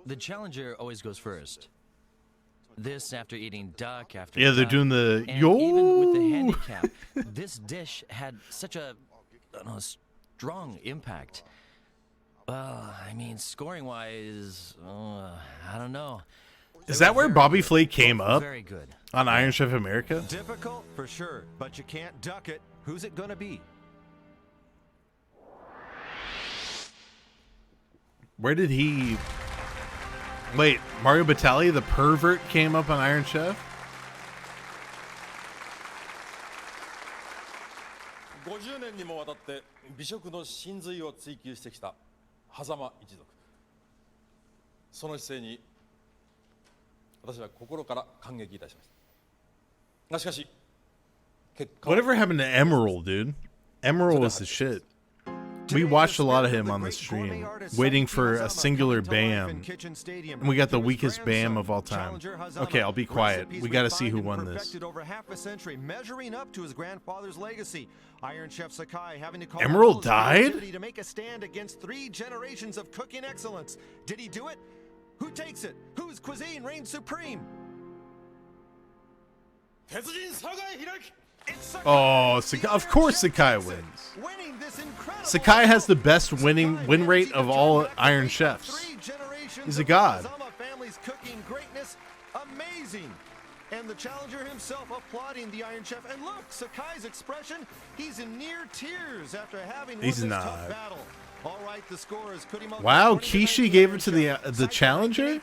Speaker 15: the challenger always goes first. This after eating duck after
Speaker 2: Yeah, they're
Speaker 15: duck,
Speaker 2: doing the
Speaker 15: and
Speaker 2: yo.
Speaker 15: even with the handicap, this dish had such a I don't know, strong impact. I mean, scoring-wise, I don't know.
Speaker 2: Is that where Bobby Flay came up
Speaker 15: Very good.
Speaker 2: on Iron Chef America?
Speaker 19: Difficult for sure, but you can't duck it. Who's it gonna be?
Speaker 2: Where did he? Wait, Mario Batali, the pervert, came up on Iron Chef.
Speaker 10: 50年にもわたって美食の真髄を追求してきた狭間一族。その姿勢に私は心から感激いたしました。がしかし
Speaker 2: Whatever happened to Emerald, dude? Emerald was the shit. We watched a lot of him on the stream, waiting for a singular Bam. And we got the weakest Bam of all time. Okay, I'll be quiet. We gotta see who won this.
Speaker 19: Over half a century, measuring up to his grandfather's legacy. Iron Chef Sakai having to call
Speaker 2: Emerald died?
Speaker 19: to make a stand against 3 generations of cooking excellence. Did he do it? Who takes it? Whose cuisine reigns supreme?
Speaker 2: Oh, of course Sakai wins. Sakai has the best win rate of all Iron Chefs. He's a god.
Speaker 19: Family's cooking greatness, amazing. And the challenger himself applauding the Iron Chef. And look, Sakai's expression, he's in near tears after having
Speaker 2: He's
Speaker 19: won this
Speaker 2: not.
Speaker 19: tough battle. All right, the score is
Speaker 2: Wow, Kishi gave it to the challenger?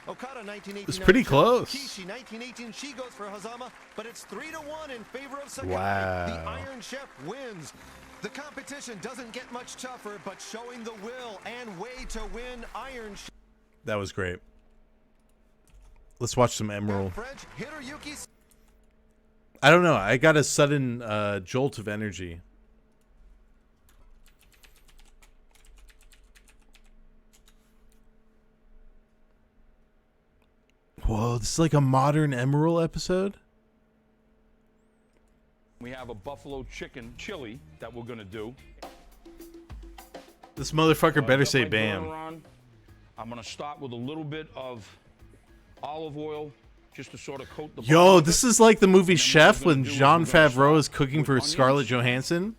Speaker 2: It's pretty close.
Speaker 19: Kishi 1918, she goes for Hazama, but it's 3-1 in favor of Sakai.
Speaker 2: Wow.
Speaker 19: The Iron Chef wins. The competition doesn't get much tougher, but showing the will and way to win, Iron Chef.
Speaker 2: That was great. Let's watch some Emerald. I don't know. I got a sudden jolt of energy. Whoa, this is like a modern Emerald episode?
Speaker 8: We have a buffalo chicken chili that we're gonna do.
Speaker 2: This motherfucker better say
Speaker 8: Got my
Speaker 2: Bam.
Speaker 8: burner on. I'm gonna start with a little bit of olive oil just to sort of coat the bottom
Speaker 2: Yo,
Speaker 8: of
Speaker 2: this
Speaker 8: it.
Speaker 2: is like the movie
Speaker 8: And then
Speaker 2: Chef
Speaker 8: what we're
Speaker 2: when
Speaker 8: gonna do is
Speaker 2: Jon
Speaker 8: we're gonna
Speaker 2: Favreau is
Speaker 8: start
Speaker 2: cooking
Speaker 8: with
Speaker 2: for
Speaker 8: onions,
Speaker 2: Scarlett Johansson.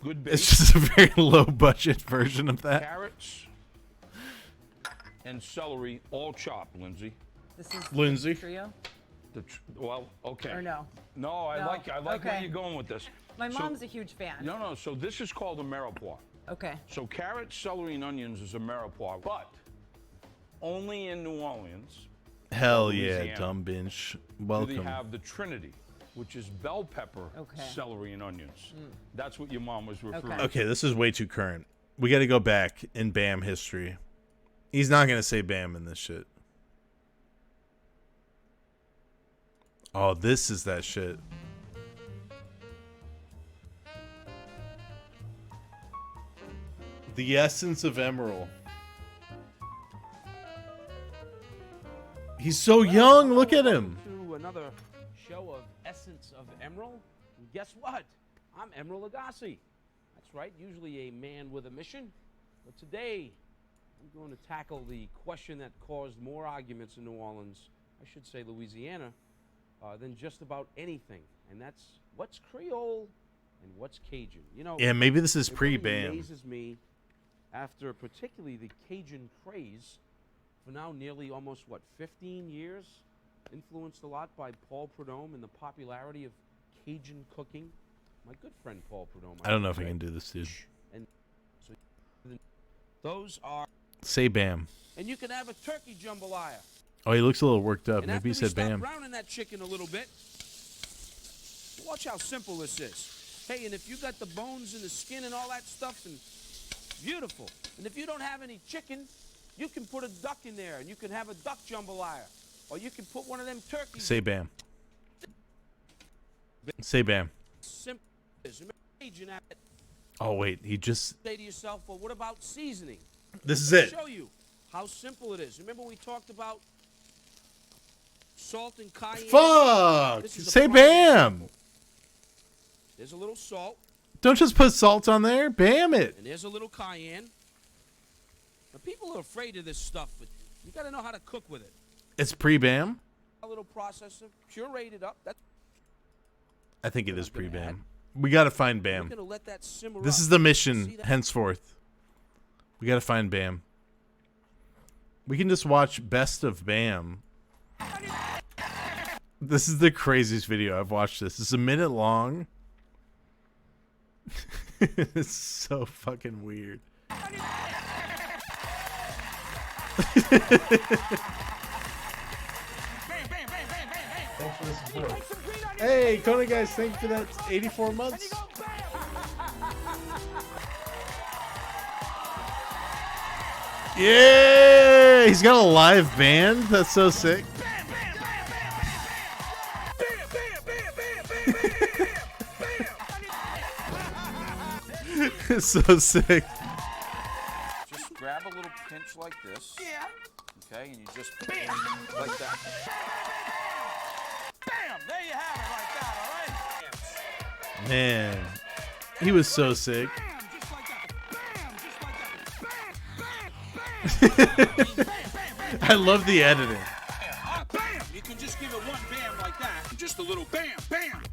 Speaker 8: good
Speaker 2: It's
Speaker 8: base,
Speaker 2: just a very low budget version of that.
Speaker 8: carrots, and celery, all chopped, Lindsay.
Speaker 4: This is
Speaker 2: Lindsay.
Speaker 4: the trio?
Speaker 8: Well, okay.
Speaker 4: Or no?
Speaker 8: No, I
Speaker 4: No.
Speaker 8: like where
Speaker 4: Okay.
Speaker 8: you're going with this.
Speaker 4: My
Speaker 8: So-
Speaker 4: mom's a huge fan.
Speaker 8: No, so this is called a mirepoix.
Speaker 4: Okay.
Speaker 8: So carrot, celery, and onions is a mirepoix, but only in New Orleans.
Speaker 2: Hell yeah,
Speaker 8: Louisiana,
Speaker 2: dumb binge.
Speaker 8: do they
Speaker 2: Welcome.
Speaker 8: have the Trinity, which is bell pepper,
Speaker 4: Okay.
Speaker 8: celery, and onions.
Speaker 4: Mm.
Speaker 8: That's what your mom was referring to.
Speaker 2: Okay, this is way too current. We got to go back in Bam history. He's not going to say Bam in this shit. Oh, this is that shit. The essence of Emerald. He's so young. Look at him.
Speaker 22: To another show of Essence of Emerald. And guess what? I'm Emerald Agassi. That's right, usually a man with a mission. But today, I'm going to tackle the question that caused more arguments in New Orleans, I should say Louisiana, than just about anything. And that's what's Creole and what's Cajun. You know,
Speaker 2: Yeah, maybe this is
Speaker 22: it really
Speaker 2: pre-Bam.
Speaker 22: amazes me, after particularly the Cajun craze, for now nearly almost, 15 years, influenced a lot by Paul Prudhomme and the popularity of Cajun cooking. My good friend Paul Prudhomme.
Speaker 2: I don't know if I
Speaker 22: should
Speaker 2: can
Speaker 22: say.
Speaker 2: do this, dude.
Speaker 22: And so those are.
Speaker 2: Say Bam.
Speaker 22: And you can have a turkey jambalaya.
Speaker 2: Oh, he looks a little worked up.
Speaker 22: And
Speaker 2: Maybe
Speaker 22: after
Speaker 2: he
Speaker 22: we
Speaker 2: said
Speaker 22: stop
Speaker 2: Bam.
Speaker 22: browning that chicken a little bit, watch how simple this is. Hey, and if you got the bones and the skin and all that stuff, and beautiful. And if you don't have any chicken, you can put a duck in there, and you can have a duck jambalaya, or you can put one of them turkeys.
Speaker 2: Say Bam. Say Bam.
Speaker 22: Simple as remember, Cajun at it.
Speaker 2: Oh, wait. He just...
Speaker 22: Say to yourself, well, what about seasoning?
Speaker 2: This is
Speaker 22: Let me
Speaker 2: it.
Speaker 22: show you how simple it is. Remember we talked about salt and cayenne?
Speaker 2: Fuck!
Speaker 22: This is a
Speaker 2: Say
Speaker 22: prime
Speaker 2: Bam!
Speaker 22: example. There's a little salt,
Speaker 2: Don't just put salt on there. Bam it.
Speaker 22: and there's a little cayenne. Now, people are afraid of this stuff, but you got to know how to cook with it.
Speaker 2: It's pre-Bam?
Speaker 22: A little processor, puree it up. That's
Speaker 2: I think it is pre-Bam. We gotta find Bam.
Speaker 22: We're gonna let that simmer
Speaker 2: This
Speaker 22: up.
Speaker 2: is the
Speaker 22: See
Speaker 2: mission
Speaker 22: that?
Speaker 2: henceforth. We gotta find Bam. We can just watch Best of Bam. This is the craziest video I've watched. This is a minute long. It's so fucking weird.
Speaker 1: Thanks for the support.
Speaker 2: Hey, Conan guys, thank you for that 84 months. Yeah, he's got a live band. That's so sick. So sick.
Speaker 3: Just grab a little pinch like this. Yeah. Okay, and you just bam like that.
Speaker 22: Bam! There you have it, like that. All right.
Speaker 2: Man, he was so sick. I love the editing.
Speaker 22: Bam! You can just give it one bam like that. Just a little bam, bam,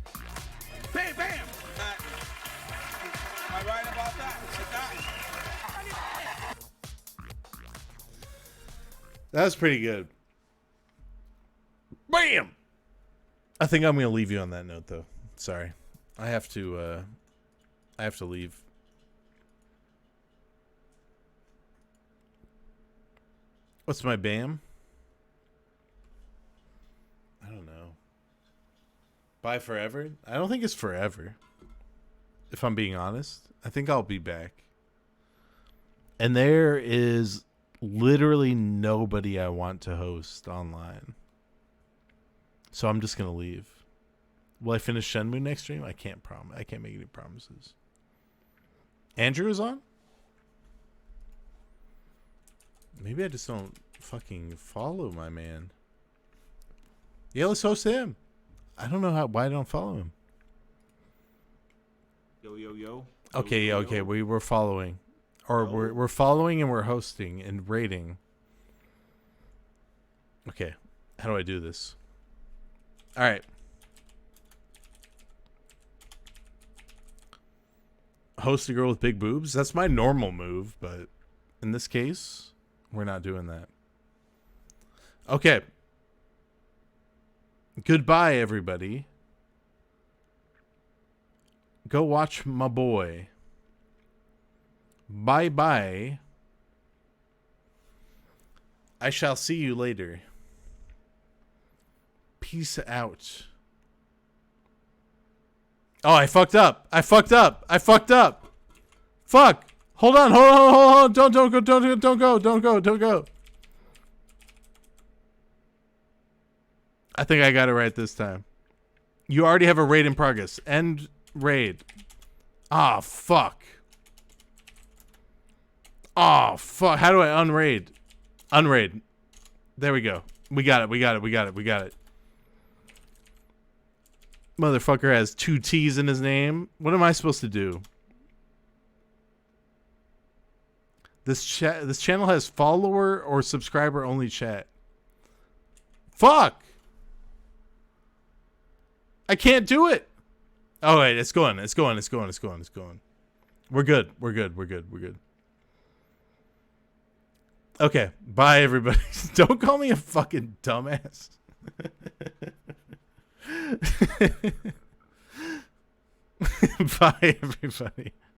Speaker 22: bam, bam. Am I right about that? Like that?
Speaker 2: That was pretty good. Bam! I think I'm gonna leave you on that note, though. Sorry, I have to leave. What's my BAM? I don't know. Bye forever? I don't think it's forever. If I'm being honest, I think I'll be back. And there is literally nobody I want to host online. So I'm just gonna leave. Will I finish Shenmue next stream? I can't promise. I can't make any promises. Andrew is on? Maybe I just don't fucking follow my man. Yeah, let's host him. I don't know why I don't follow him.
Speaker 10: Yo, yo, yo.
Speaker 2: Okay,
Speaker 10: Yo, yo,
Speaker 2: okay,
Speaker 10: yo.
Speaker 2: we're following. Or we're following and we're hosting and rating. Okay. How do I do this? All right. Host a girl with big boobs? That's my normal move, but in this case, we're not doing that. Okay. Goodbye, everybody. Go watch my boy. Bye-bye. I shall see you later. Peace out. Oh, I fucked up. I fucked up. Fuck. Hold on. Don't go. I think I got it right this time. You already have a raid in progress. End raid. Ah, fuck. Oh, fuck. How do I unraid? Unraid. There we go. We got it. Motherfucker has 2 T's in his name. What am I supposed to do? This channel has follower or subscriber only chat. Fuck! I can't do it. Oh wait, it's going. We're good. Okay, bye everybody. Don't call me a fucking dumbass. Bye everybody.